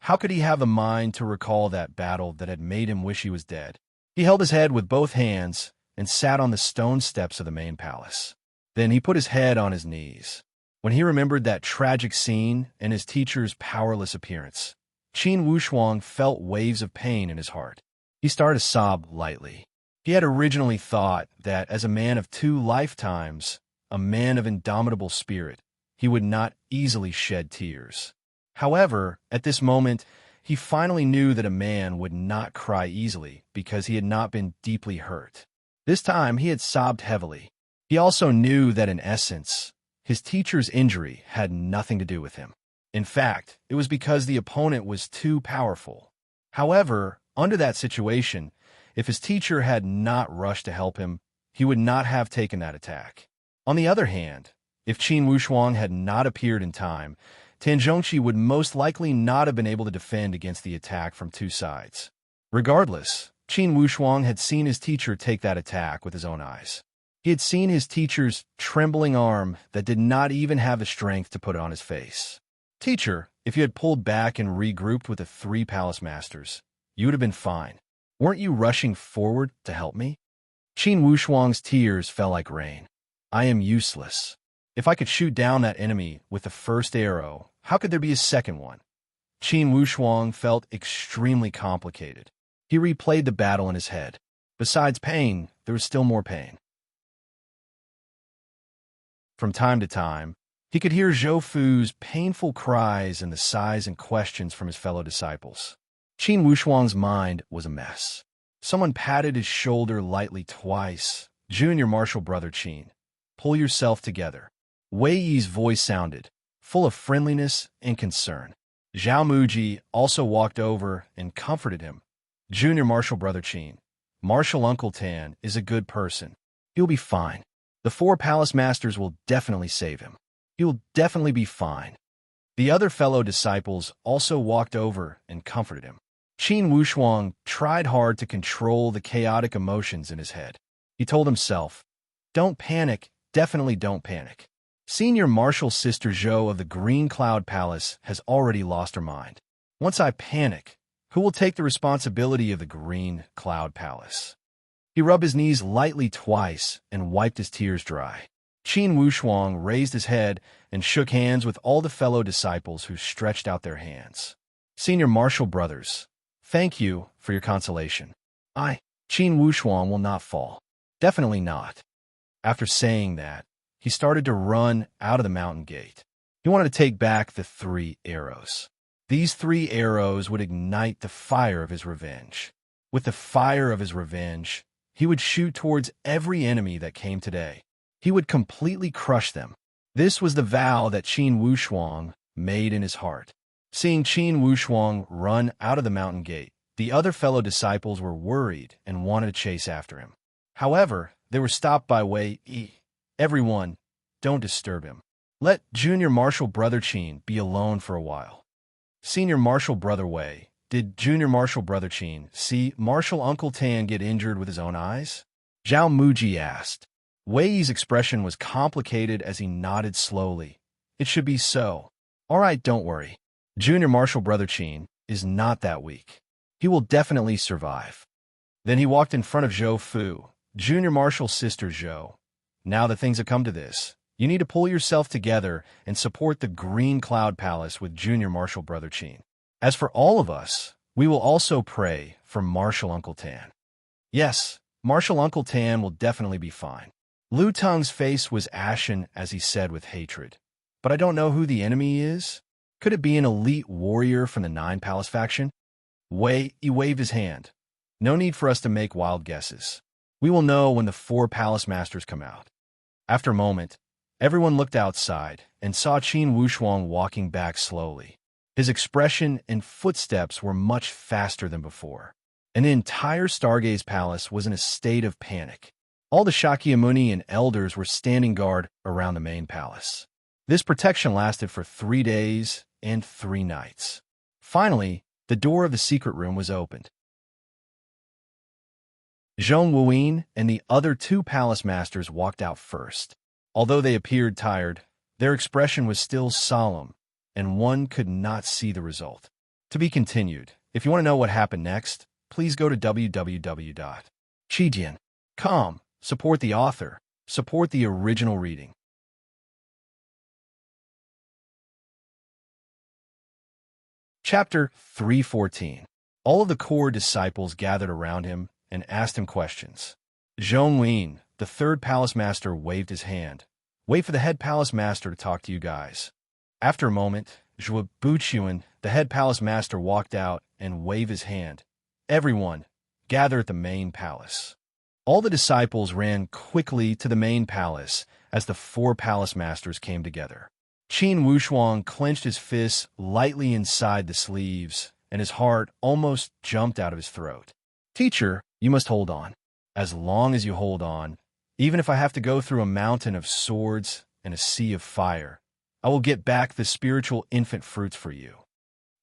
Speaker 1: how could he have the mind to recall that battle that had made him wish he was dead? He held his head with both hands and sat on the stone steps of the main palace. Then he put his head on his knees. When he remembered that tragic scene and his teacher's powerless appearance, Qin Wushuang felt waves of pain in his heart. He started to sob lightly. He had originally thought that as a man of 2 lifetimes, a man of indomitable spirit. He would not easily shed tears. However, at this moment, he finally knew that a man would not cry easily because he had not been deeply hurt. This time, he had sobbed heavily. He also knew that in essence, his teacher's injury had nothing to do with him. In fact, it was because the opponent was too powerful. However, under that situation, if his teacher had not rushed to help him, he would not have taken that attack. On the other hand, if Qin Wushuang had not appeared in time, Tan Zhongqi would most likely not have been able to defend against the attack from two sides. Regardless, Qin Wushuang had seen his teacher take that attack with his own eyes. He had seen his teacher's trembling arm that did not even have the strength to put it on his face. Teacher, if you had pulled back and regrouped with the three palace masters, you would have been fine. Weren't you rushing forward to help me? Qin Wushuang's tears fell like rain. I am useless. If I could shoot down that enemy with the first arrow, how could there be a second one? Qin Wushuang felt extremely complicated. He replayed the battle in his head. Besides pain, there was still more pain. From time to time, he could hear Zhou Fu's painful cries and the sighs and questions from his fellow disciples. Qin Wushuang's mind was a mess. Someone patted his shoulder lightly twice. Junior Martial Brother Qin, pull yourself together. Wei Yi's voice sounded, full of friendliness and concern. Zhao Muji also walked over and comforted him. Junior Martial Brother Qin, Martial Uncle Tan is a good person. He'll be fine. The four palace masters will definitely save him. He will definitely be fine. The other fellow disciples also walked over and comforted him. Qin Wushuang tried hard to control the chaotic emotions in his head. He told himself, don't panic, definitely don't panic. Senior Martial Sister Zhou of the Green Cloud Palace has already lost her mind. Once I panic, who will take the responsibility of the Green Cloud Palace? He rubbed his knees lightly twice and wiped his tears dry. Qin Wushuang raised his head and shook hands with all the fellow disciples who stretched out their hands. Senior Martial Brothers, thank you for your consolation. Qin Wushuang will not fall. Definitely not. After saying that, he started to run out of the mountain gate. He wanted to take back the 3 arrows. These 3 arrows would ignite the fire of his revenge. With the fire of his revenge, he would shoot towards every enemy that came today. He would completely crush them. This was the vow that Qin Wushuang made in his heart. Seeing Qin Wushuang run out of the mountain gate, the other fellow disciples were worried and wanted to chase after him. However, they were stopped by Wei Yi. Everyone, don't disturb him. Let Junior Martial Brother Qin be alone for a while. Senior Martial Brother Wei, did Junior Martial Brother Qin see Martial Uncle Tan get injured with his own eyes? Zhao Muji asked. Wei Yi's expression was complicated as he nodded slowly. It should be so. All right, don't worry. Junior Martial Brother Qin is not that weak. He will definitely survive. Then he walked in front of Zhou Fu, Junior Martial Sister Zhou. Now that things have come to this, you need to pull yourself together and support the Green Cloud Palace with Junior Martial Brother Qin. As for all of us, we will also pray for Martial Uncle Tan. Yes, Martial Uncle Tan will definitely be fine. Lu Teng's face was ashen as he said with hatred. But I don't know who the enemy is. Could it be an elite warrior from the 9 Palace faction? Wei Yi waved his hand. No need for us to make wild guesses. We will know when the 4 Palace Masters come out. After a moment, everyone looked outside and saw Qin Wushuang walking back slowly. His expression and footsteps were much faster than before, and the entire Stargaze Palace was in a state of panic. All the Shakyamuni and elders were standing guard around the main palace. This protection lasted for 3 days and 3 nights. Finally, the door of the secret room was opened. Zhong Wuyin and the other 2 palace masters walked out first. Although they appeared tired, their expression was still solemn, and one could not see the result. To be continued. If you want to know what happened next, please go to www.chijian.com. Support the author. Support the original reading. Chapter 314. All of the core disciples gathered around him and asked him questions. Zhong Wuyin, the 3rd palace master, waved his hand. Wait for the head palace master to talk to you guys. After a moment, Zhuo Buchuan, the head palace master, walked out and waved his hand. Everyone, gather at the main palace. All the disciples ran quickly to the main palace as the four palace masters came together. Qin Wushuang clenched his fists lightly inside the sleeves, and his heart almost jumped out of his throat. Teacher, you must hold on. As long as you hold on, even if I have to go through a mountain of swords and a sea of fire, I will get back the spiritual infant fruits for you.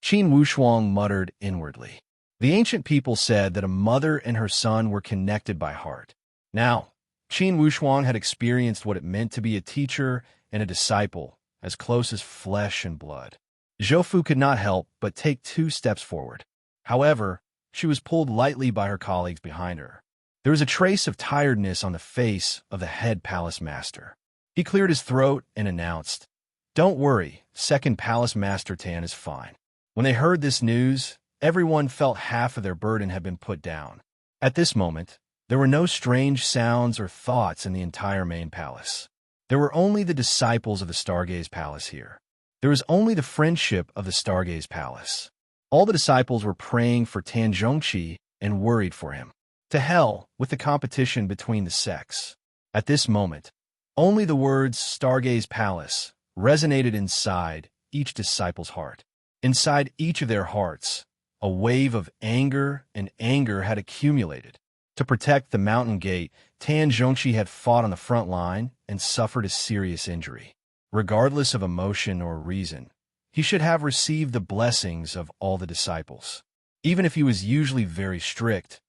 Speaker 1: Qin Wushuang muttered inwardly. The ancient people said that a mother and her son were connected by heart. Now, Qin Wushuang had experienced what it meant to be a teacher and a disciple, as close as flesh and blood. Zhou could not help but take 2 steps forward. However, she was pulled lightly by her colleagues behind her. There was a trace of tiredness on the face of the head palace master. He cleared his throat and announced, "Don't worry, second palace master Tan is fine." When they heard this news, everyone felt half of their burden had been put down. At this moment, there were no strange sounds or thoughts in the entire main palace. There were only the disciples of the Stargaze Palace here. There was only the friendship of the Stargaze Palace. All the disciples were praying for Tan Zhongqi and worried for him. To hell with the competition between the sects. At this moment, only the words Stargaze Palace resonated inside each disciple's heart. Inside each of their hearts, a wave of anger and anger had accumulated. To protect the mountain gate, Tan Zhongqi had fought on the front line and suffered a serious injury. Regardless of emotion or reason, he should have received the blessings of all the disciples. Even if he was usually very strict,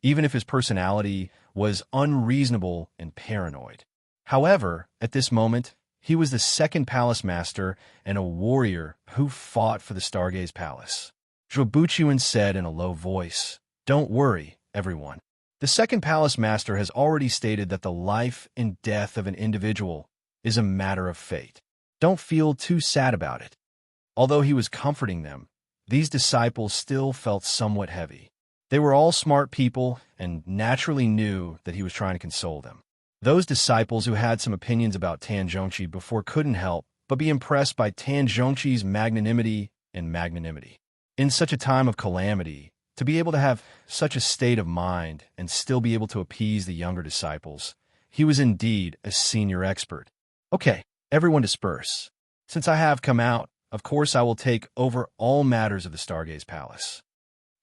Speaker 1: even if his personality was unreasonable and paranoid. However, at this moment, he was the second palace master and a warrior who fought for the Stargaze Palace. Zhuo Buchuan said in a low voice, "Don't worry, everyone. The second palace master has already stated that the life and death of an individual is a matter of fate. Don't feel too sad about it." Although he was comforting them, these disciples still felt somewhat heavy. They were all smart people and naturally knew that he was trying to console them. Those disciples who had some opinions about Tan Zhongqi before couldn't help but be impressed by Tan Zhongqi's magnanimity and magnanimity. In such a time of calamity, to be able to have such a state of mind and still be able to appease the younger disciples, he was indeed a senior expert. "Okay, everyone disperse. Since I have come out, of course I will take over all matters of the Stargaze Palace."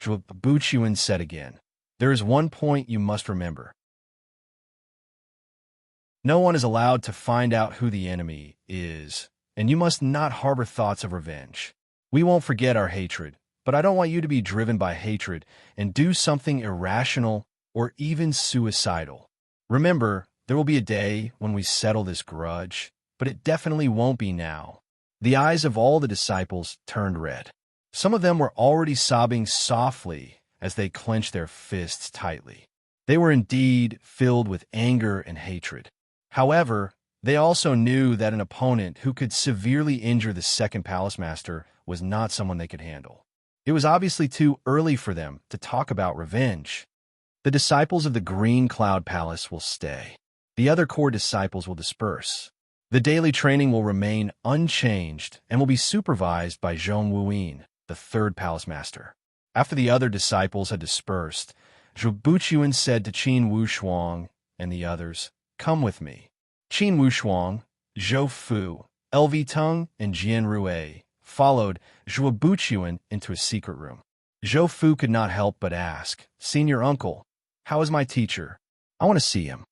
Speaker 1: Zhuo Buchuan said again, "There is one point you must remember. No one is allowed to find out who the enemy is, and you must not harbor thoughts of revenge. We won't forget our hatred, but I don't want you to be driven by hatred and do something irrational or even suicidal. Remember, there will be a day when we settle this grudge, but it definitely won't be now." The eyes of all the disciples turned red. Some of them were already sobbing softly as they clenched their fists tightly. They were indeed filled with anger and hatred. However, they also knew that an opponent who could severely injure the second palace master was not someone they could handle. It was obviously too early for them to talk about revenge. The disciples of the Green Cloud Palace will stay. The other core disciples will disperse. The daily training will remain unchanged and will be supervised by Zhong Wuyin, the third palace master. After the other disciples had dispersed, Zhuo Buchuan said to Qin Wushuang and the others, "Come with me." Qin Wushuang, Zhou Fu, LV Tung, and Jian Rue followed Zhuo Buchuan into a secret room. Zhou Fu could not help but ask, "Senior uncle, how is my teacher? I want to see him."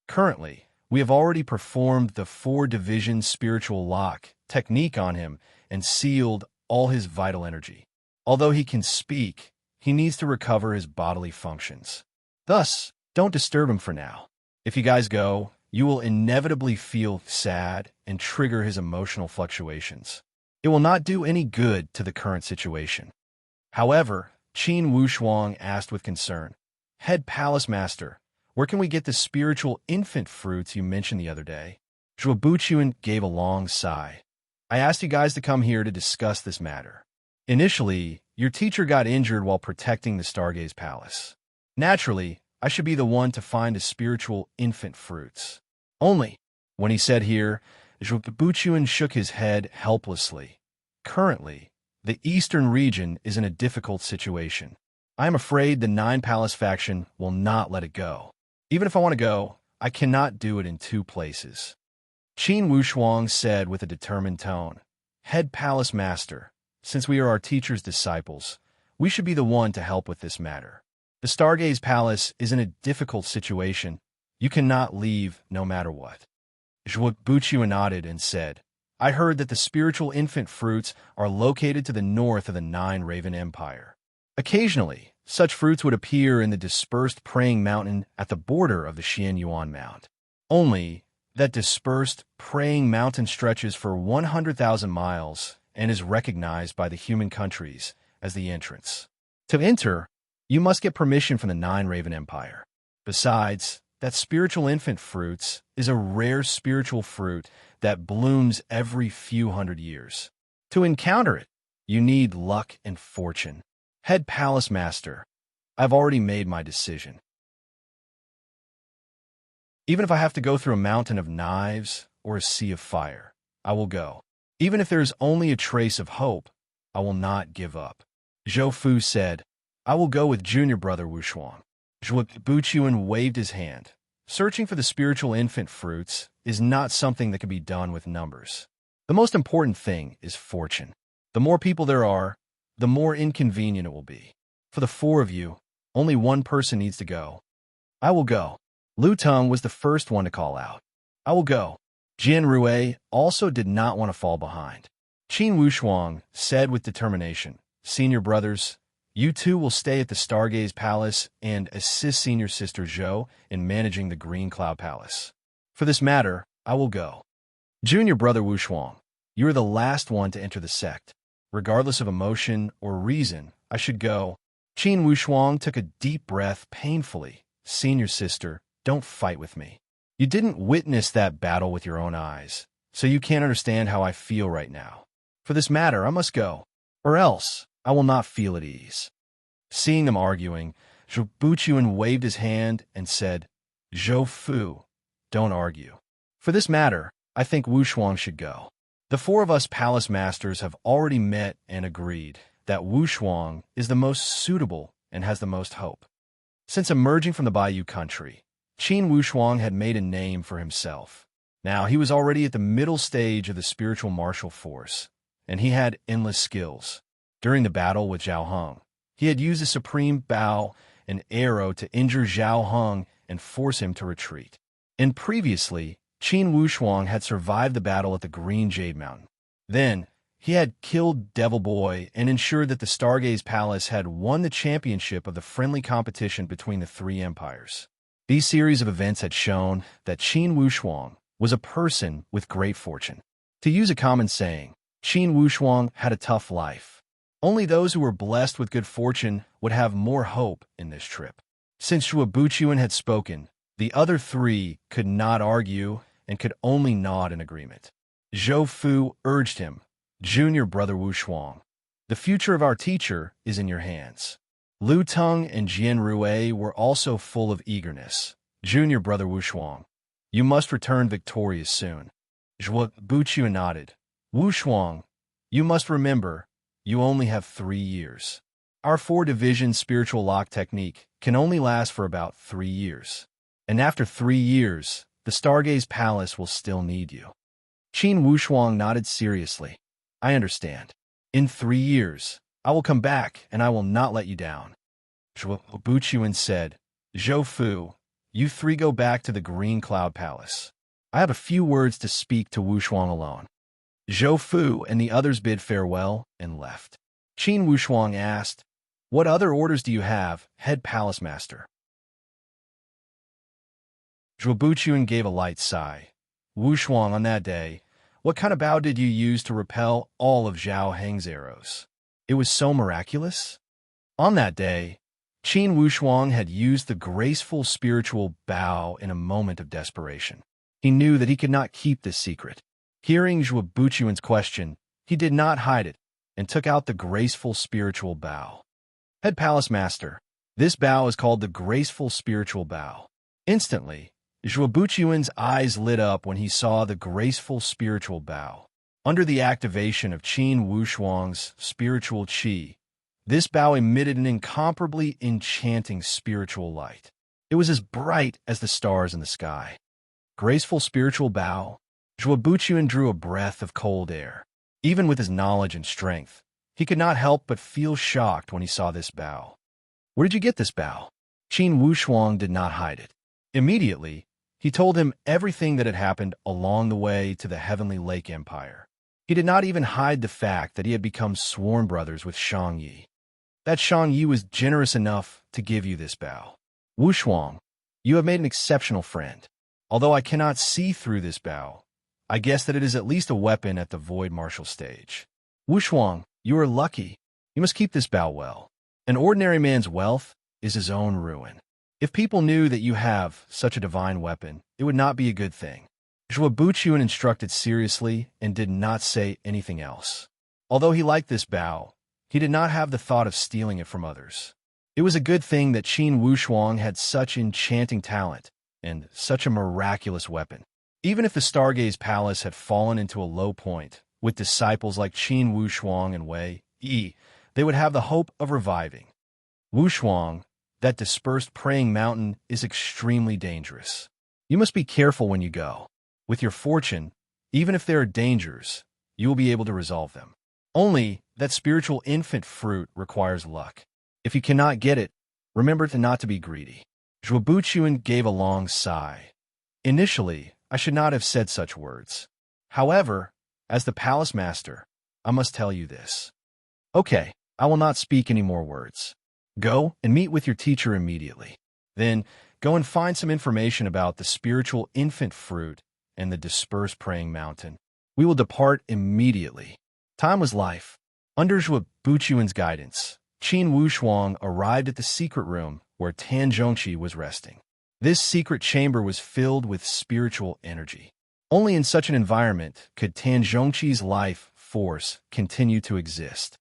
Speaker 1: Currently, we have already performed the 4-division spiritual lock technique on him and sealed all his vital energy. Although he can speak, he needs to recover his bodily functions. Thus, don't disturb him for now. If you guys go, you will inevitably feel sad and trigger his emotional fluctuations. It will not do any good to the current situation. However, Qin Wushuang asked with concern, "Head Palace Master, where can we get the spiritual infant fruits you mentioned the other day?" Zhuo Buchuan gave a long sigh. "I asked you guys to come here to discuss this matter. Initially, your teacher got injured while protecting the Stargaze Palace. Naturally, I should be the one to find the spiritual infant fruits. Only, When he said here, Zhuge shook his head helplessly. Currently, the eastern region is in a difficult situation. I am afraid the Nine Palace faction will not let it go. Even if I want to go, I cannot do it in two places. Qin Wushuang said with a determined tone, Head Palace Master, since we are our teacher's disciples, we should be the one to help with this matter. The Stargaze Palace is in a difficult situation. You cannot leave no matter what. Zhuge nodded and said, I heard that the spiritual infant fruits are located to the north of the Nine Raven Empire. Occasionally, such fruits would appear in the dispersed praying mountain at the border of the Xianyuan Mount. Only that dispersed praying mountain stretches for 100,000 miles and is recognized by the human countries as the entrance. To enter, you must get permission from the Nine Raven Empire. Besides, that spiritual infant fruits is a rare spiritual fruit that blooms every few hundred years. To encounter it, you need luck and fortune. Head Palace Master, I've already made my decision. Even if I have to go through a mountain of knives or a sea of fire, I will go. Even if there is only a trace of hope, I will not give up. Zhou Fu said, I will go with junior brother Wushuang. Zhuge waved his hand. Searching for the spiritual infant fruits is not something that can be done with numbers. The most important thing is fortune. The more people there are, the more inconvenient it will be. For the four of you, only one person needs to go. I will go. Lu Teng was the first one to call out. I will go. Jian Rui also did not want to fall behind. Qin Wushuang said with determination, Senior brothers, you two will stay at the Stargaze Palace and assist senior sister Zhou in managing the Green Cloud Palace. For this matter, I will go. Junior brother Wushuang, you are the last one to enter the sect. Regardless of emotion or reason, I should go. Qin Wushuang took a deep breath painfully. Senior sister, don't fight with me. You didn't witness that battle with your own eyes, so you can't understand how I feel right now. For this matter, I must go, or else I will not feel at ease. Seeing them arguing, Zhuge waved his hand and said, Zhou Fu, don't argue. For this matter, I think Wushuang should go. The four of us palace masters have already met and agreed that Wushuang is the most suitable and has the most hope. Since emerging from the Bayou country, Qin Wushuang had made a name for himself. Now he was already at the middle stage of the spiritual martial force, and he had endless skills. During the battle with Zhao Heng, he had used a supreme bow and arrow to injure Zhao Heng and force him to retreat. And previously, Qin Wushuang had survived the battle at the Green Jade Mountain. Then, he had killed Devil Boy and ensured that the Stargaze Palace had won the championship of the friendly competition between the three empires. These series of events had shown that Qin Wushuang was a person with great fortune. To use a common saying, Qin Wushuang had a tough life. Only those who were blessed with good fortune would have more hope in this trip. Since Zhuge had spoken, the other three could not argue and could only nod in agreement. Zhou Fu urged him, Junior brother Wushuang, the future of our teacher is in your hands. Lu Teng and Jian Rui were also full of eagerness. Junior brother Wushuang, you must return victorious soon. Zhuge nodded. Wushuang, you must remember, you only have 3 years. Our 4-division spiritual lock technique can only last for about 3 years. And after 3 years, the Stargaze Palace will still need you. Qin Wushuang nodded seriously. I understand. In 3 years, I will come back and I will not let you down. Zhuge said, Zhou Fu, you three go back to the Green Cloud Palace. I have a few words to speak to Wushuang alone. Zhou Fu and the others bid farewell and left. Qin Wushuang asked, What other orders do you have, head palace master? Zhuge gave a light sigh. Wushuang, on that day, what kind of bow did you use to repel all of Zhao Heng's arrows? It was so miraculous. On that day, Qin Wushuang had used the graceful spiritual bow in a moment of desperation. He knew that he could not keep this secret. Hearing Zhuge question, he did not hide it and took out the graceful spiritual bow. Head Palace Master, this bow is called the graceful spiritual bow. Instantly, Zhuobuchuan's eyes lit up when he saw the graceful spiritual bow. Under the activation of Qin Wushuang's spiritual qi, this bow emitted an incomparably enchanting spiritual light. It was as bright as the stars in the sky. Graceful spiritual bow. Zhuobuchuan drew a breath of cold air. Even with his knowledge and strength, he could not help but feel shocked when he saw this bow. Where did you get this bow? Qin Wushuang did not hide it. Immediately, he told him everything that had happened along the way to the Heavenly Lake Empire. He did not even hide the fact that he had become sworn brothers with Shang Yi. That Shang Yi was generous enough to give you this bow. Wushuang, you have made an exceptional friend. Although I cannot see through this bow, I guess that it is at least a weapon at the void martial stage. Wushuang, you are lucky. You must keep this bow well. An ordinary man's wealth is his own ruin. If people knew that you have such a divine weapon, it would not be a good thing. Zhuobuchuan instructed seriously and did not say anything else. Although he liked this bow, he did not have the thought of stealing it from others. It was a good thing that Qin Wushuang had such enchanting talent and such a miraculous weapon. Even if the Stargaze Palace had fallen into a low point, with disciples like Qin Wushuang and Wei Yi, they would have the hope of reviving. Wushuang, that dispersed praying mountain is extremely dangerous. You must be careful when you go. With your fortune, even if there are dangers, you will be able to resolve them. Only that spiritual infant fruit requires luck. If you cannot get it, remember to not to be greedy. Zhuobuchuan gave a long sigh. Initially, I should not have said such words. However, as the palace master, I must tell you this. Okay, I will not speak any more words. Go and meet with your teacher immediately. Then, go and find some information about the spiritual infant fruit and the dispersed praying mountain. We will depart immediately. Time was life. Under Zhuobuchuan's guidance, Qin Wushuang arrived at the secret room where Tan Zhongqi was resting. This secret chamber was filled with spiritual energy. Only in such an environment could Tan Zhongqi's life force continue to exist.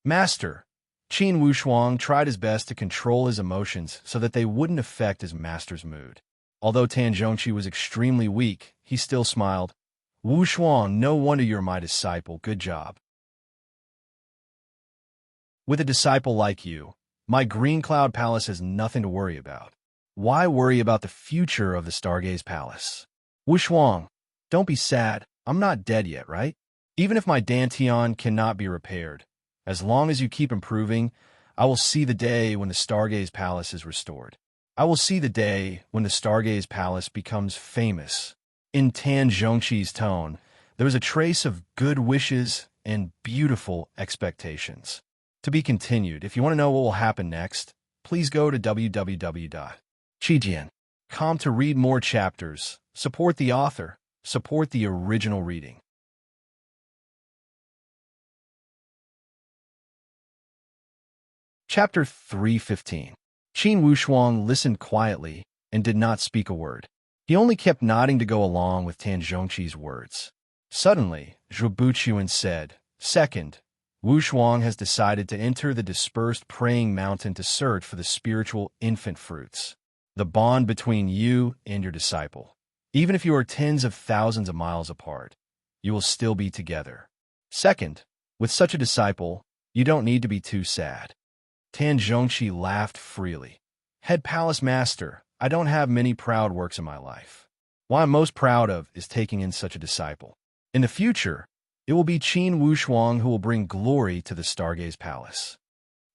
Speaker 1: Master, Qin Wushuang tried his best to control his emotions so that they wouldn't affect his master's mood. Although Tan Zhongqi was extremely weak, he still smiled. Wushuang, no wonder you're my disciple. Good job. With a disciple like you, my Green Cloud Palace has nothing to worry about. Why worry about the future of the Stargaze Palace? Wushuang, don't be sad. I'm not dead yet, right? Even if my Dantian cannot be repaired, as long as you keep improving, I will see the day when the Stargaze Palace is restored. I will see the day when the Stargaze Palace becomes famous. In Tan Zhongqi's tone, there was a trace of good wishes and beautiful expectations. To be continued. If you want to know what will happen next, please go to www.chijian.com to read more chapters. Support the author. Support the original reading. Chapter 315. Qin Wushuang listened quietly and did not speak a word. He only kept nodding to go along with Tan Zhongqi's words. Suddenly, Zhuobuchuan said, Second, Wushuang has decided to enter the dispersed praying mountain to search for the spiritual infant fruits. The bond between you and your disciple. Even if you are tens of thousands of miles apart, you will still be together. Second, with such a disciple, you don't need to be too sad. Tan Zhongqi laughed freely. Head Palace Master, I don't have many proud works in my life. What I'm most proud of is taking in such a disciple. In the future, it will be Qin Wushuang who will bring glory to the Stargaze Palace.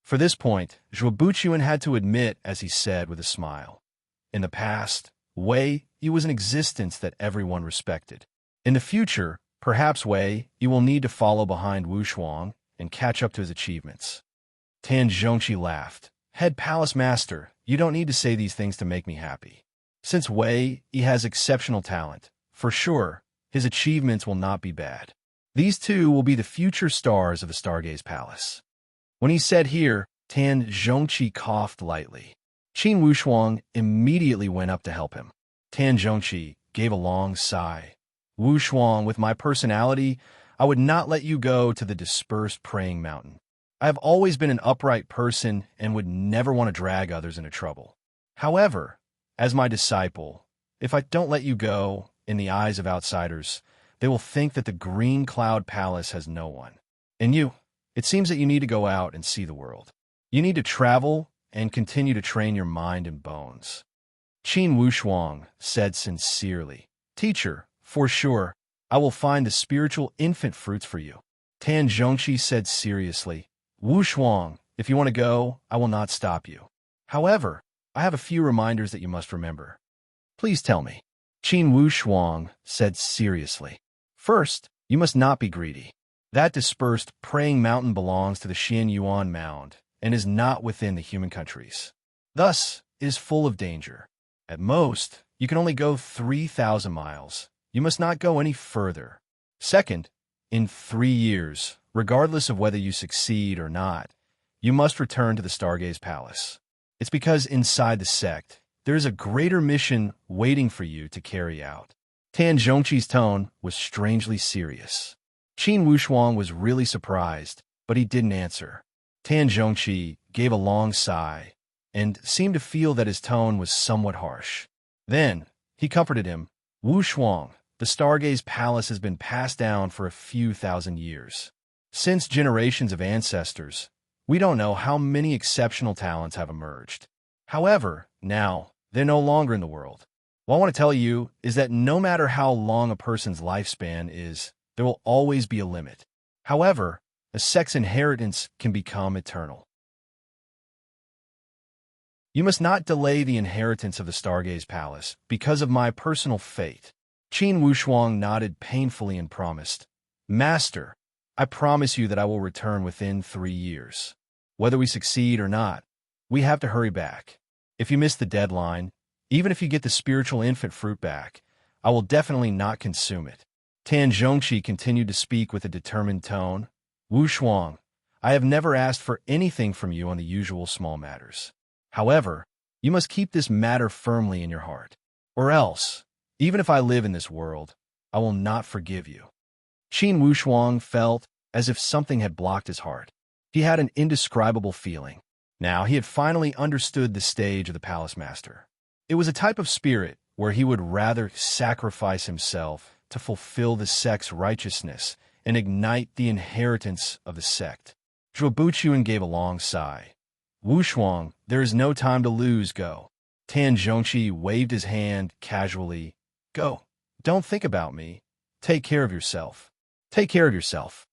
Speaker 1: For this point, Zhuobuchuan had to admit, as he said with a smile. In the past, Wei Yi was an existence that everyone respected. In the future, perhaps Wei Yi will need to follow behind Wushuang and catch up to his achievements. Tan Zhongqi laughed. Head Palace Master, you don't need to say these things to make me happy. Since Wei Yi has exceptional talent, for sure, his achievements will not be bad. These two will be the future stars of the Stargaze Palace. When he said here, Tan Zhongqi coughed lightly. Qin Wushuang immediately went up to help him. Tan Zhongqi gave a long sigh. Wushuang, with my personality, I would not let you go to the dispersed praying mountain. I have always been an upright person and would never want to drag others into trouble. However, as my disciple, If I don't let you go, in the eyes of outsiders, they will think that the Green Cloud Palace has no one. And you, it seems that you need to go out and see the world. You need to travel and continue to train your mind and bones. Qin Wushuang said sincerely, Teacher, for sure, I will find the spiritual infant fruits for you. Tan Zhongqi said seriously, Wushuang, if you want to go, I will not stop you. However, I have a few reminders that you must remember. Please tell me. Qin Wushuang said seriously. First, you must not be greedy. That dispersed praying mountain belongs to the Xian Yuan Mound and is not within the human countries. Thus, it is full of danger. At most, you can only go 3,000 miles. You must not go any further. Second, in 3 years, regardless of whether you succeed or not, you must return to the Stargaze Palace. It's because inside the sect, there is a greater mission waiting for you to carry out. Tan Zhongqi's tone was strangely serious. Qin Wushuang was really surprised, but he didn't answer. Tan Zhongqi gave a long sigh and seemed to feel that his tone was somewhat harsh. Then, he comforted him. Wushuang, the Stargaze Palace has been passed down for a few thousand years. Since generations of ancestors, we don't know how many exceptional talents have emerged. However, now, they're no longer in the world. What I want to tell you is that no matter how long a person's lifespan is, there will always be a limit. However, a sect's inheritance can become eternal. You must not delay the inheritance of the Stargaze Palace because of my personal fate. Qin Wushuang nodded painfully and promised, Master, I promise you that I will return within 3 years. Whether we succeed or not, we have to hurry back. If you miss the deadline, even if you get the spiritual infant fruit back, I will definitely not consume it. Tan Zhongqi continued to speak with a determined tone. Wushuang, I have never asked for anything from you on the usual small matters. However, you must keep this matter firmly in your heart. Or else, even if I live in this world, I will not forgive you. Qin Wushuang felt as if something had blocked his heart. He had an indescribable feeling. Now he had finally understood the stage of the Palace Master. It was a type of spirit where he would rather sacrifice himself to fulfill the sect's righteousness and ignite the inheritance of the sect. Zhuo Buchuan gave a long sigh. Wushuang, there is no time to lose, go. Tan Zhongqi waved his hand casually. Go. Don't think about me. Take care of yourself. Take care of yourself.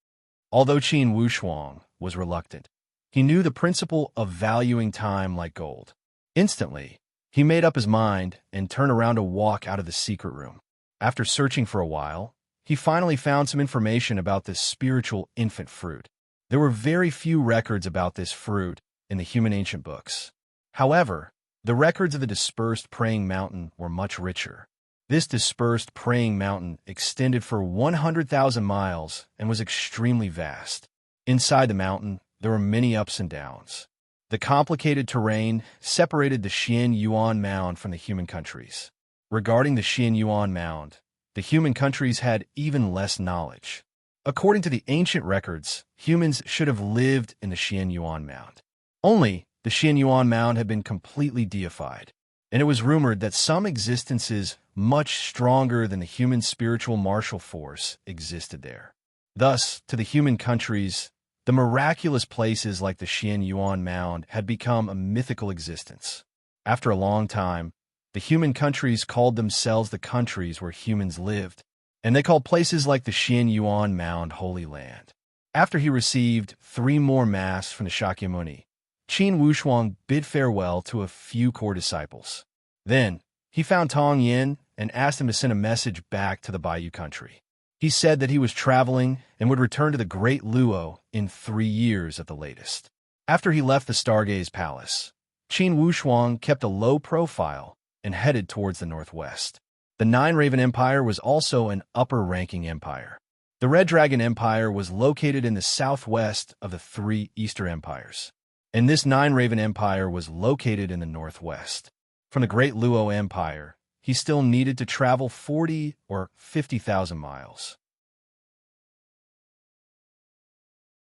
Speaker 1: Although Qin Wushuang was reluctant, he knew the principle of valuing time like gold. Instantly, he made up his mind and turned around to walk out of the secret room. After searching for a while, he finally found some information about this spiritual infant fruit. There were very few records about this fruit in the human ancient books. However, the records of the dispersed praying mountain were much richer. This dispersed praying mountain extended for 100,000 miles and was extremely vast. Inside the mountain, there were many ups and downs. The complicated terrain separated the Xian Yuan Mound from the human countries. Regarding the Xian Yuan Mound, the human countries had even less knowledge. According to the ancient records, humans should have lived in the Xian Yuan Mound. Only, the Xian Yuan Mound had been completely deified, and it was rumored that some existences much stronger than the human spiritual martial force existed there. Thus, to the human countries, the miraculous places like the Xian Yuan Mound had become a mythical existence. After a long time, the human countries called themselves the countries where humans lived, and they called places like the Xian Yuan Mound Holy Land. After he received 3 more masks from the Shakyamuni, Qin Wushuang bid farewell to a few core disciples. Then, he found Tong Yin and asked him to send a message back to the Bayou country. He said that he was traveling and would return to the Great Luo in 3 years at the latest. After he left the Stargaze Palace, Qin Wushuang kept a low profile and headed towards the northwest. The Nine Raven Empire was also an upper-ranking empire. The Red Dragon Empire was located in the southwest of the 3 Eastern empires, and this Nine Raven Empire was located in the northwest. From the Great Luo Empire, he still needed to travel 40 or 50,000 miles.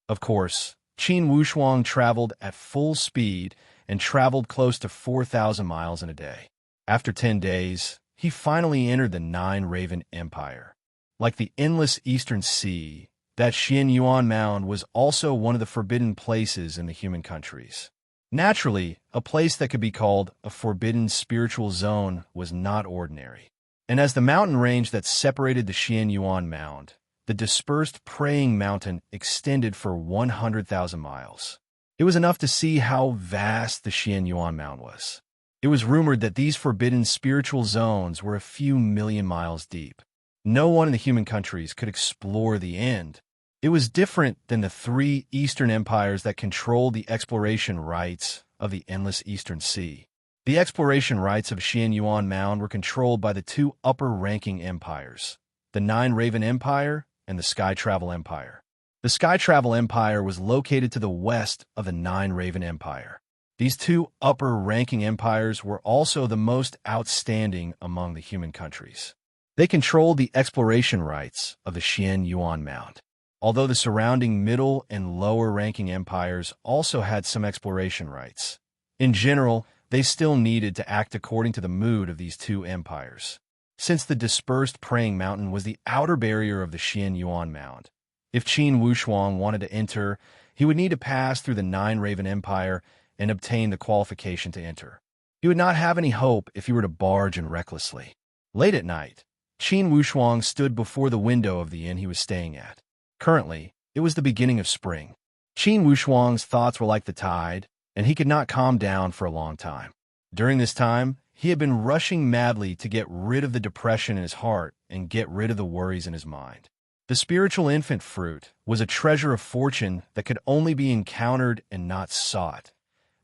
Speaker 1: Of course, Qin Wushuang traveled at full speed and traveled close to 4,000 miles in a day. After 10 days, he finally entered the Nine-Raven Empire. Like the endless eastern sea, that Xian Yuan Mound was also one of the forbidden places in the human countries. Naturally, a place that could be called a forbidden spiritual zone was not ordinary. And as the mountain range that separated the Xian Yuan Mound, the dispersed praying mountain extended for 100,000 miles. It was enough to see how vast the Xian Yuan Mound was. It was rumored that these forbidden spiritual zones were a few million miles deep. No one in the human countries could explore the end. It was different than the three Eastern empires that controlled the exploration rights of the endless Eastern Sea. The exploration rights of Xian Yuan Mound were controlled by the two upper-ranking empires, the Nine-Raven Empire and the Sky Travel Empire. The Sky Travel Empire was located to the west of the Nine-Raven Empire. These two upper-ranking empires were also the most outstanding among the human countries. They controlled the exploration rights of the Xian Yuan Mound. Although the surrounding middle and lower-ranking empires also had some exploration rights, in general, they still needed to act according to the mood of these two empires. Since the dispersed praying mountain was the outer barrier of the Xian Yuan Mound, if Qin Wushuang wanted to enter, he would need to pass through the Nine-Raven Empire and obtain the qualification to enter. He would not have any hope if he were to barge in recklessly. Late at night, Qin Wushuang stood before the window of the inn he was staying at. Currently, it was the beginning of spring. Qin Wushuang's thoughts were like the tide, and he could not calm down for a long time. During this time, he had been rushing madly to get rid of the depression in his heart and get rid of the worries in his mind. The spiritual infant fruit was a treasure of fortune that could only be encountered and not sought.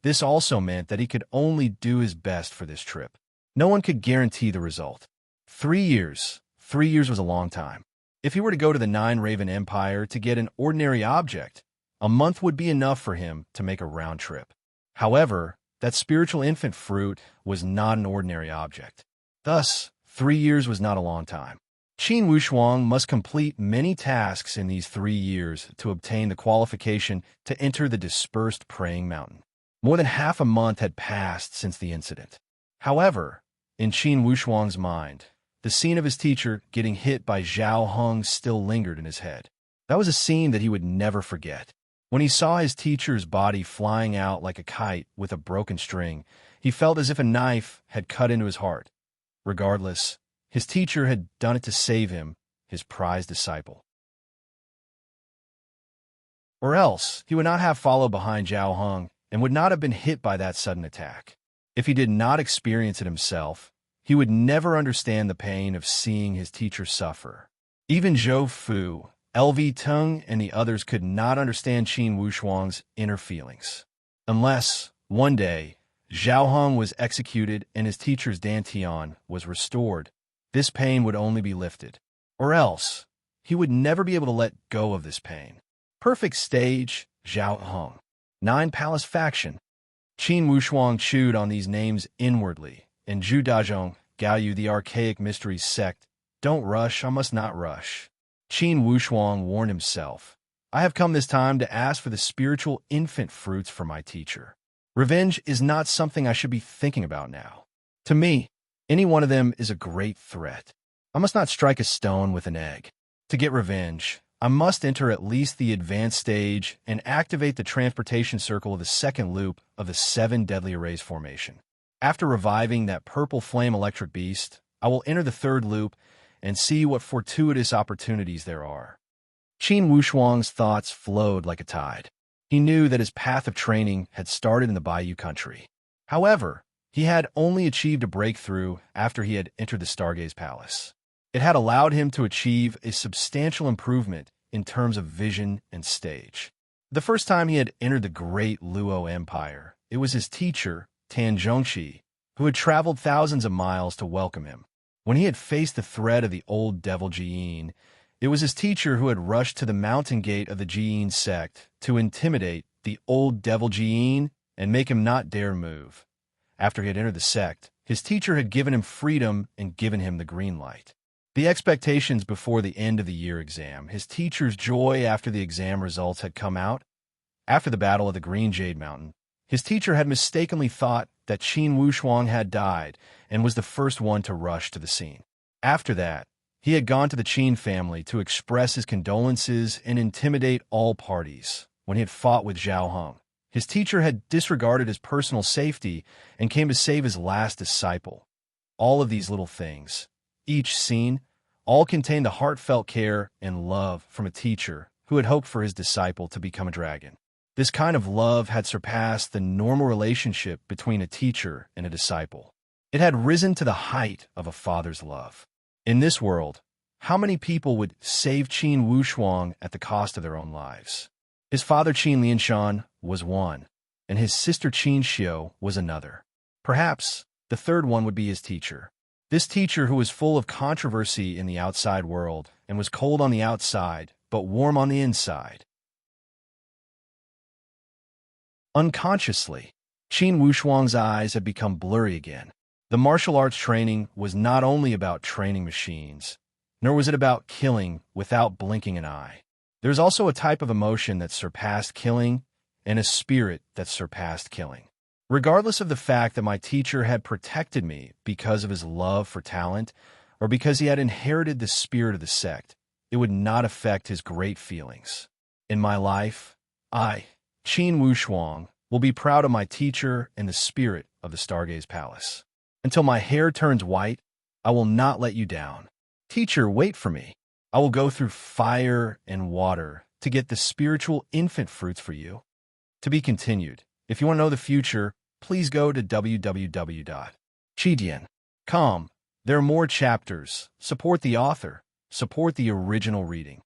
Speaker 1: This also meant that he could only do his best for this trip. No one could guarantee the result. 3 years. 3 years was a long time. If he were to go to the Nine-Raven Empire to get an ordinary object, a month would be enough for him to make a round trip. However, that spiritual infant fruit was not an ordinary object. Thus, 3 years was not a long time. Qin Wushuang must complete many tasks in these 3 years to obtain the qualification to enter the dispersed praying mountain. More than half a month had passed since the incident. However, in Qin Wushuang's mind, the scene of his teacher getting hit by Zhao Heng still lingered in his head. That was a scene that he would never forget. When he saw his teacher's body flying out like a kite with a broken string, he felt as if a knife had cut into his heart. Regardless, his teacher had done it to save him, his prized disciple. Or else, he would not have followed behind Zhao Heng and would not have been hit by that sudden attack. If he did not experience it himself, he would never understand the pain of seeing his teacher suffer. Even Zhou Fu, LV Tung, and the others could not understand Qin Wushuang's inner feelings. Unless, one day, Zhao Heng was executed and his teacher's dantian was restored, this pain would only be lifted. Or else, he would never be able to let go of this pain. Perfect stage, Zhao Heng. 9 Palace Faction. Qin Wushuang chewed on these names inwardly. In Zhu Dazhong, Gaoyu the Archaic Mysteries Sect, don't rush, I must not rush. Qin Wushuang warned himself, I have come this time to ask for the spiritual infant fruits for my teacher. Revenge is not something I should be thinking about now. To me, any one of them is a great threat. I must not strike a stone with an egg. To get revenge, I must enter at least the advanced stage and activate the transportation circle of the second loop of the 7 Deadly Arrays formation. After reviving that purple flame electric beast, I will enter the third loop and see what fortuitous opportunities there are. Qin Wushuang's thoughts flowed like a tide. He knew that his path of training had started in the Bayou country. However, he had only achieved a breakthrough after he had entered the Stargaze Palace. It had allowed him to achieve a substantial improvement in terms of vision and stage. The first time he had entered the great Luo Empire, it was his teacher, Tan Zhongxi, who had traveled thousands of miles to welcome him. When he had faced the threat of the old devil Jiyin, it was his teacher who had rushed to the mountain gate of the Jiyin sect to intimidate the old devil Jiyin and make him not dare move. After he had entered the sect, his teacher had given him freedom and given him the green light. The expectations before the end of the year exam, his teacher's joy after the exam results had come out. After the battle of the Green Jade Mountain, his teacher had mistakenly thought that Qin Wushuang had died and was the first one to rush to the scene. After that, he had gone to the Qin family to express his condolences and intimidate all parties. When he had fought with Zhao Hong, his teacher had disregarded his personal safety and came to save his last disciple. All of these little things, each scene, all contained the heartfelt care and love from a teacher who had hoped for his disciple to become a dragon. This kind of love had surpassed the normal relationship between a teacher and a disciple. It had risen to the height of a father's love. In this world, how many people would save Qin Wushuang at the cost of their own lives? His father Qin Lianshan was one, and his sister Qin Xiu was another. Perhaps the third one would be his teacher. This teacher who was full of controversy in the outside world and was cold on the outside, but warm on the inside. Unconsciously, Qin Wushuang's eyes had become blurry again. The martial arts training was not only about training machines, nor was it about killing without blinking an eye. There was also a type of emotion that surpassed killing and a spirit that surpassed killing. Regardless of the fact that my teacher had protected me because of his love for talent or because he had inherited the spirit of the sect, it would not affect his great feelings. In my life, I, Qin Wushuang, will be proud of my teacher and the spirit of the Stargaze Palace. Until my hair turns white, I will not let you down. Teacher, wait for me. I will go through fire and water to get the spiritual infant fruits for you. To be continued. If you want to know the future, please go to www.chidian.com. There are more chapters. Support the author. Support the original reading.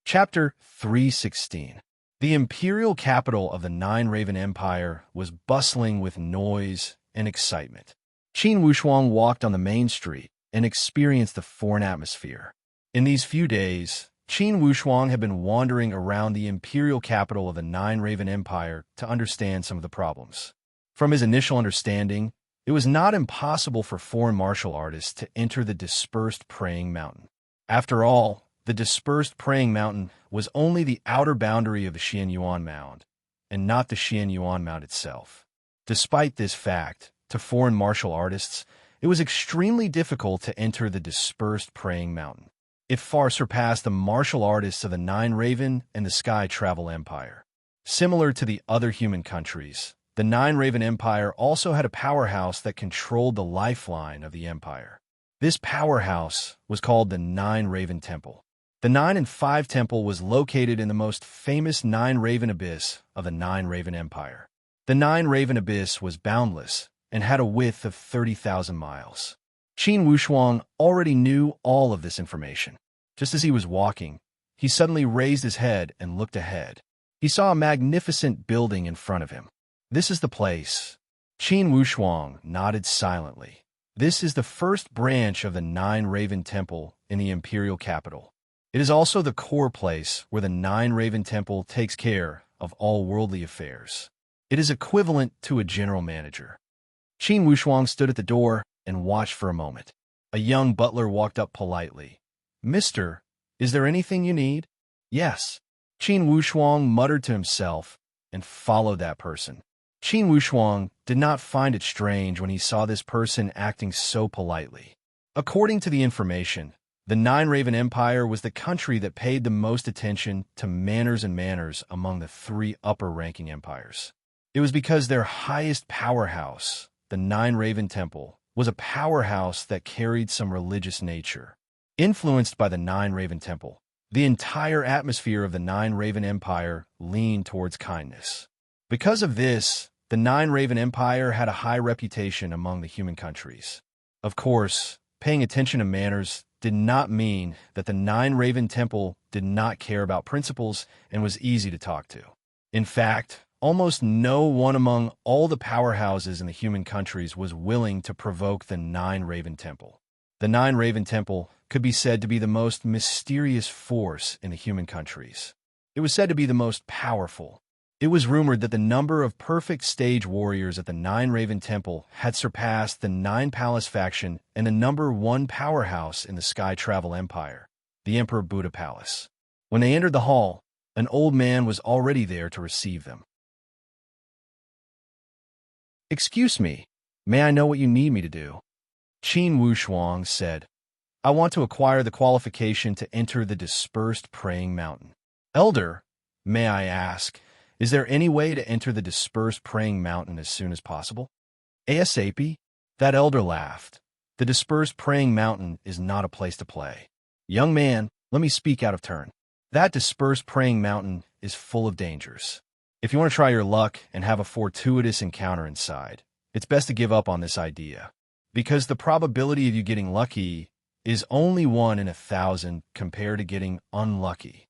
Speaker 1: Chapter 316. The imperial capital of the Nine Raven Empire was bustling with noise and excitement. Qin Wushuang walked on the main street and experienced the foreign atmosphere. In these few days, Qin Wushuang had been wandering around the imperial capital of the Nine Raven Empire to understand some of the problems. From his initial understanding, it was not impossible for foreign martial artists to enter the dispersed praying mountain. After all, the dispersed praying mountain was only the outer boundary of the Xianyuan Mound, and not the Xianyuan Mound itself. Despite this fact, to foreign martial artists, it was extremely difficult to enter the dispersed praying mountain. It far surpassed the martial artists of the Nine Raven and the Sky Travel Empire. Similar to the other human countries, the Nine Raven Empire also had a powerhouse that controlled the lifeline of the empire. This powerhouse was called the Nine Raven Temple. The 9 and 5 Temple was located in the most famous Nine Raven Abyss of the Nine Raven Empire. The Nine Raven Abyss was boundless and had a width of 30,000 miles. Qin Wushuang already knew all of this information. Just as he was walking, he suddenly raised his head and looked ahead. He saw a magnificent building in front of him. This is the place. Qin Wushuang nodded silently. This is the first branch of the Nine Raven Temple in the imperial capital. It is also the core place where the Nine Raven Temple takes care of all worldly affairs. It is equivalent to a general manager. Qin Wushuang stood at the door and watched for a moment. A young butler walked up politely. "Mister, is there anything you need?" "Yes." Qin Wushuang muttered to himself and followed that person. Qin Wushuang did not find it strange when he saw this person acting so politely. According to the information, the Nine Raven Empire was the country that paid the most attention to manners among the three upper-ranking empires. It was because their highest powerhouse, the Nine Raven Temple, was a powerhouse that carried some religious nature. Influenced by the Nine Raven Temple, the entire atmosphere of the Nine Raven Empire leaned towards kindness. Because of this, the Nine Raven Empire had a high reputation among the human countries. Of course, paying attention to manners did not mean that the Nine Raven Temple did not care about principles and was easy to talk to. In fact, almost no one among all the powerhouses in the human countries was willing to provoke the Nine Raven Temple. The Nine Raven Temple could be said to be the most mysterious force in the human countries. It was said to be the most powerful. It was rumored that the number of perfect stage warriors at the Nine Raven Temple had surpassed the Nine Palace faction and the number one powerhouse in the Sky Travel Empire, the Emperor Buddha Palace. When they entered the hall, An old man was already there to receive them. "Excuse me, may I know what you need me to do?" Qin Wushuang said. "I want to acquire the qualification to enter the dispersed praying mountain." "Elder, may I ask, is there any way to enter the dispersed praying mountain as soon as possible?" "ASAP?" That elder laughed. "The dispersed praying mountain is not a place to play. Young man, let me speak out of turn. That dispersed praying mountain is full of dangers. If you want to try your luck and have a fortuitous encounter inside, it's best to give up on this idea, because the probability of you getting lucky is only 1 in 1,000 compared to getting unlucky.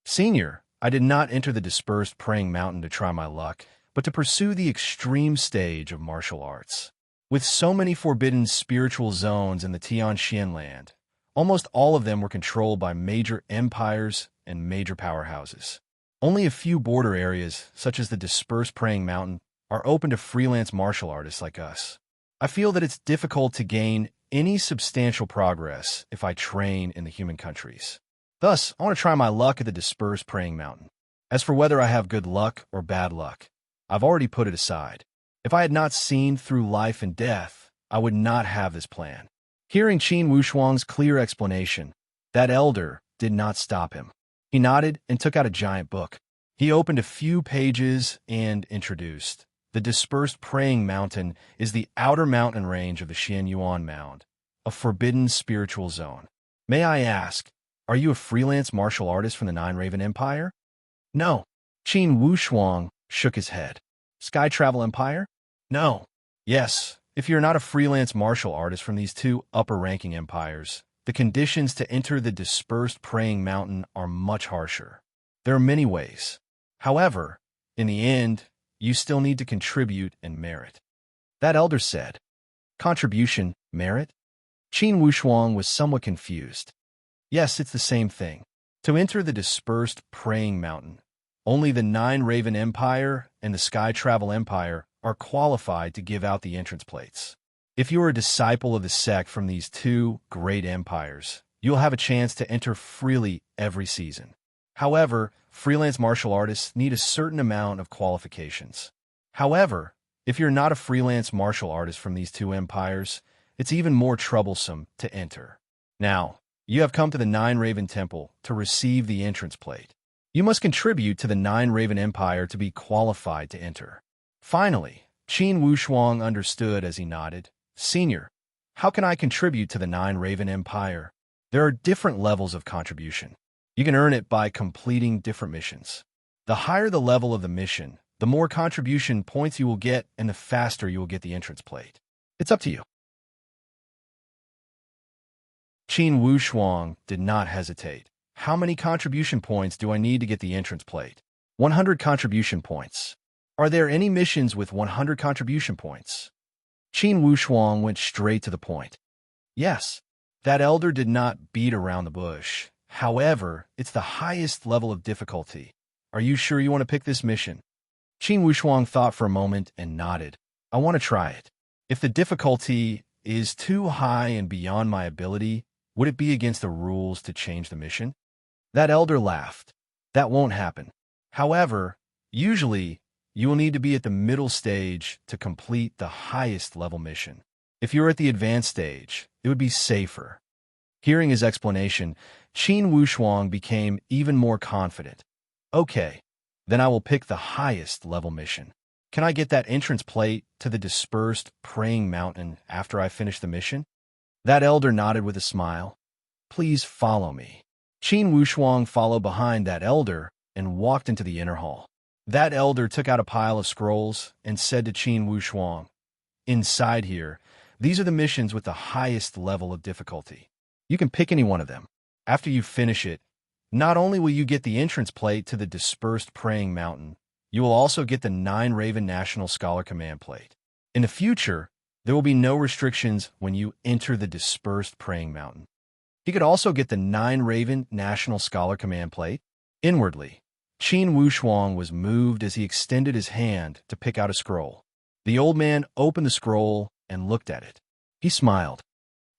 Speaker 1: Senior, I did not enter the dispersed praying mountain to try my luck, but to pursue the extreme stage of martial arts. With so many forbidden spiritual zones in the Tianxian land, almost all of them were controlled by major empires and major powerhouses. Only a few border areas, such as the dispersed praying mountain, are open to freelance martial artists like us. I feel that it's difficult to gain any substantial progress if I train in the human countries. Thus, I want to try my luck at the dispersed praying mountain. As for whether I have good luck or bad luck, I've already put it aside. If I had not seen through life and death, I would not have this plan." Hearing Qin Wushuang's clear explanation, that elder did not stop him. He nodded and took out a giant book. He opened a few pages and introduced, "The dispersed praying mountain is the outer mountain range of the Xianyuan Mound, a forbidden spiritual zone. May I ask, are you a freelance martial artist from the Nine Raven Empire?" "No." Qin Wushuang shook his head. "Sky Travel Empire?" "No." "Yes. If you're not a freelance martial artist from these two upper-ranking empires, the conditions to enter the dispersed praying mountain are much harsher. There are many ways. However, in the end, you still need to contribute and merit." That elder said. "Contribution, merit?" Qin Wushuang was somewhat confused. "Yes, it's the same thing. To enter the dispersed praying mountain, only the Nine Raven Empire and the Sky Travel Empire are qualified to give out the entrance plates. If you are a disciple of the sect from these two great empires, you'll have a chance to enter freely every season. However, freelance martial artists need a certain amount of qualifications. However, if you're not a freelance martial artist from these two empires, it's even more troublesome to enter. Now, you have come to the Nine Raven Temple to receive the entrance plate. You must contribute to the Nine Raven Empire to be qualified to enter." Finally, Qin Wushuang understood as he nodded. "Senior, how can I contribute to the Nine Raven Empire?" "There are different levels of contribution. You can earn it by completing different missions. The higher the level of the mission, the more contribution points you will get and the faster you will get the entrance plate. It's up to you." Qin Wushuang did not hesitate. "How many contribution points do I need to get the entrance plate?" 100 contribution points. "Are there any missions with 100 contribution points?" Qin Wushuang went straight to the point. "Yes." That elder did not beat around the bush. "However, it's the highest level of difficulty. Are you sure you want to pick this mission?" Qin Wushuang thought for a moment and nodded. "I want to try it. If the difficulty is too high and beyond my ability, would it be against the rules to change the mission?" That elder laughed. "That won't happen. However, usually, you will need to be at the middle stage to complete the highest level mission. If you're at the advanced stage, it would be safer." Hearing his explanation, Qin Wushuang became even more confident. "Okay, then I will pick the highest level mission. Can I get that entrance plate to the dispersed praying mountain after I finish the mission?" That elder nodded with a smile. "Please follow me." Qin Wushuang followed behind that elder and walked into the inner hall. That elder took out a pile of scrolls and said to Qin Wushuang, "Inside here, these are the missions with the highest level of difficulty. You can pick any one of them. After you finish it, not only will you get the entrance plate to the dispersed praying mountain, you will also get the Nine Raven National Scholar Command plate. In the future, there will be no restrictions when you enter the dispersed praying mountain." He could also get the Nine Raven National Scholar Command plate. Inwardly, Qin Wushuang was moved as he extended his hand to pick out a scroll. The old man opened the scroll and looked at it. He smiled.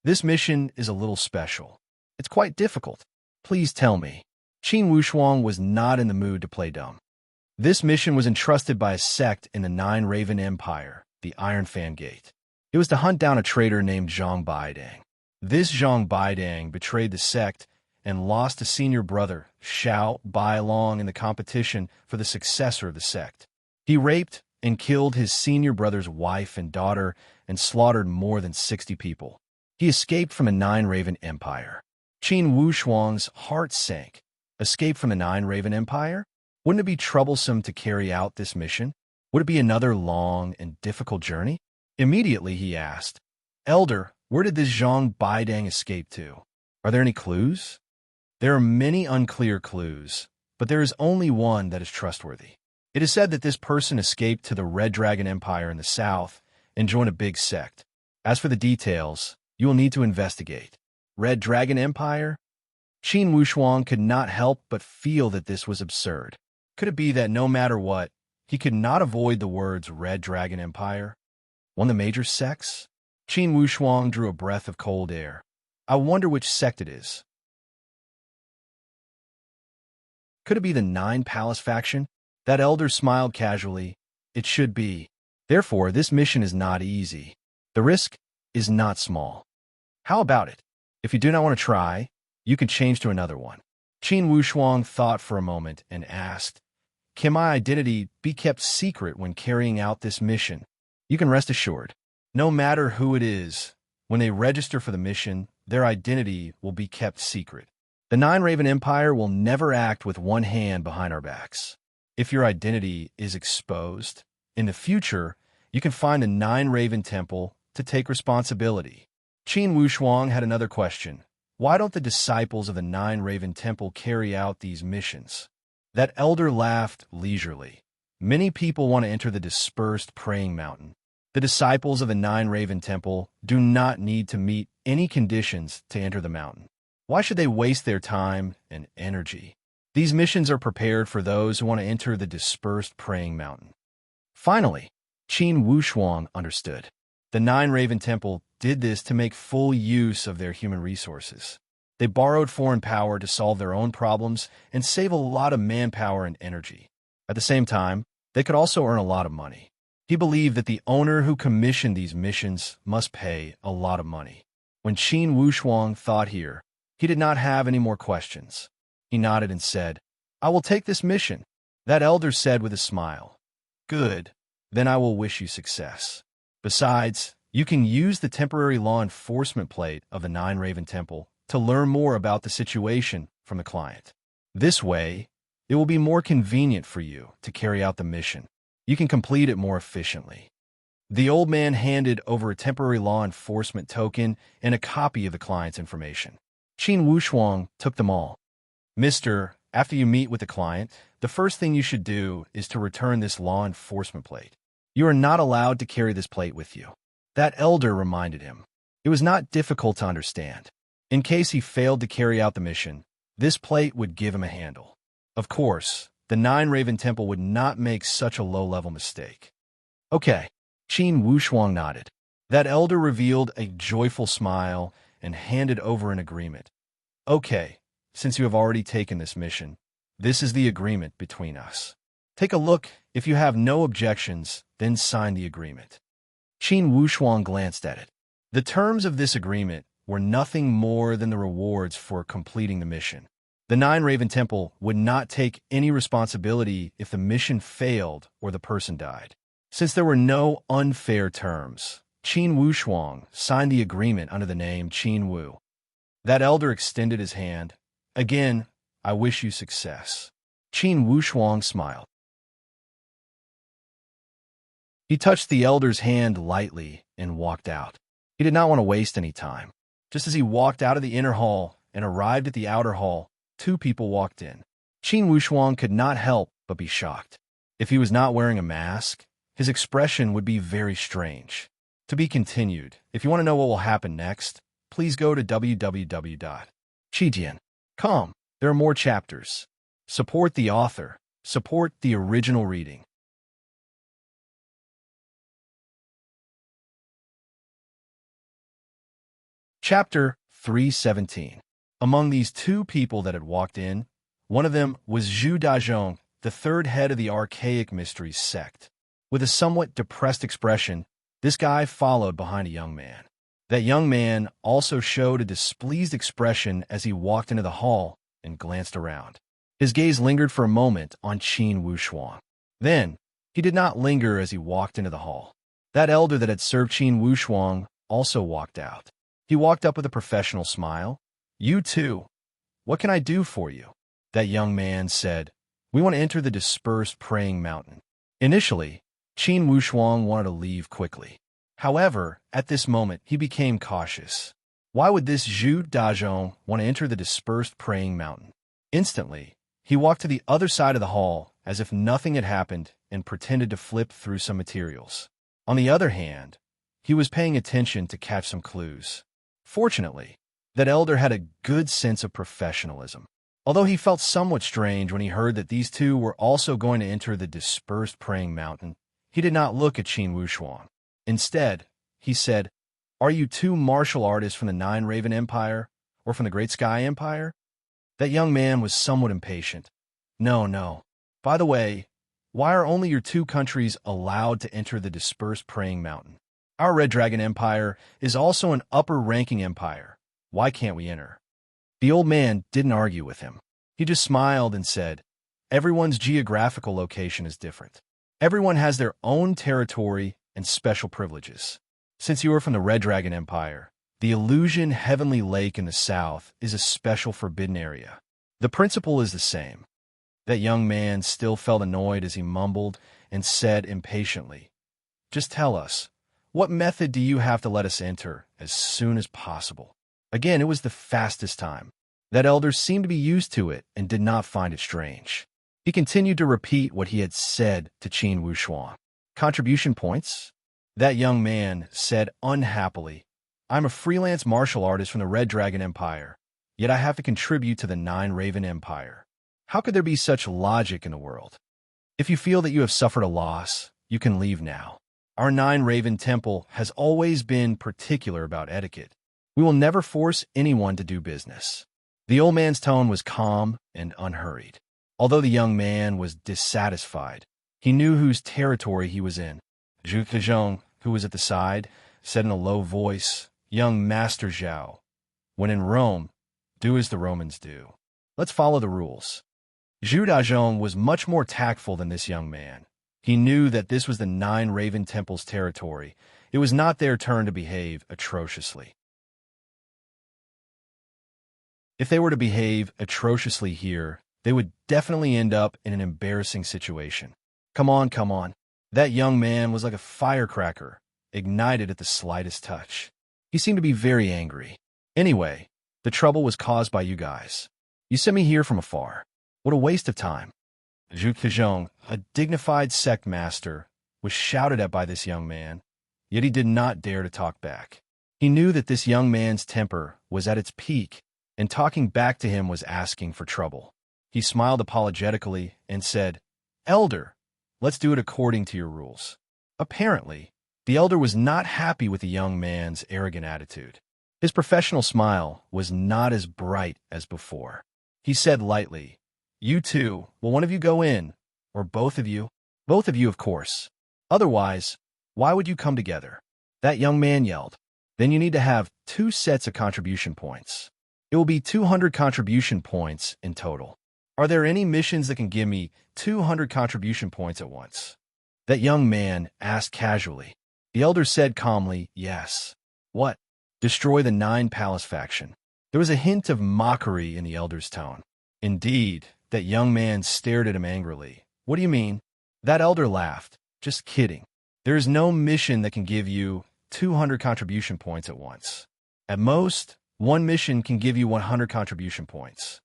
Speaker 1: "This mission is a little special. It's quite difficult. Please tell me." Qin Wushuang was not in the mood to play dumb. This mission was entrusted by a sect in the Nine Raven Empire, the Iron Fan Gate. It was to hunt down a traitor named Zhang Baidang. This Zhang Baidang betrayed the sect and lost a senior brother, Xiao Bailong, in the competition for the successor of the sect. He raped and killed his senior brother's wife and daughter and slaughtered more than 60 people. He escaped from the Nine Raven Empire. Qin Wushuang's heart sank. Escape from the Nine Raven Empire? Wouldn't it be troublesome to carry out this mission? Would it be another long and difficult journey? Immediately he asked, Elder, where did this Zhang Baidang escape to? Are there any clues? There are many unclear clues, but there is only one that is trustworthy. It is said that this person escaped to the Red Dragon Empire in the south and joined a big sect. As for the details, you will need to investigate. Red Dragon Empire? Qin Wushuang could not help but feel that this was absurd. Could it be that no matter what, he could not avoid the words Red Dragon Empire? One of the major sects? Qin Wushuang drew a breath of cold air. I wonder which sect it is. Could it be the Nine Palace faction? That elder smiled casually. It should be. Therefore, this mission is not easy. The risk is not small. How about it? If you do not want to try, you can change to another one. Qin Wushuang thought for a moment and asked, Can my identity be kept secret when carrying out this mission? You can rest assured. No matter who it is, when they register for the mission, their identity will be kept secret. The Nine Raven Empire will never act with one hand behind our backs. If your identity is exposed, in the future, you can find the Nine Raven Temple to take responsibility. Qin Wushuang had another question. Why don't the disciples of the Nine Raven Temple carry out these missions? That elder laughed leisurely. Many people want to enter the dispersed praying mountain. The disciples of the Nine Raven Temple do not need to meet any conditions to enter the mountain. Why should they waste their time and energy? These missions are prepared for those who want to enter the dispersed praying mountain. Finally, Qin Wushuang understood. The Nine Raven Temple did this to make full use of their human resources. They borrowed foreign power to solve their own problems and save a lot of manpower and energy. At the same time, they could also earn a lot of money. He believed that the owner who commissioned these missions must pay a lot of money. When Qin Wushuang thought here, he did not have any more questions. He nodded and said, I will take this mission. That elder said with a smile. Good. Then I will wish you success. Besides, you can use the temporary law enforcement plate of the Nine Raven Temple to learn more about the situation from the client. This way, it will be more convenient for you to carry out the mission. You can complete it more efficiently. The old man handed over a temporary law enforcement token and a copy of the client's information. Qin Wushuang took them all. Mister, after you meet with the client, the first thing you should do is to return this law enforcement plate. You are not allowed to carry this plate with you. That elder reminded him. It was not difficult to understand. In case he failed to carry out the mission, this plate would give him a handle. Of course, the Nine Raven Temple would not make such a low-level mistake. Okay, Qin Wushuang nodded. That elder revealed a joyful smile and handed over an agreement. Okay, since you have already taken this mission, this is the agreement between us. Take a look. If you have no objections, then sign the agreement. Qin Wushuang glanced at it. The terms of this agreement were nothing more than the rewards for completing the mission. The Nine Raven Temple would not take any responsibility if the mission failed or the person died. Since there were no unfair terms, Qin Wushuang signed the agreement under the name Qin Wu. That elder extended his hand. Again, I wish you success. Qin Wushuang smiled. He touched the elder's hand lightly and walked out. He did not want to waste any time. Just as he walked out of the inner hall and arrived at the outer hall, two people walked in. Qin Wushuang could not help but be shocked. If he was not wearing a mask, his expression would be very strange. To be continued. If you want to know what will happen next, please go to www.chijian.com. There are more chapters. Support the author. Support the original reading. Chapter 317. Among these two people that had walked in One of them was Zhu Dazhong, the third head of the archaic mysteries sect. With a somewhat depressed expression, this guy followed behind a young man. That young man also showed a displeased expression as he walked into the hall and glanced around. His gaze lingered for a moment on Qin Wushuang. Then, he did not linger as he walked into the hall. That elder that had served Qin Wushuang also walked out. He walked up with a professional smile. "You too. What can I do for you?" That young man said. "We want to enter the dispersed praying mountain." Initially, Qin Wushuang wanted to leave quickly. However, at this moment, he became cautious. Why would this Zhu Dazhong want to enter the dispersed praying mountain? Instantly, he walked to the other side of the hall as if nothing had happened and pretended to flip through some materials. On the other hand, he was paying attention to catch some clues. Fortunately, that elder had a good sense of professionalism. Although he felt somewhat strange when he heard that these two were also going to enter the dispersed praying mountain, he did not look at Qin Wushuang. Instead, he said, "Are you two martial artists from the Nine Raven Empire or from the Great Sky Empire?" That young man was somewhat impatient. No. By the way, why are only your two countries allowed to enter the dispersed praying mountain? Our Red Dragon Empire is also an upper-ranking empire. Why can't we enter? The old man didn't argue with him. He just smiled and said, "Everyone's geographical location is different. Everyone has their own territory and special privileges. Since you are from the Red Dragon Empire, the Illusion Heavenly Lake in the south is a special forbidden area. The principle is the same." That young man still felt annoyed as he mumbled and said impatiently, "Just tell us, what method do you have to let us enter as soon as possible?" Again, it was the fastest time. That elder seemed to be used to it and did not find it strange. He continued to repeat what he had said to Qin Wushuang. "Contribution points?" That young man said unhappily, "I'm a freelance martial artist from the Red Dragon Empire, yet I have to contribute to the Nine Raven Empire. How could there be such logic in the world? If you feel that you have suffered a loss, you can leave now. Our Nine Raven Temple has always been particular about etiquette. We will never force anyone to do business." The old man's tone was calm and unhurried. Although the young man was dissatisfied, he knew whose territory he was in. Zhu Kejong, who was at the side, said in a low voice, "Young Master Zhao, when in Rome, do as the Romans do. Let's follow the rules." Zhu Dazhong was much more tactful than this young man. He knew that this was the Nine Raven Temple's territory. It was not their turn to behave atrociously. If they were to behave atrociously here, they would definitely end up in an embarrassing situation. Come on. That young man was like a firecracker, ignited at the slightest touch. He seemed to be very angry. Anyway, the trouble was caused by you guys. You sent me here from afar. What a waste of time. Zhu Kejong, a dignified sect master, was shouted at by this young man, yet he did not dare to talk back. He knew that this young man's temper was at its peak, and talking back to him was asking for trouble. He smiled apologetically and said, "Elder, let's do it according to your rules." Apparently, the elder was not happy with the young man's arrogant attitude. His professional smile was not as bright as before. He said lightly, "You two, will one of you go in, or both of you?" "Both of you, of course. Otherwise, why would you come together?" That young man yelled. "Then you need to have 2 sets of contribution points. It will be 200 contribution points in total. Are there any missions that can give me 200 contribution points at once?" That young man asked casually. The elder said calmly, "Yes." "What?" "Destroy the 9 Palace faction." There was a hint of mockery in the elder's tone. Indeed, that young man stared at him angrily. "What do you mean?" That elder laughed. "Just kidding. There is no mission that can give you 200 contribution points at once. At most, one mission can give you 100 contribution points."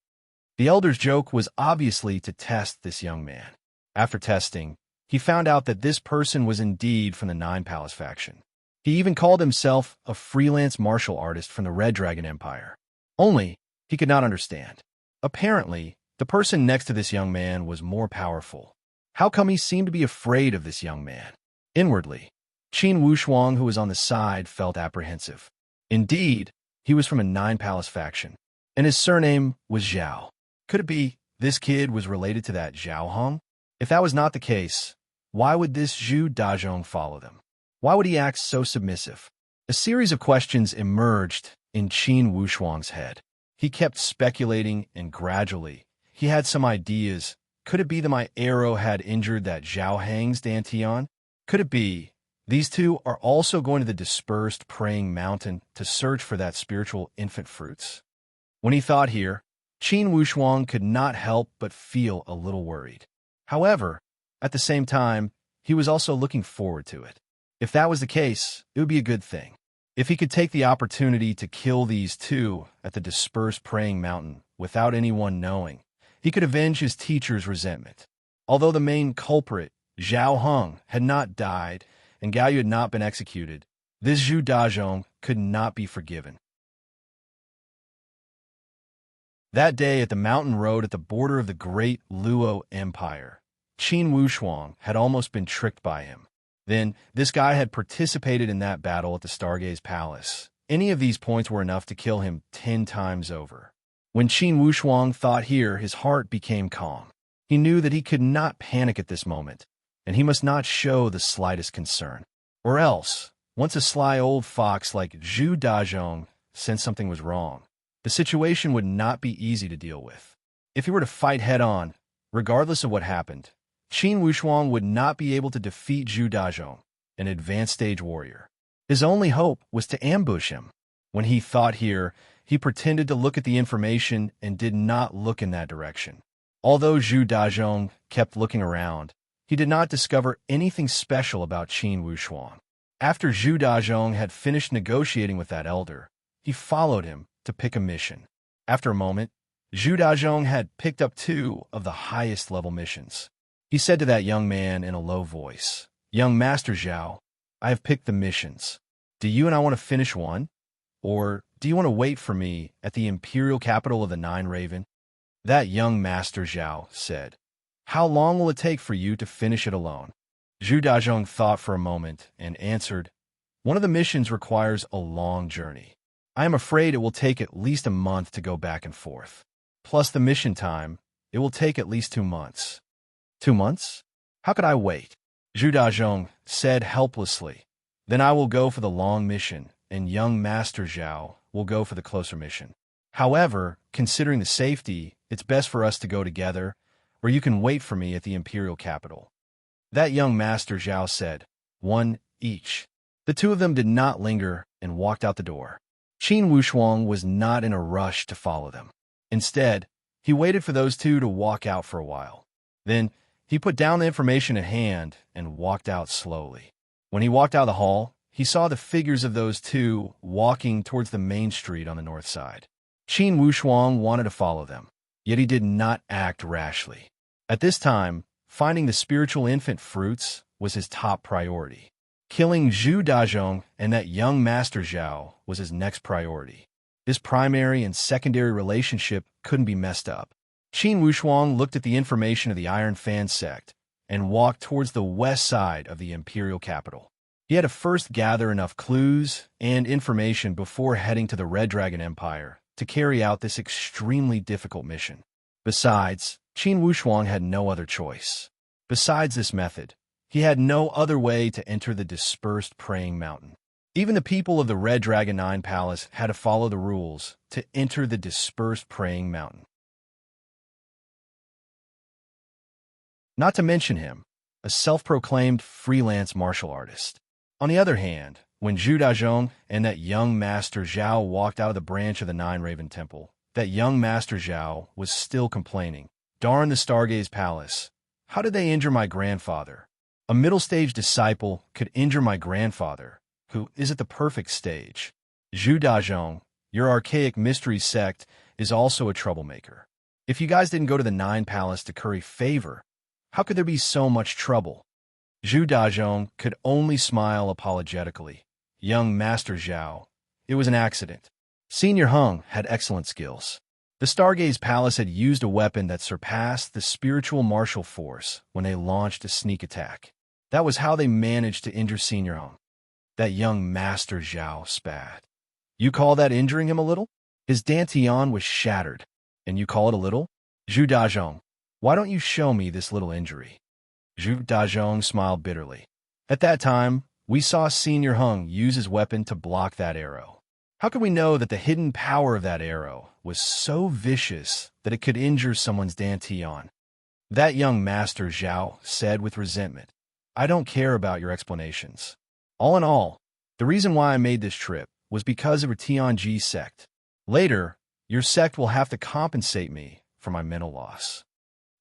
Speaker 1: The elder's joke was obviously to test this young man. After testing, he found out that this person was indeed from the 9 Palace faction. He even called himself a freelance martial artist from the Red Dragon Empire. Only, he could not understand. Apparently, the person next to this young man was more powerful. How come he seemed to be afraid of this young man? Inwardly, Qin Wushuang, who was on the side, felt apprehensive. Indeed, he was from a 9 Palace faction, and his surname was Zhao. Could it be this kid was related to that Zhao Hong? If that was not the case, why would this Zhu Dazhong follow them? Why would he act so submissive? A series of questions emerged in Qin Wushuang's head. He kept speculating, and gradually, he had some ideas. Could it be that my arrow had injured that Zhao Hang's Dantian? Could it be these two are also going to the dispersed praying mountain to search for that spiritual infant fruits? When he thought here, Qin Wushuang could not help but feel a little worried. However, at the same time, he was also looking forward to it. If that was the case, it would be a good thing. If he could take the opportunity to kill these two at the dispersed praying mountain without anyone knowing, he could avenge his teacher's resentment. Although the main culprit, Zhao Hong, had not died and Gao Yu had not been executed, this Zhu Dazhong could not be forgiven. That day at the mountain road at the border of the great Luo Empire, Qin Wushuang had almost been tricked by him. Then, this guy had participated in that battle at the Stargaze Palace. Any of these points were enough to kill him 10 times over. When Qin Wushuang thought here, his heart became calm. He knew that he could not panic at this moment, and he must not show the slightest concern. Or else, once a sly old fox like Zhu Dazhong sensed something was wrong, the situation would not be easy to deal with. If he were to fight head-on, regardless of what happened, Qin Wushuang would not be able to defeat Zhu Dazhong, an advanced stage warrior. His only hope was to ambush him. When he thought here, he pretended to look at the information and did not look in that direction. Although Zhu Dazhong kept looking around, he did not discover anything special about Qin Wushuang. After Zhu Dazhong had finished negotiating with that elder, he followed him to pick a mission. After a moment, Zhu Dazhong had picked up 2 of the highest level missions. He said to that young man in a low voice, "Young Master Zhao, I have picked the missions. Do you and I want to finish one? Or do you want to wait for me at the imperial capital of the Nine Raven?" That young Master Zhao said, "How long will it take for you to finish it alone?" Zhu Dazhong thought for a moment and answered, "One of the missions requires a long journey. I am afraid it will take at least a month to go back and forth. Plus the mission time, it will take at least 2 months. 2 months? How could I wait?" Zhu Dazhong said helplessly, "Then I will go for the long mission, and young Master Zhao will go for the closer mission. However, considering the safety, it's best for us to go together, where you can wait for me at the imperial capital." That young Master Zhao said, "One each." The 2 of them did not linger and walked out the door. Qin Wushuang was not in a rush to follow them. Instead, he waited for those 2 to walk out for a while. Then, he put down the information at hand and walked out slowly. When he walked out of the hall, he saw the figures of those 2 walking towards the main street on the north side. Qin Wushuang wanted to follow them, yet he did not act rashly. At this time, finding the spiritual infant fruits was his top priority. Killing Zhu Dazhong and that young Master Zhao was his next priority. His primary and secondary relationship couldn't be messed up. Qin Wushuang looked at the information of the Iron Fan sect and walked towards the west side of the imperial capital. He had to first gather enough clues and information before heading to the Red Dragon Empire to carry out this extremely difficult mission. Besides, Qin Wushuang had no other choice. Besides this method, he had no other way to enter the dispersed praying mountain. Even the people of the Red Dragon 9 Palace had to follow the rules to enter the dispersed praying mountain. Not to mention him, a self-proclaimed freelance martial artist. On the other hand, when Zhu Dazhong and that young Master Zhao walked out of the branch of the Nine Raven Temple, that young Master Zhao was still complaining. "Darn the Stargaze Palace. How did they injure my grandfather? A middle-stage disciple could injure my grandfather, who is at the perfect stage. Zhu Dazhong, your archaic mystery sect is also a troublemaker. If you guys didn't go to the Nine Palace to curry favor, how could there be so much trouble?" Zhu Dazhong could only smile apologetically. "Young Master Zhao, it was an accident. Senior Hung had excellent skills. The Stargaze Palace had used a weapon that surpassed the spiritual martial force when they launched a sneak attack. That was how they managed to injure Senior Hung." That young Master Zhao spat. "You call that injuring him a little? His Dantian was shattered, and you call it a little?" Zhu Dazhong, why don't you show me this little injury? Zhu Dazhong smiled bitterly. At that time, we saw Senior Hung use his weapon to block that arrow. How could we know that the hidden power of that arrow was so vicious that it could injure someone's dantian? That young master Zhao said with resentment. I don't care about your explanations. All in all, the reason why I made this trip was because of your Tianji sect. Later, your sect will have to compensate me for my mental loss.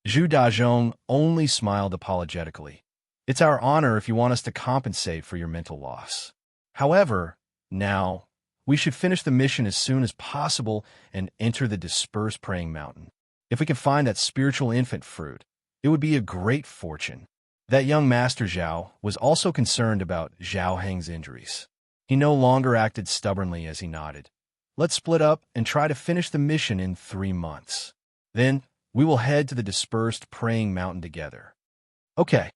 Speaker 1: Zhu Dazhong only smiled apologetically. It's our honor if you want us to compensate for your mental loss. However, now, we should finish the mission as soon as possible and enter the dispersed praying mountain. If we can find that spiritual infant fruit, it would be a great fortune. That young Master Zhao was also concerned about Zhao Heng's injuries. He no longer acted stubbornly as he nodded. Let's split up and try to finish the mission in 3 months. Then, we will head to the dispersed praying mountain together. Okay.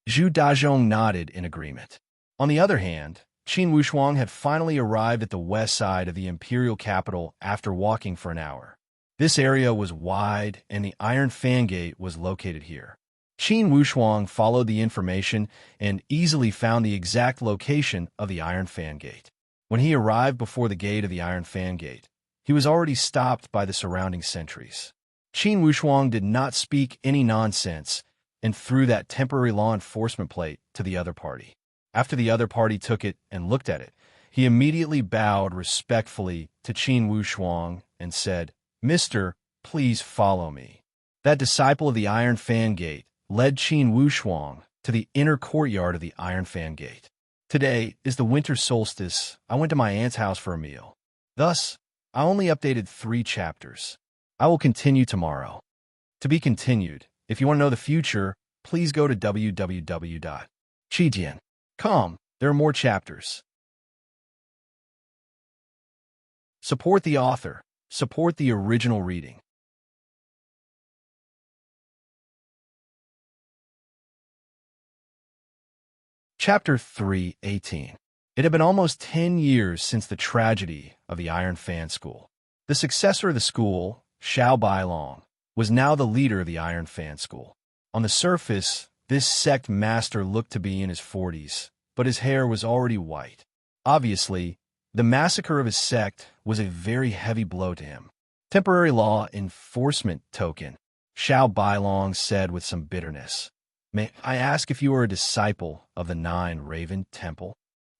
Speaker 1: Zhu Dazhong nodded in agreement. On the other hand, Qin Wushuang had finally arrived at the west side of the imperial capital after walking for an hour. This area was wide, and the Iron Fan Gate was located here. Qin Wushuang followed the information and easily found the exact location of the Iron Fan Gate. When he arrived before the gate of the Iron Fan Gate, he was already stopped by the surrounding sentries. Qin Wushuang did not speak any nonsense and threw that temporary law enforcement plate to the other party. After the other party took it and looked at it, he immediately bowed respectfully to Qin Wushuang and said, Mister, please follow me. That disciple of the Iron Fan Gate led Qin Wushuang to the inner courtyard of the Iron Fan Gate. Today is the winter solstice. I went to my aunt's house for a meal. Thus, I only updated 3 chapters. I will continue tomorrow. To be continued. If you want to know the future, please go to www.chijian.com. There are more chapters. Support the author. Support the original reading. Chapter 3:18. It had been almost 10 years since the tragedy of the Iron Fan School. The successor of the school, Xiao Bailong, was now the leader of the Iron Fan School. On the surface, this sect master looked to be in his 40s, but his hair was already white. Obviously, the massacre of his sect was a very heavy blow to him. Temporary law enforcement token, Xiao Bailong said with some bitterness. May I ask if you are a disciple of the 9 Raven Temple?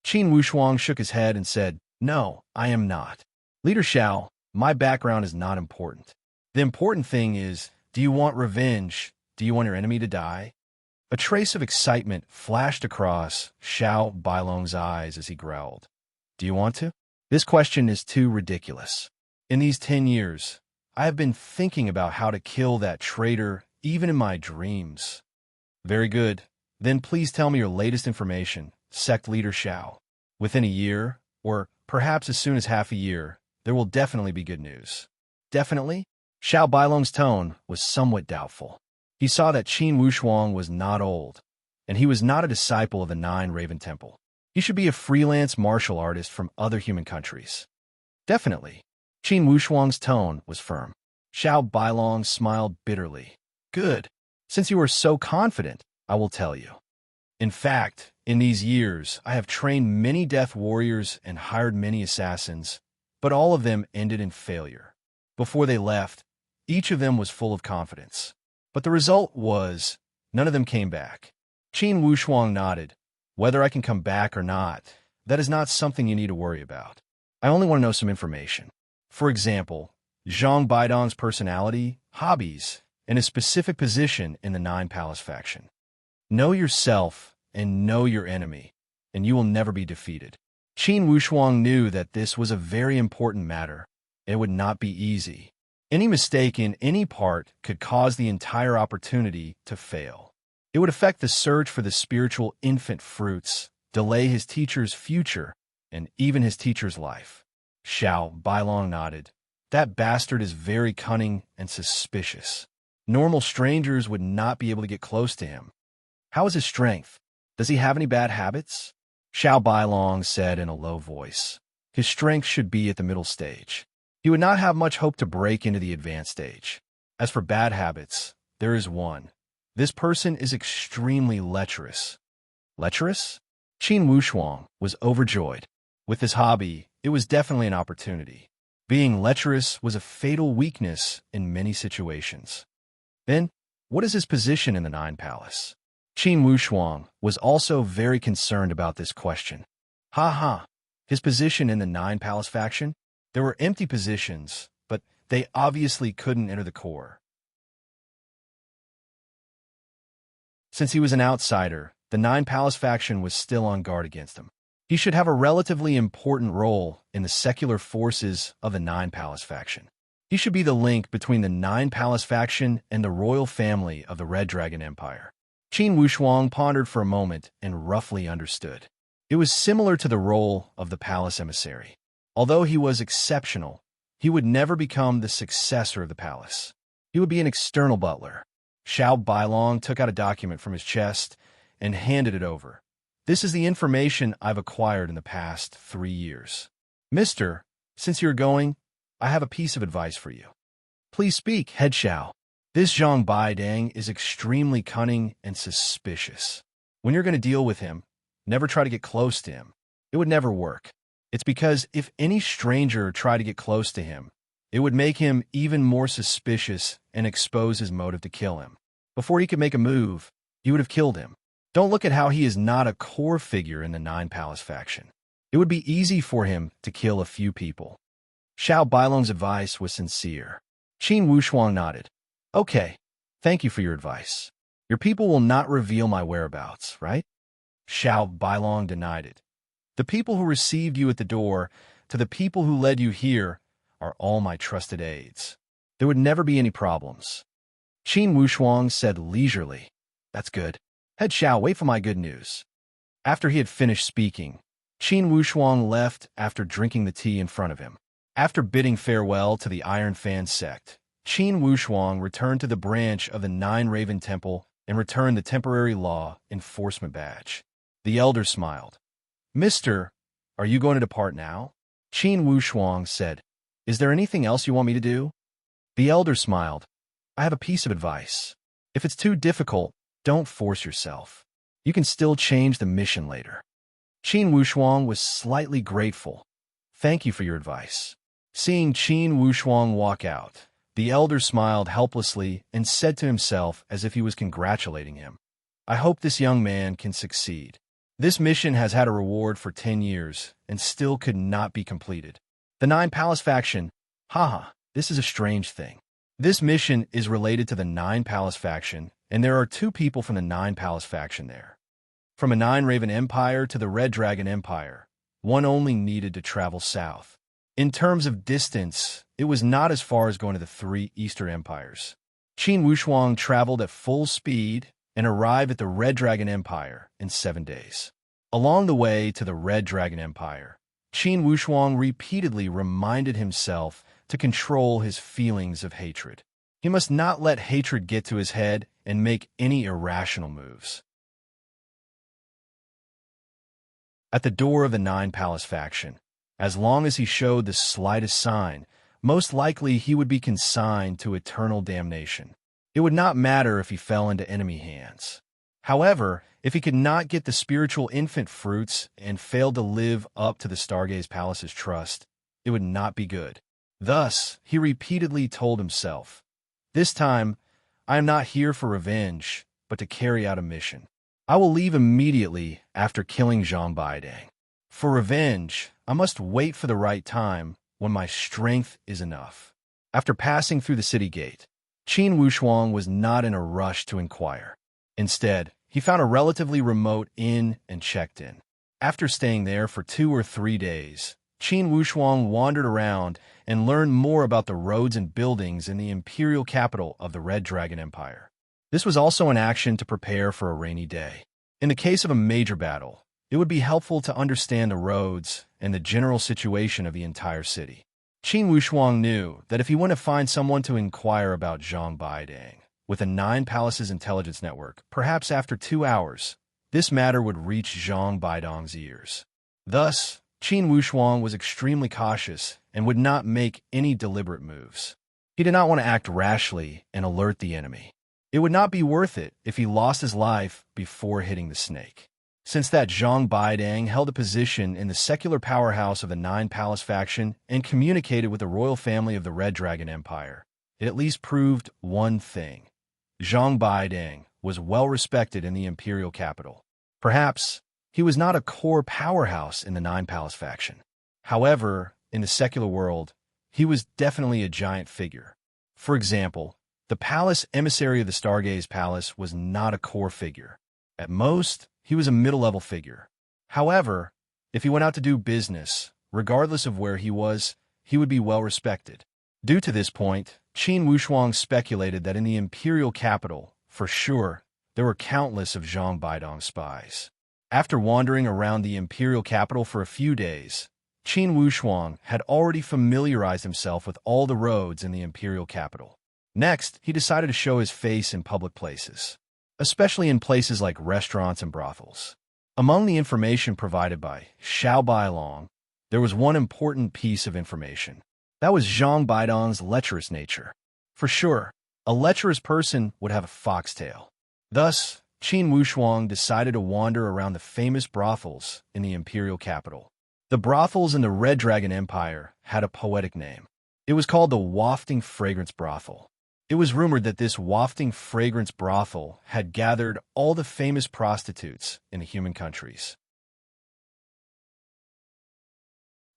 Speaker 1: Qin Wushuang shook his head and said, No, I am not. Leader Xiao, my background is not important. The important thing is, do you want revenge? Do you want your enemy to die? A trace of excitement flashed across Xiao Bailong's eyes as he growled. Do you want to? This question is too ridiculous. In these 10 years, I have been thinking about how to kill that traitor even in my dreams. Very good. Then please tell me your latest information, Sect Leader Xiao. Within a year, or perhaps as soon as half a year, there will definitely be good news. Definitely? Xiao Bailong's tone was somewhat doubtful. He saw that Qin Wushuang was not old, and he was not a disciple of the 9 Raven Temple. He should be a freelance martial artist from other human countries. Definitely. Qin Wushuang's tone was firm. Xiao Bailong smiled bitterly. Good. Since you are so confident, I will tell you. In fact, in these years, I have trained many death warriors and hired many assassins, but all of them ended in failure. Before they left, each of them was full of confidence. But the result was, none of them came back. Qin Wushuang nodded. Whether I can come back or not, that is not something you need to worry about. I only want to know some information. For example, Zhang Baidong's personality, hobbies, and his specific position in the 9 Palace faction. Know yourself and know your enemy, and you will never be defeated. Qin Wushuang knew that this was a very important matter. It would not be easy. Any mistake in any part could cause the entire opportunity to fail. It would affect the search for the spiritual infant fruits, delay his teacher's future, and even his teacher's life. Xiao Bailong nodded. That bastard is very cunning and suspicious. Normal strangers would not be able to get close to him. How is his strength? Does he have any bad habits? Xiao Bailong said in a low voice. His strength should be at the middle stage. He would not have much hope to break into the advanced stage. As for bad habits, there is one. This person is extremely lecherous. Lecherous? Qin Wushuang was overjoyed. With this hobby, it was definitely an opportunity. Being lecherous was a fatal weakness in many situations. Then, what is his position in the Nine Palace? Qin Wushuang was also very concerned about this question. Ha ha! His position in the Nine Palace faction? There were empty positions, but they obviously couldn't enter the core. Since he was an outsider, the Nine Palace faction was still on guard against him. He should have a relatively important role in the secular forces of the Nine Palace faction. He should be the link between the Nine Palace faction and the royal family of the Red Dragon Empire. Qin Wushuang pondered for a moment and roughly understood. It was similar to the role of the palace emissary. Although he was exceptional, he would never become the successor of the palace. He would be an external butler. Xiao Bailong took out a document from his chest and handed it over. This is the information I've acquired in the past 3 years. Mister, since you're going, I have a piece of advice for you. Please speak, Head Xiao. This Zhang Baidang is extremely cunning and suspicious. When you're going to deal with him, never try to get close to him. It would never work. It's because if any stranger tried to get close to him, it would make him even more suspicious and expose his motive to kill him. Before he could make a move, he would have killed him. Don't look at how he is not a core figure in the Nine Palace faction. It would be easy for him to kill a few people. Xiao Bailong's advice was sincere. Qin Wushuang nodded. Okay, thank you for your advice. Your people will not reveal my whereabouts, right? Xiao Bailong denied it. The people who received you at the door, to the people who led you here, are all my trusted aides. There would never be any problems. Qin Wushuang said leisurely. That's good. Head Xiao, wait for my good news. After he had finished speaking, Qin Wushuang left after drinking the tea in front of him. After bidding farewell to the Iron Fan sect, Qin Wushuang returned to the branch of the Nine Raven Temple and returned the temporary law enforcement badge. The elder smiled. Mister, are you going to depart now? Qin Wushuang said. Is there anything else you want me to do? The elder smiled. I have a piece of advice. If it's too difficult, don't force yourself. You can still change the mission later. Qin Wushuang was slightly grateful. Thank you for your advice. Seeing Qin Wushuang walk out, the elder smiled helplessly and said to himself as if he was congratulating him. I hope this young man can succeed. This mission has had a reward for 10 years and still could not be completed. The Nine Palace faction, haha, this is a strange thing. This mission is related to the Nine Palace faction, and there are 2 people from the Nine Palace faction there. From a Nine Raven Empire to the Red Dragon Empire, one only needed to travel south. In terms of distance, it was not as far as going to the 3 Eastern Empires. Qin Wushuang traveled at full speed and arrived at the Red Dragon Empire in 7 days. Along the way to the Red Dragon Empire, Qin Wushuang repeatedly reminded himself to control his feelings of hatred. He must not let hatred get to his head and make any irrational moves. At the door of the Nine Palace faction, as long as he showed the slightest sign, most likely he would be consigned to eternal damnation. It would not matter if he fell into enemy hands. However, if he could not get the spiritual infant fruits and failed to live up to the Stargaze Palace's trust, it would not be good. Thus, he repeatedly told himself, this time, I am not here for revenge, but to carry out a mission. I will leave immediately after killing Zhang Baidang. For revenge, I must wait for the right time when my strength is enough. After passing through the city gate, Qin Wushuang was not in a rush to inquire. Instead, he found a relatively remote inn and checked in. After staying there for 2 or 3 days, Qin Wushuang wandered around and learned more about the roads and buildings in the imperial capital of the Red Dragon Empire. This was also an action to prepare for a rainy day. In the case of a major battle, it would be helpful to understand the roads and the general situation of the entire city. Qin Wushuang knew that if he went to find someone to inquire about Zhang Baidang, with a Nine Palaces intelligence network, perhaps after 2 hours, this matter would reach Zhang Baidang's ears. Thus, Qin Wushuang was extremely cautious and would not make any deliberate moves. He did not want to act rashly and alert the enemy. It would not be worth it if he lost his life before hitting the snake. Since that Zhang Baidang held a position in the secular powerhouse of the Nine Palace faction and communicated with the royal family of the Red Dragon Empire, it at least proved one thing. Zhang Baidang was well respected in the imperial capital. Perhaps he was not a core powerhouse in the Nine Palace faction. However, in the secular world, he was definitely a giant figure. For example, the palace emissary of the Stargaze Palace was not a core figure. At most, he was a middle-level figure. However, if he went out to do business, regardless of where he was, he would be well respected. Due to this point, Qin Wushuang speculated that in the imperial capital, for sure, there were countless of Zhang Baidong's spies. After wandering around the imperial capital for a few days, Qin Wushuang had already familiarized himself with all the roads in the imperial capital. Next, he decided to show his face in public places, especially in places like restaurants and brothels. Among the information provided by Xiao Bailong, there was one important piece of information. That was Zhang Baidong's lecherous nature. For sure, a lecherous person would have a foxtail. Thus, Qin Wushuang decided to wander around the famous brothels in the imperial capital. The brothels in the Red Dragon Empire had a poetic name. It was called the Wafting Fragrance Brothel. It was rumored that this Wafting Fragrance Brothel had gathered all the famous prostitutes in the human countries.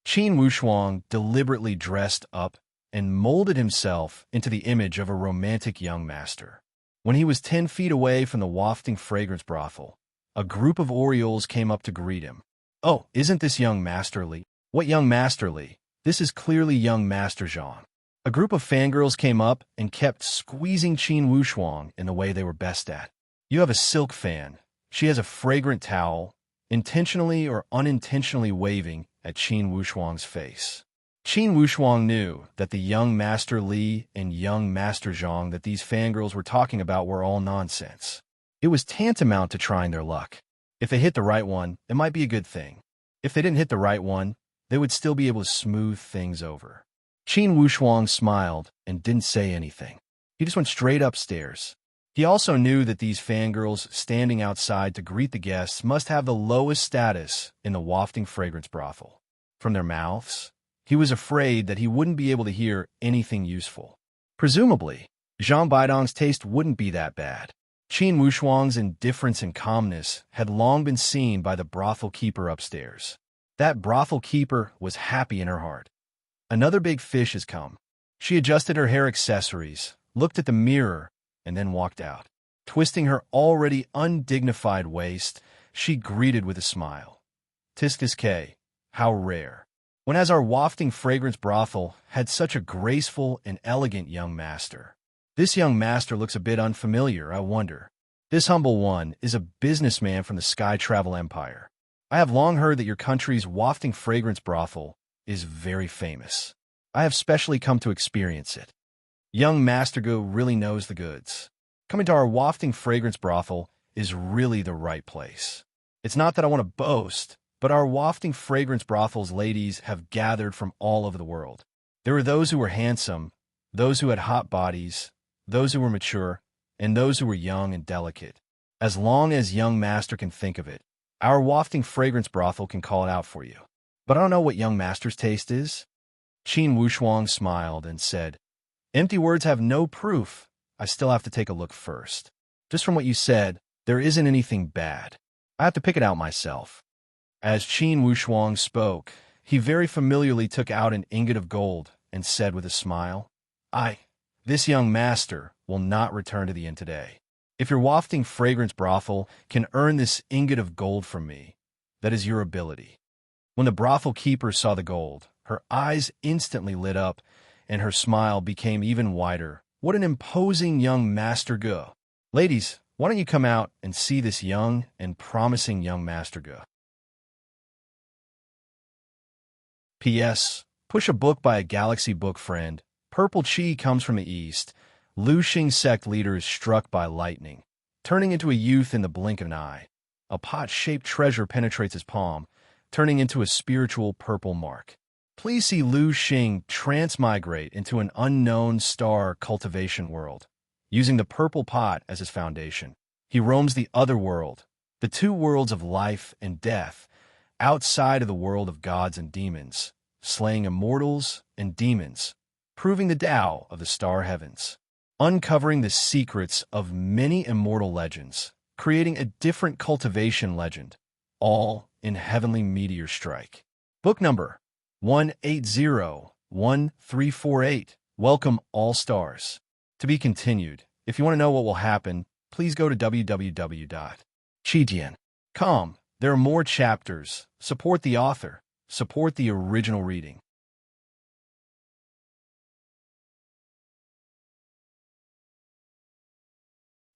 Speaker 1: Qin Wushuang deliberately dressed up and molded himself into the image of a romantic young master. When he was 10 feet away from the Wafting Fragrance Brothel, a group of Orioles came up to greet him. "Oh, isn't this young Master Li?" "What young Master Li? This is clearly young Master Zhang." A group of fangirls came up and kept squeezing Qin Wushuang in the way they were best at. "You have a silk fan. She has a fragrant towel," intentionally or unintentionally waving at Qin Wushuang's face. Qin Wushuang knew that the young Master Li and young Master Zhang that these fangirls were talking about were all nonsense. It was tantamount to trying their luck. If they hit the right one, it might be a good thing. If they didn't hit the right one, they would still be able to smooth things over. Qin Wushuang smiled and didn't say anything. He just went straight upstairs. He also knew that these fangirls standing outside to greet the guests must have the lowest status in the Wafting Fragrance Brothel. From their mouths, he was afraid that he wouldn't be able to hear anything useful. Presumably, Zhang Baidong's taste wouldn't be that bad. Qin Wushuang's indifference and calmness had long been seen by the brothel keeper upstairs. That brothel keeper was happy in her heart. Another big fish has come. She adjusted her hair accessories, looked at the mirror, and then walked out. Twisting her already undignified waist, she greeted with a smile. "Tiskus K, how rare. When has our Wafting Fragrance Brothel had such a graceful and elegant young master? This young master looks a bit unfamiliar, I wonder. This humble one is a businessman from the Sky Travel Empire. I have long heard that your country's Wafting Fragrance Brothel is very famous. I have specially come to experience it. Young Master Go really knows the goods. Coming to our Wafting Fragrance Brothel is really the right place. It's not that I want to boast, but our Wafting Fragrance Brothel's ladies have gathered from all over the world. There were those who were handsome, those who had hot bodies, those who were mature, and those who were young and delicate. As long as young Master can think of it, our Wafting Fragrance Brothel can call it out for you. But I don't know what young Master's taste is." Qin Wushuang smiled and said, "Empty words have no proof. I still have to take a look first. Just from what you said, there isn't anything bad. I have to pick it out myself." As Qin Wushuang spoke, he very familiarly took out an ingot of gold and said with a smile, "This young master will not return to the inn today. If your Wafting Fragrance Brothel can earn this ingot of gold from me, that is your ability." When the brothel keeper saw the gold, her eyes instantly lit up, and her smile became even wider. What an imposing young Master Ge. Ladies, why don't you come out and see this young and promising young Master Ge? P.S. Push a book by a Galaxy book friend. Purple Chi comes from the east. Lu Xing sect leader is struck by lightning, turning into a youth in the blink of an eye. A pot-shaped treasure penetrates his palm, turning into a spiritual purple mark. Please see Lu Xing transmigrate into an unknown star cultivation world, using the purple pot as his foundation. He roams the other world, the two worlds of life and death, outside of the world of gods and demons, slaying immortals and demons, proving the Tao of the star heavens, uncovering the secrets of many immortal legends, creating a different cultivation legend, all in Heavenly Meteor Strike. Book number 1801348. Welcome, all stars. To be continued. If you want to know what will happen, please go to www.chidian.com. There are more chapters. Support the author. Support the original reading.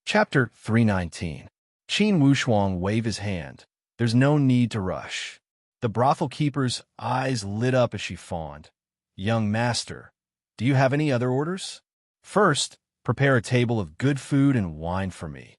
Speaker 1: Chapter 319. Qin Wushuang waved his hand. There's no need to rush. The brothel keeper's eyes lit up as she fawned. Young master, do you have any other orders? First, prepare a table of good food and wine for me.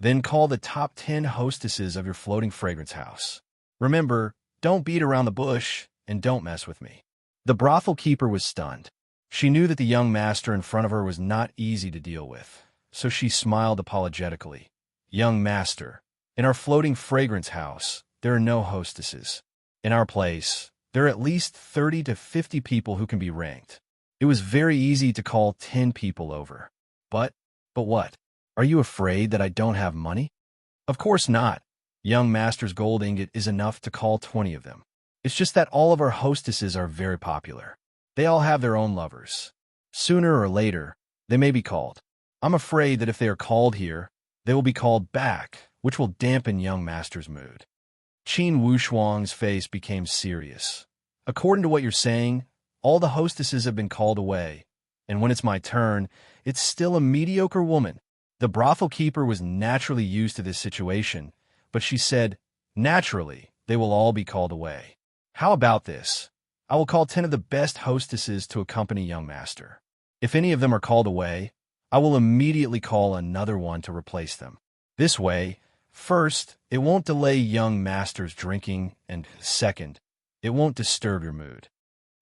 Speaker 1: Then call the top 10 hostesses of your floating fragrance house. Remember, don't beat around the bush and don't mess with me. The brothel keeper was stunned. She knew that the young master in front of her was not easy to deal with, so she smiled apologetically. Young master, in our floating fragrance house, there are no hostesses. In our place, there are at least 30 to 50 people who can be ranked. It was very easy to call 10 people over. But what? Are you afraid that I don't have money? Of course not. Young master's gold ingot is enough to call 20 of them. It's just that all of our hostesses are very popular. They all have their own lovers. Sooner or later, they may be called. I'm afraid that if they are called here, they will be called back, which will dampen young master's mood. Qin Wushuang's face became serious. According to what you're saying, all the hostesses have been called away, and when it's my turn, it's still a mediocre woman. The brothel keeper was naturally used to this situation, but she said, naturally, they will all be called away. How about this? I will call 10 of the best hostesses to accompany young master. If any of them are called away, I will immediately call another one to replace them. This way, first, it won't delay young master's drinking, and second, it won't disturb your mood.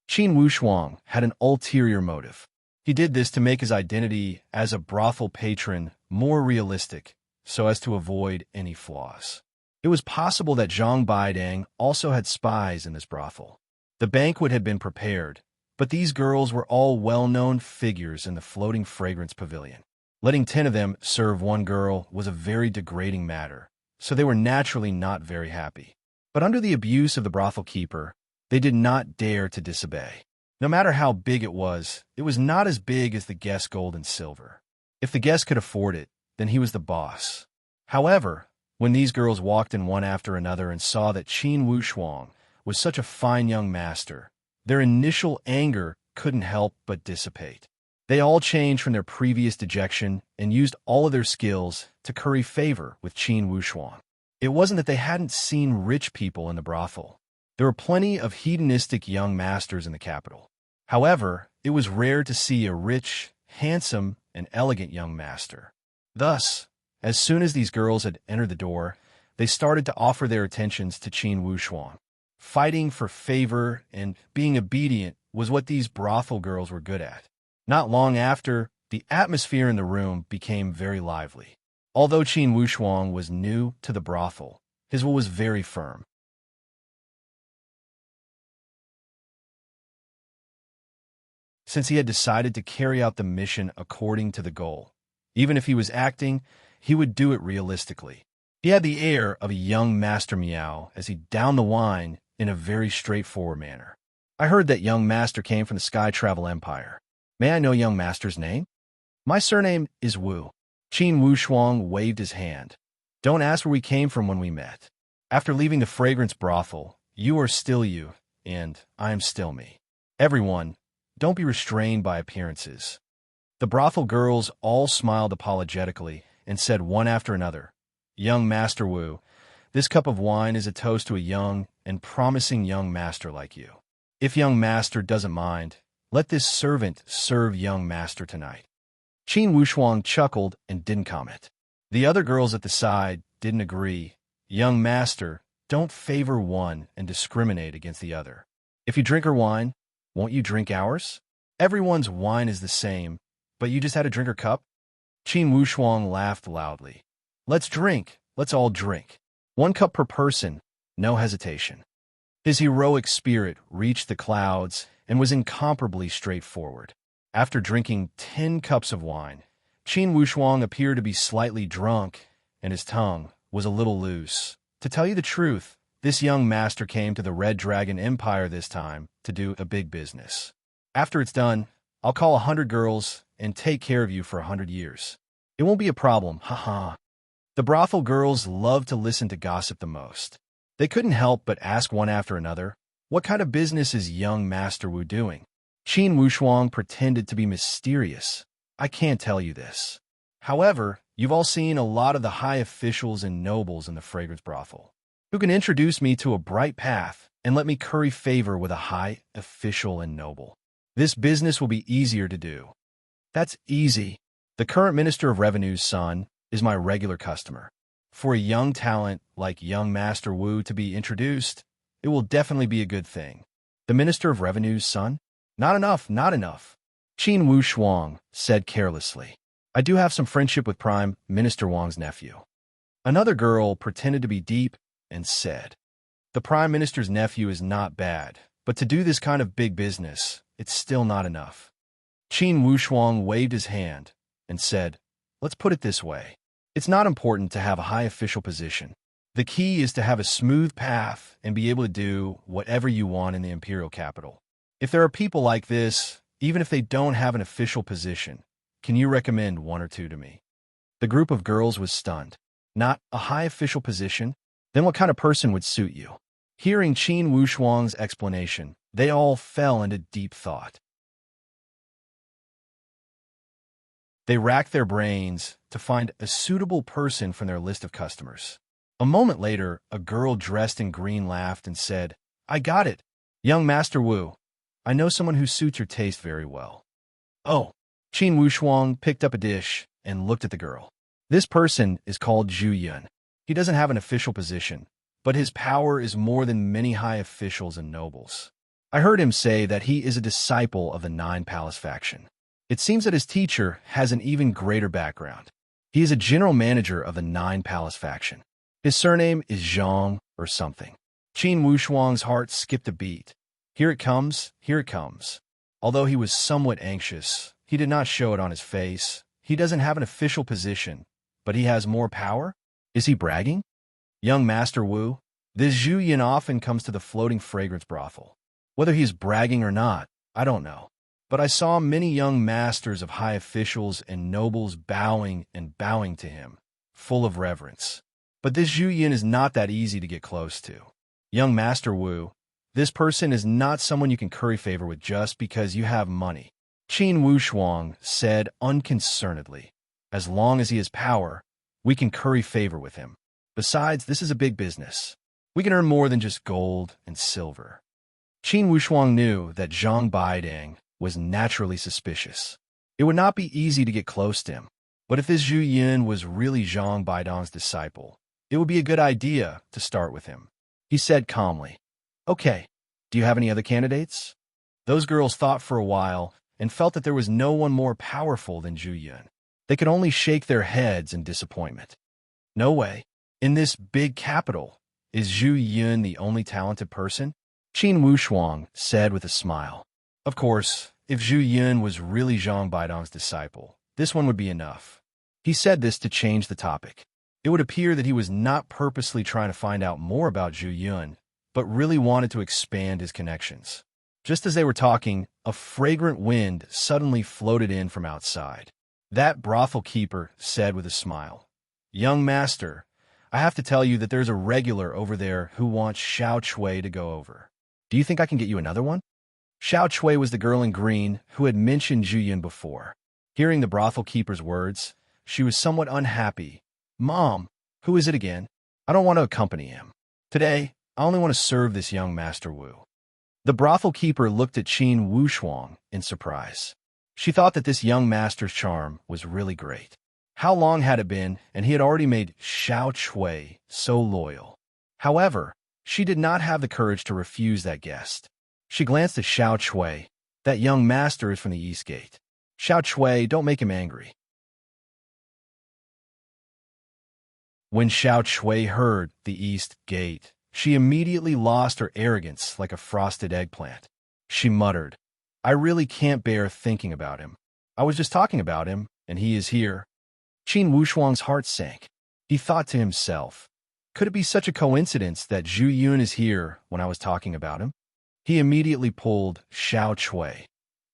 Speaker 1: Qin Wushuang had an ulterior motive. He did this to make his identity as a brothel patron more realistic, so as to avoid any flaws. It was possible that Zhang Baidang also had spies in this brothel. The banquet had been prepared, but these girls were all well-known figures in the floating fragrance pavilion. Letting 10 of them serve one girl was a very degrading matter, so they were naturally not very happy. But under the abuse of the brothel keeper, they did not dare to disobey. No matter how big it was not as big as the guest's gold and silver. If the guest could afford it, then he was the boss. However, when these girls walked in one after another and saw that Qin Wushuang was such a fine young master, their initial anger couldn't help but dissipate. They all changed from their previous dejection and used all of their skills to curry favor with Qin Wushuang. It wasn't that they hadn't seen rich people in the brothel. There were plenty of hedonistic young masters in the capital. However, it was rare to see a rich, handsome, and elegant young master. Thus, as soon as these girls had entered the door, they started to offer their attentions to Qin Wushuang. Fighting for favor and being obedient was what these brothel girls were good at. Not long after, the atmosphere in the room became very lively. Although Qin Wushuang was new to the brothel, his will was very firm. Since he had decided to carry out the mission according to the goal, even if he was acting, he would do it realistically. He had the air of a young Master Meow as he downed the wine in a very straightforward manner. I heard that young master came from the Sky Travel Empire. May I know young master's name? My surname is Wu. Qin Wushuang waved his hand. Don't ask where we came from when we met. After leaving the fragrance brothel, you are still you, and I am still me. Everyone, don't be restrained by appearances. The brothel girls all smiled apologetically and said one after another, Young Master Wu, this cup of wine is a toast to a young and promising young master like you. If young master doesn't mind, let this servant serve young master tonight. Qin Wushuang chuckled and didn't comment. The other girls at the side didn't agree. Young master, don't favor one and discriminate against the other. If you drink her wine, Won't you drink ours? Everyone's wine is the same, but you just had a drinker cup? Qin Wushuang laughed loudly. Let's drink. Let's all drink. 1 cup per person, no hesitation. His heroic spirit reached the clouds and was incomparably straightforward. After drinking 10 cups of wine, Qin Wushuang appeared to be slightly drunk, and his tongue was a little loose. To tell you the truth, this young master came to the Red Dragon Empire this time to do a big business. After it's done, I'll call 100 girls and take care of you for 100 years. It won't be a problem, haha. The brothel girls loved to listen to gossip the most. They couldn't help but ask one after another, what kind of business is young Master Wu doing? Qin Wushuang pretended to be mysterious. I can't tell you this. However, you've all seen a lot of the high officials and nobles in the fragrance brothel, who can introduce me to a bright path and let me curry favor with a high official and noble. This business will be easier to do. That's easy. The current Minister of Revenue's son is my regular customer. For a young talent like young Master Wu to be introduced, it will definitely be a good thing. The Minister of Revenue's son? Not enough, not enough. Qin Wushuang said carelessly. I do have some friendship with Prime Minister Wang's nephew. Another girl pretended to be deep and said, the Prime Minister's nephew is not bad, but to do this kind of big business, it's still not enough. Qin Wushuang waved his hand and said, let's put it this way. It's not important to have a high official position. The key is to have a smooth path and be able to do whatever you want in the imperial capital. If there are people like this, even if they don't have an official position, can you recommend 1 or 2 to me? The group of girls was stunned. Not a high official position? Then what kind of person would suit you? Hearing Qin Wushuang's explanation, they all fell into deep thought. They racked their brains to find a suitable person from their list of customers. A moment later, a girl dressed in green laughed and said, I got it. Young Master Wu, I know someone who suits your taste very well. Oh, Qin Wushuang picked up a dish and looked at the girl. This person is called Zhu Yun. He doesn't have an official position, but his power is more than many high officials and nobles. I heard him say that he is a disciple of the 9 Palace faction. It seems that his teacher has an even greater background. He is a general manager of the 9 Palace faction. His surname is Zhang or something. Qin Wushuang's heart skipped a beat. Here it comes, here it comes. Although he was somewhat anxious, he did not show it on his face. He doesn't have an official position, but he has more power? Is he bragging? Young Master Wu, this Zhu Yin often comes to the floating fragrance brothel. Whether he's bragging or not, I don't know. But I saw many young masters of high officials and nobles bowing and bowing to him, full of reverence. But this Zhu Yin is not that easy to get close to. Young Master Wu, this person is not someone you can curry favor with just because you have money. Qin Wushuang said unconcernedly, as long as he has power, we can curry favor with him. Besides, this is a big business. We can earn more than just gold and silver. Qin Wushuang knew that Zhang Baidang was naturally suspicious. It would not be easy to get close to him, but if this Zhu Yin was really Zhang Baidang's disciple, it would be a good idea to start with him. He said calmly, okay, do you have any other candidates? Those girls thought for a while and felt that there was no one more powerful than Zhu Yin. They could only shake their heads in disappointment. No way. In this big capital, is Zhu Yin the only talented person? Qin Wushuang said with a smile. Of course, if Zhu Yin was really Zhang Baidang's disciple, this one would be enough. He said this to change the topic. It would appear that he was not purposely trying to find out more about Zhu Yun, but really wanted to expand his connections. Just as they were talking, a fragrant wind suddenly floated in from outside. That brothel keeper said with a smile, Young master, I have to tell you that there's a regular over there who wants Xiao Chui to go over. Do you think I can get you another one? Xiao Chui was the girl in green who had mentioned Zhu Yun before. Hearing the brothel keeper's words, she was somewhat unhappy. Mom, who is it again? I don't want to accompany him. Today, I only want to serve this young Master Wu. The brothel keeper looked at Qin Wushuang in surprise. She thought that this young master's charm was really great. How long had it been, and he had already made Xiao Chui so loyal? However, she did not have the courage to refuse that guest. She glanced at Xiao Chui. That young master is from the East Gate. Xiao Chui, don't make him angry. When Xiao Chui heard the East Gate, she immediately lost her arrogance like a frosted eggplant. She muttered, I really can't bear thinking about him. I was just talking about him, and he is here. Qin Wushuang's heart sank. He thought to himself, could it be such a coincidence that Zhu Yun is here when I was talking about him? He immediately pulled Xiao Chui.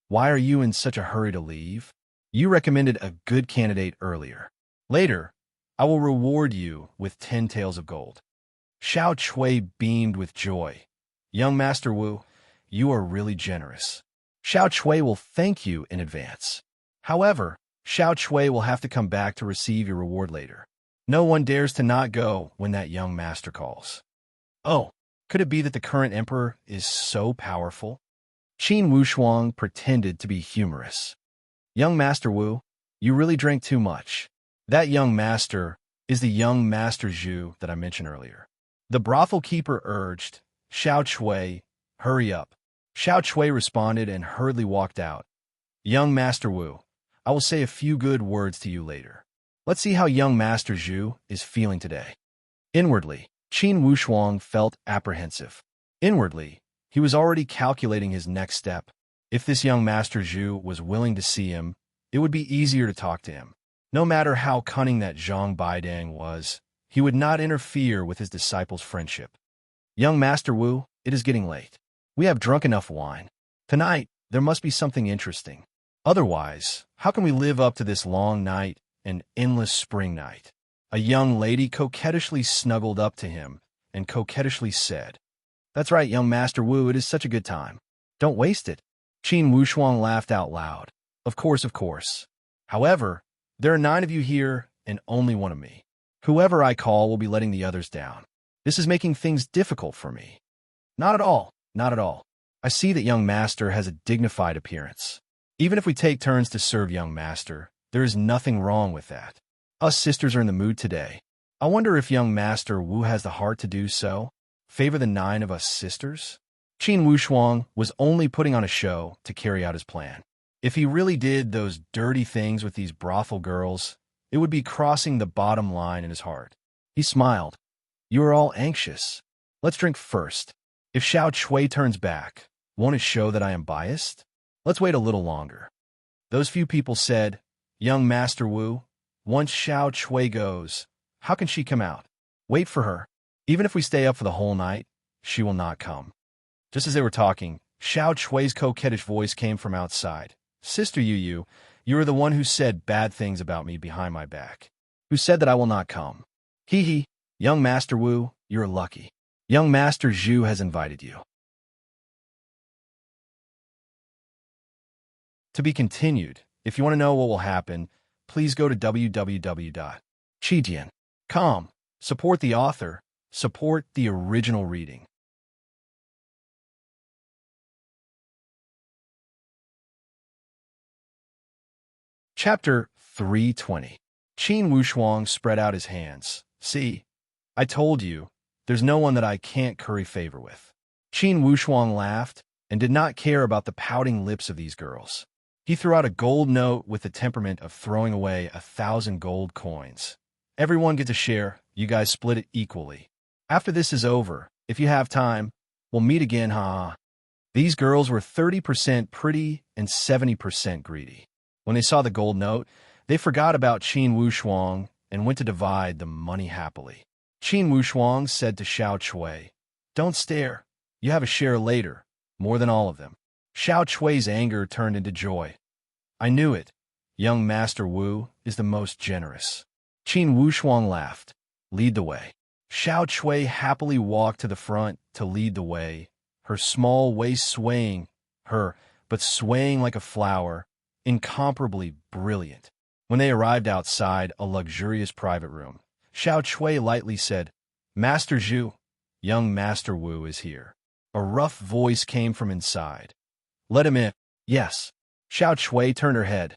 Speaker 1: Why are you in such a hurry to leave? You recommended a good candidate earlier. Later, I will reward you with 10 taels of gold. Xiao Chui beamed with joy. Young Master Wu, you are really generous. Xiao Chui will thank you in advance. However, Xiao Chui will have to come back to receive your reward later. No one dares to not go when that young master calls. Oh, could it be that the current emperor is so powerful? Qin Wushuang pretended to be humorous. Young Master Wu, you really drank too much. That young master is the young Master Zhu that I mentioned earlier. The brothel keeper urged, Xiao Chui, hurry up. Xiao Chui responded and hurriedly walked out. Young Master Wu, I will say a few good words to you later. Let's see how young Master Zhu is feeling today. Inwardly, Qin Wushuang felt apprehensive. Inwardly, he was already calculating his next step. If this young Master Zhu was willing to see him, it would be easier to talk to him. No matter how cunning that Zhang Baidang was, he would not interfere with his disciple's friendship. Young Master Wu, it is getting late. We have drunk enough wine. Tonight, there must be something interesting. Otherwise, how can we live up to this long night and endless spring night? A young lady coquettishly snuggled up to him and coquettishly said, That's right, young Master Wu, it is such a good time. Don't waste it. Qin Wushuang laughed out loud. Of course, of course. However, there are 9 of you here and only one of me. Whoever I call will be letting the others down. This is making things difficult for me. Not at all, not at all. I see that young master has a dignified appearance. Even if we take turns to serve young master, there is nothing wrong with that. Us sisters are in the mood today. I wonder if young Master Wu has the heart to do so. Favor the 9 of us sisters? Qin Wushuang was only putting on a show to carry out his plan. If he really did those dirty things with these brothel girls, it would be crossing the bottom line in his heart. He smiled. You are all anxious. Let's drink first. If Xiao Chui turns back, won't it show that I am biased? Let's wait a little longer. Those few people said, Young Master Wu, once Xiao Chui goes, how can she come out? Wait for her. Even if we stay up for the whole night, she will not come. Just as they were talking, Xiao Chui's coquettish voice came from outside. Sister Yu, you are the one who said bad things about me behind my back. Who said that I will not come. Hee hee, young Master Wu, you're lucky. Young Master Zhu has invited you. To be continued. If you want to know what will happen, please go to www.chidian.com. Support the author. Support the original reading. Chapter 320. Qin Wushuang spread out his hands. See, I told you, there's no one that I can't curry favor with. Qin Wushuang laughed and did not care about the pouting lips of these girls. He threw out a gold note with the temperament of throwing away 1,000 gold coins. Everyone gets a share, you guys split it equally. After this is over, if you have time, we'll meet again, ha. These girls were 30% pretty and 70% greedy. When they saw the gold note, they forgot about Qin Wushuang and went to divide the money happily. Qin Wushuang said to Xiao Chui, Don't stare. You have a share later, more than all of them. Xiao Chui's anger turned into joy. I knew it. Young Master Wu is the most generous. Qin Wushuang laughed. Lead the way. Xiao Chui happily walked to the front to lead the way, her small waist swaying, but swaying like a flower, incomparably brilliant. When they arrived outside a luxurious private room, Xiao Chui lightly said, Master Zhu, young Master Wu is here. A rough voice came from inside. Let him in. Yes. Xiao Chui turned her head.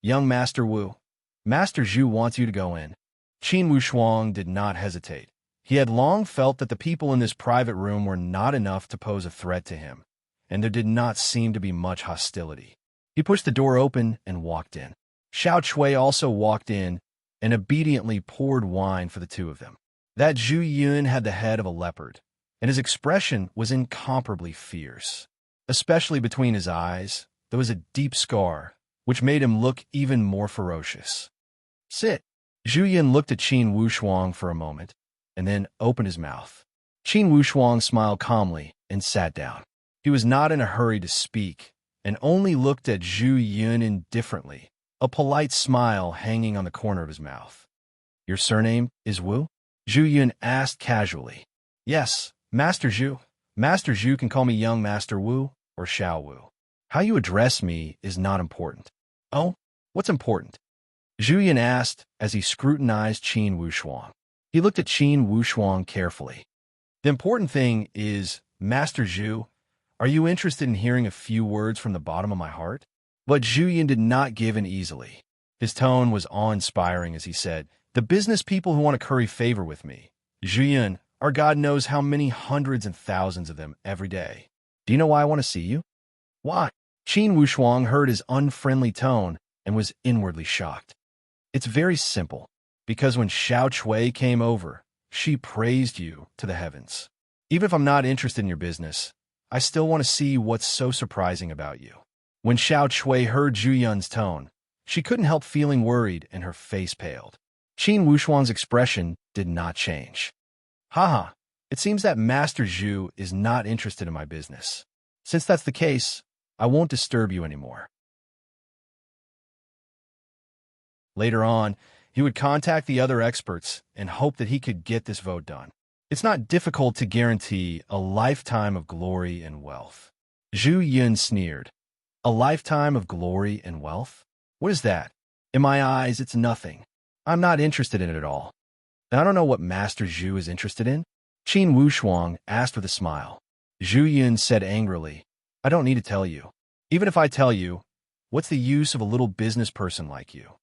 Speaker 1: Young Master Wu, Master Zhu wants you to go in. Qin Wushuang did not hesitate. He had long felt that the people in this private room were not enough to pose a threat to him, and there did not seem to be much hostility. He pushed the door open and walked in. Xiao Chui also walked in and obediently poured wine for the two of them. That Zhu Yun had the head of a leopard, and his expression was incomparably fierce. Especially between his eyes, there was a deep scar, which made him look even more ferocious. Sit. Zhu Yun looked at Qin Wushuang for a moment, and then opened his mouth. Qin Wushuang smiled calmly and sat down. He was not in a hurry to speak, and only looked at Zhu Yun indifferently, a polite smile hanging on the corner of his mouth. Your surname is Wu? Zhu Yun asked casually. Yes, Master Zhu. Master Zhu can call me young Master Wu or Xiao Wu. How you address me is not important. Oh, what's important? Zhu Yun asked as he scrutinized Qin Wushuang. He looked at Qin Wushuang carefully. The important thing is, Master Zhu, are you interested in hearing a few words from the bottom of my heart? But Zhu Yun did not give in easily. His tone was awe-inspiring as he said, the business people who want to curry favor with me. Zhu Yun, our God knows how many hundreds and thousands of them every day. Do you know why I want to see you? Why? Qin Wushuang heard his unfriendly tone and was inwardly shocked. It's very simple. Because when Xiao Chui came over, she praised you to the heavens. Even if I'm not interested in your business, I still want to see what's so surprising about you. When Xiao Chui heard Zhu Yun's tone, she couldn't help feeling worried and her face paled. Qin Wushuang's expression did not change. Haha, it seems that Master Zhu is not interested in my business. Since that's the case, I won't disturb you anymore. Later on, he would contact the other experts and hope that he could get this vote done. It's not difficult to guarantee a lifetime of glory and wealth. Zhu Yun sneered. A lifetime of glory and wealth? What is that? In my eyes, it's nothing. I'm not interested in it at all. And I don't know what Master Zhu is interested in. Qin Wushuang asked with a smile. Zhu Yun said angrily, I don't need to tell you. Even if I tell you, what's the use of a little business person like you?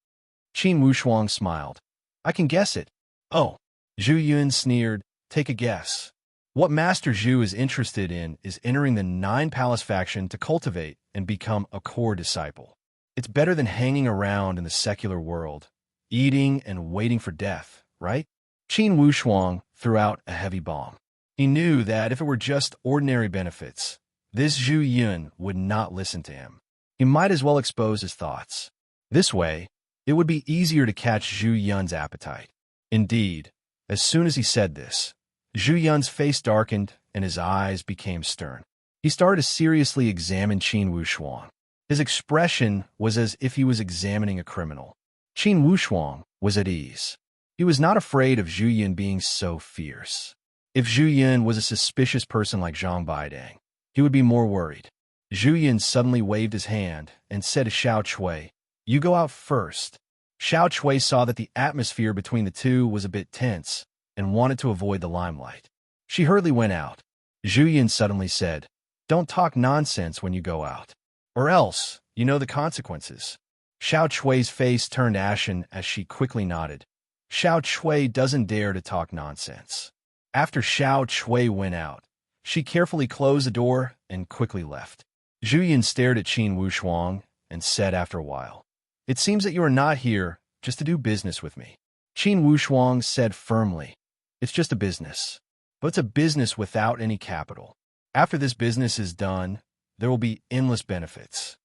Speaker 1: Qin Wushuang smiled. I can guess it. Oh, Zhu Yun sneered. Take a guess. What Master Zhu is interested in is entering the Nine Palace faction to cultivate and become a core disciple. It's better than hanging around in the secular world, eating and waiting for death, right? Qin Wushuang threw out a heavy bomb. He knew that if it were just ordinary benefits, this Zhu Yun would not listen to him. He might as well expose his thoughts. This way, it would be easier to catch Zhu Yun's appetite. Indeed, as soon as he said this, Zhu Yun's face darkened and his eyes became stern. He started to seriously examine Qin Wushuang. His expression was as if he was examining a criminal. Qin Wushuang was at ease. He was not afraid of Zhu Yun being so fierce. If Zhu Yun was a suspicious person like Zhang Baidang, he would be more worried. Zhu Yun suddenly waved his hand and said to Xiao Chui, You go out first. Xiao Chui saw that the atmosphere between the two was a bit tense and wanted to avoid the limelight. She hurriedly went out. Zhu Yun suddenly said, Don't talk nonsense when you go out, or else you know the consequences. Xiao Chui's face turned ashen as she quickly nodded. Xiao Chui doesn't dare to talk nonsense. After Xiao Chui went out, she carefully closed the door and quickly left. Zhu Yun stared at Qin Wushuang and said after a while, It seems that you are not here just to do business with me. Qin Wushuang said firmly, It's just a business, but it's a business without any capital. After this business is done, there will be endless benefits.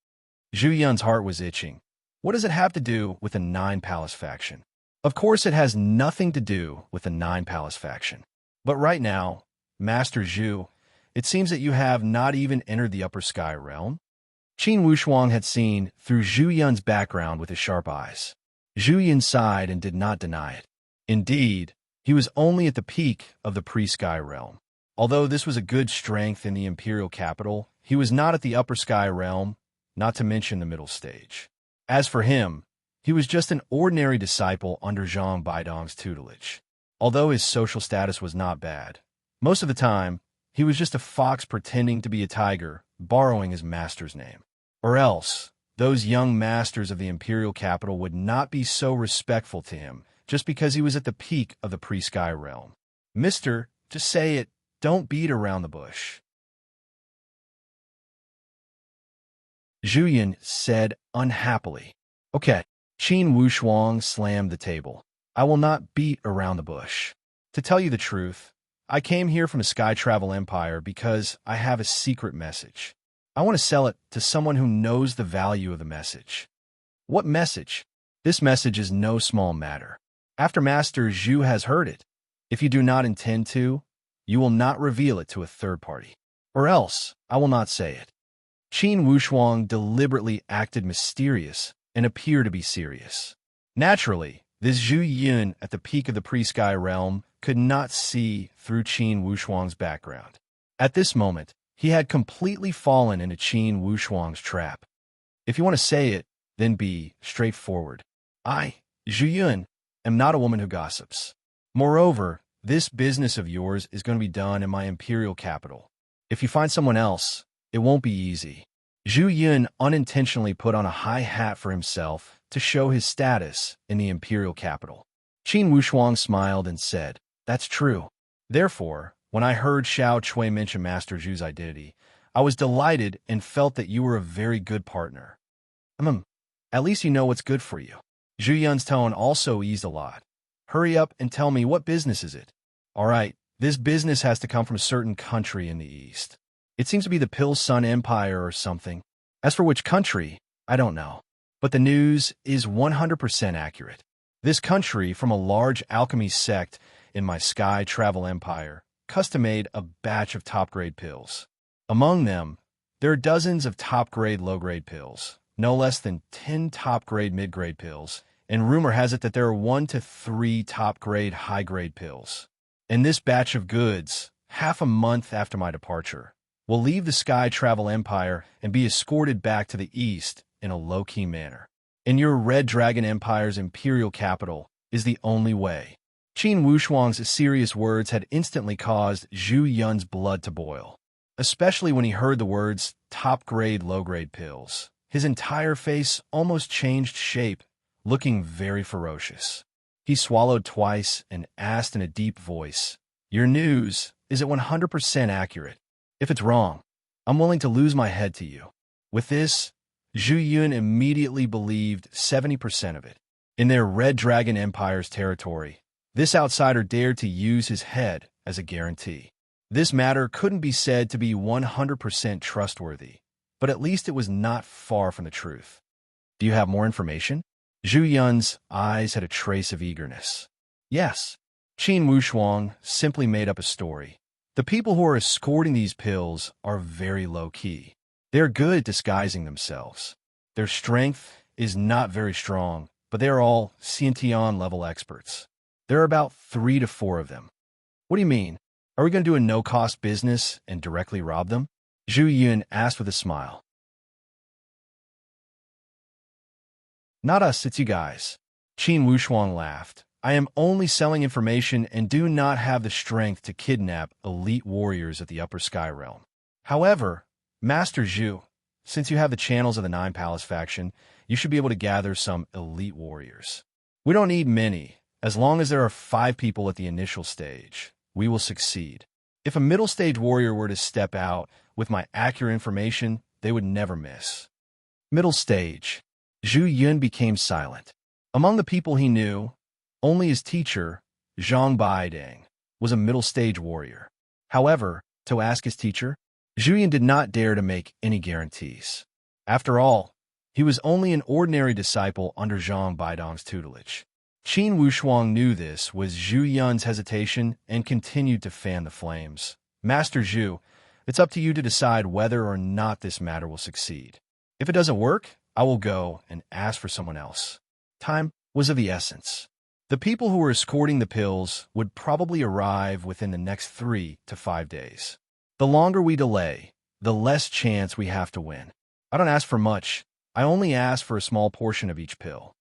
Speaker 1: Zhu Yun's heart was itching. What does it have to do with the Nine Palace faction? Of course it has nothing to do with the Nine Palace faction. But right now, Master Zhu, it seems that you have not even entered the upper sky realm. Qin Wushuang had seen through Zhu Yun's background with his sharp eyes. Zhu Yun sighed and did not deny it. Indeed, he was only at the peak of the pre-sky realm. Although this was a good strength in the imperial capital, he was not at the upper sky realm, not to mention the middle stage. As for him, he was just an ordinary disciple under Zhang Baidong's tutelage. Although his social status was not bad, most of the time, he was just a fox pretending to be a tiger, borrowing his master's name. Or else, those young masters of the imperial capital would not be so respectful to him just because he was at the peak of the pre-sky realm. Mister, just say it, don't beat around the bush. Zhu Yun said unhappily. Okay. Qin Wushuang slammed the table. I will not beat around the bush. To tell you the truth, I came here from a sky travel empire because I have a secret message. I want to sell it to someone who knows the value of the message. What message? This message is no small matter. After Master Zhu has heard it, if you do not intend to, you will not reveal it to a third party. Or else, I will not say it. Qin Wushuang deliberately acted mysterious and appeared to be serious. Naturally, this Zhu Yun at the peak of the pre-sky realm could not see through Qin Wushuang's background. At this moment, he had completely fallen into Qin Wushuang's trap. If you want to say it, then be straightforward. I, Zhu Yun, am not a woman who gossips. Moreover, this business of yours is going to be done in my imperial capital. If you find someone else, it won't be easy. Zhu Yun unintentionally put on a high hat for himself to show his status in the imperial capital. Qin Wushuang smiled and said, "That's true. Therefore, when I heard Xiao Cui mention Master Zhu's identity, I was delighted and felt that you were a very good partner. At least you know what's good for you." Zhu Yun's tone also eased a lot. "Hurry up and tell me, what business is it?" "All right, this business has to come from a certain country in the east. It seems to be the Pill Sun Empire or something. As for which country, I don't know. But the news is 100% accurate. This country, from a large alchemy sect in my sky travel empire, custom-made a batch of top-grade pills. Among them, there are dozens of top-grade low-grade pills, no less than 10 top-grade mid-grade pills, and rumor has it that there are 1 to 3 top-grade high-grade pills. And this batch of goods, half a month after my departure, will leave the Sky Travel Empire and be escorted back to the east in a low-key manner. And your Red Dragon Empire's imperial capital is the only way." Qin Wushuang's serious words had instantly caused Zhu Yun's blood to boil, especially when he heard the words top-grade, low-grade pills. His entire face almost changed shape, looking very ferocious. He swallowed twice and asked in a deep voice, "Your news, is it 100% accurate? If it's wrong, I'm willing to lose my head to you." With this, Zhu Yun immediately believed 70% of it. In their Red Dragon Empire's territory, this outsider dared to use his head as a guarantee. This matter couldn't be said to be 100% trustworthy, but at least it was not far from the truth. "Do you have more information?" Zhu Yun's eyes had a trace of eagerness. "Yes." Qin Wushuang simply made up a story. "The people who are escorting these pills are very low-key. They're good at disguising themselves. Their strength is not very strong, but they are all Xiantian-level experts. There are about 3 to 4 of them." "What do you mean? Are we going to do a no-cost business and directly rob them?" Zhu Yun asked with a smile. "Not us, it's you guys." Qin Wushuang laughed. "I am only selling information and do not have the strength to kidnap elite warriors at the Upper Sky Realm. However, Master Zhu, since you have the channels of the Nine Palace faction, you should be able to gather some elite warriors. We don't need many. As long as there are 5 people at the initial stage, we will succeed. If a middle stage warrior were to step out with my accurate information, they would never miss." Middle stage. Zhu Yun became silent. Among the people he knew, only his teacher, Zhang Baidang, was a middle stage warrior. However, to ask his teacher, Zhu Yun did not dare to make any guarantees. After all, he was only an ordinary disciple under Zhang Baidang's tutelage. Qin Wushuang knew this was Zhu Yun's hesitation and continued to fan the flames. "Master Zhu, it's up to you to decide whether or not this matter will succeed. If it doesn't work, I will go and ask for someone else." Time was of the essence. The people who were escorting the pills would probably arrive within the next 3 to 5 days. The longer we delay, the less chance we have to win. I don't ask for much. I only ask for a small portion of each pill.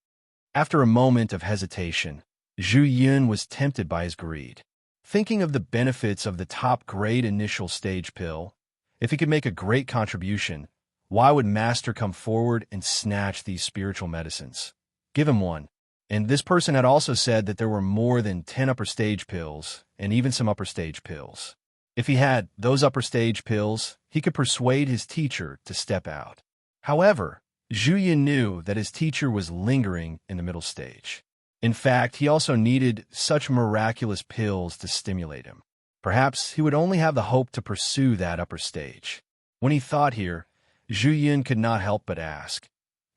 Speaker 1: After a moment of hesitation, Zhu Yun was tempted by his greed. Thinking of the benefits of the top-grade initial stage pill, if he could make a great contribution, why would Master come forward and snatch these spiritual medicines? Give him one. And this person had also said that there were more than 10 upper stage pills and even some upper stage pills. If he had those upper stage pills, he could persuade his teacher to step out. However, Zhuyin knew that his teacher was lingering in the middle stage. In fact, he also needed such miraculous pills to stimulate him. Perhaps he would only have the hope to pursue that upper stage. When he thought here, Zhuyin could not help but ask,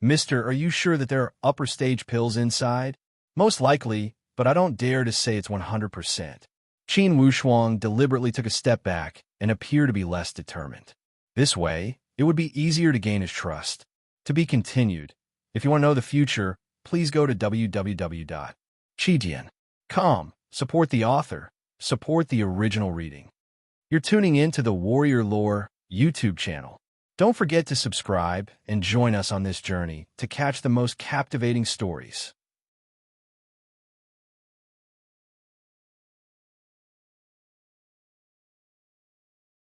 Speaker 1: "Mister, are you sure that there are upper stage pills inside?" "Most likely, but I don't dare to say it's 100%. Qin Wushuang deliberately took a step back and appeared to be less determined. This way, it would be easier to gain his trust. To be continued. If you want to know the future, please go to www.chidian.com. Support the author. Support the original reading. You're tuning in to the Warrior Lore YouTube channel. Don't forget to subscribe and join us on this journey to catch the most captivating stories.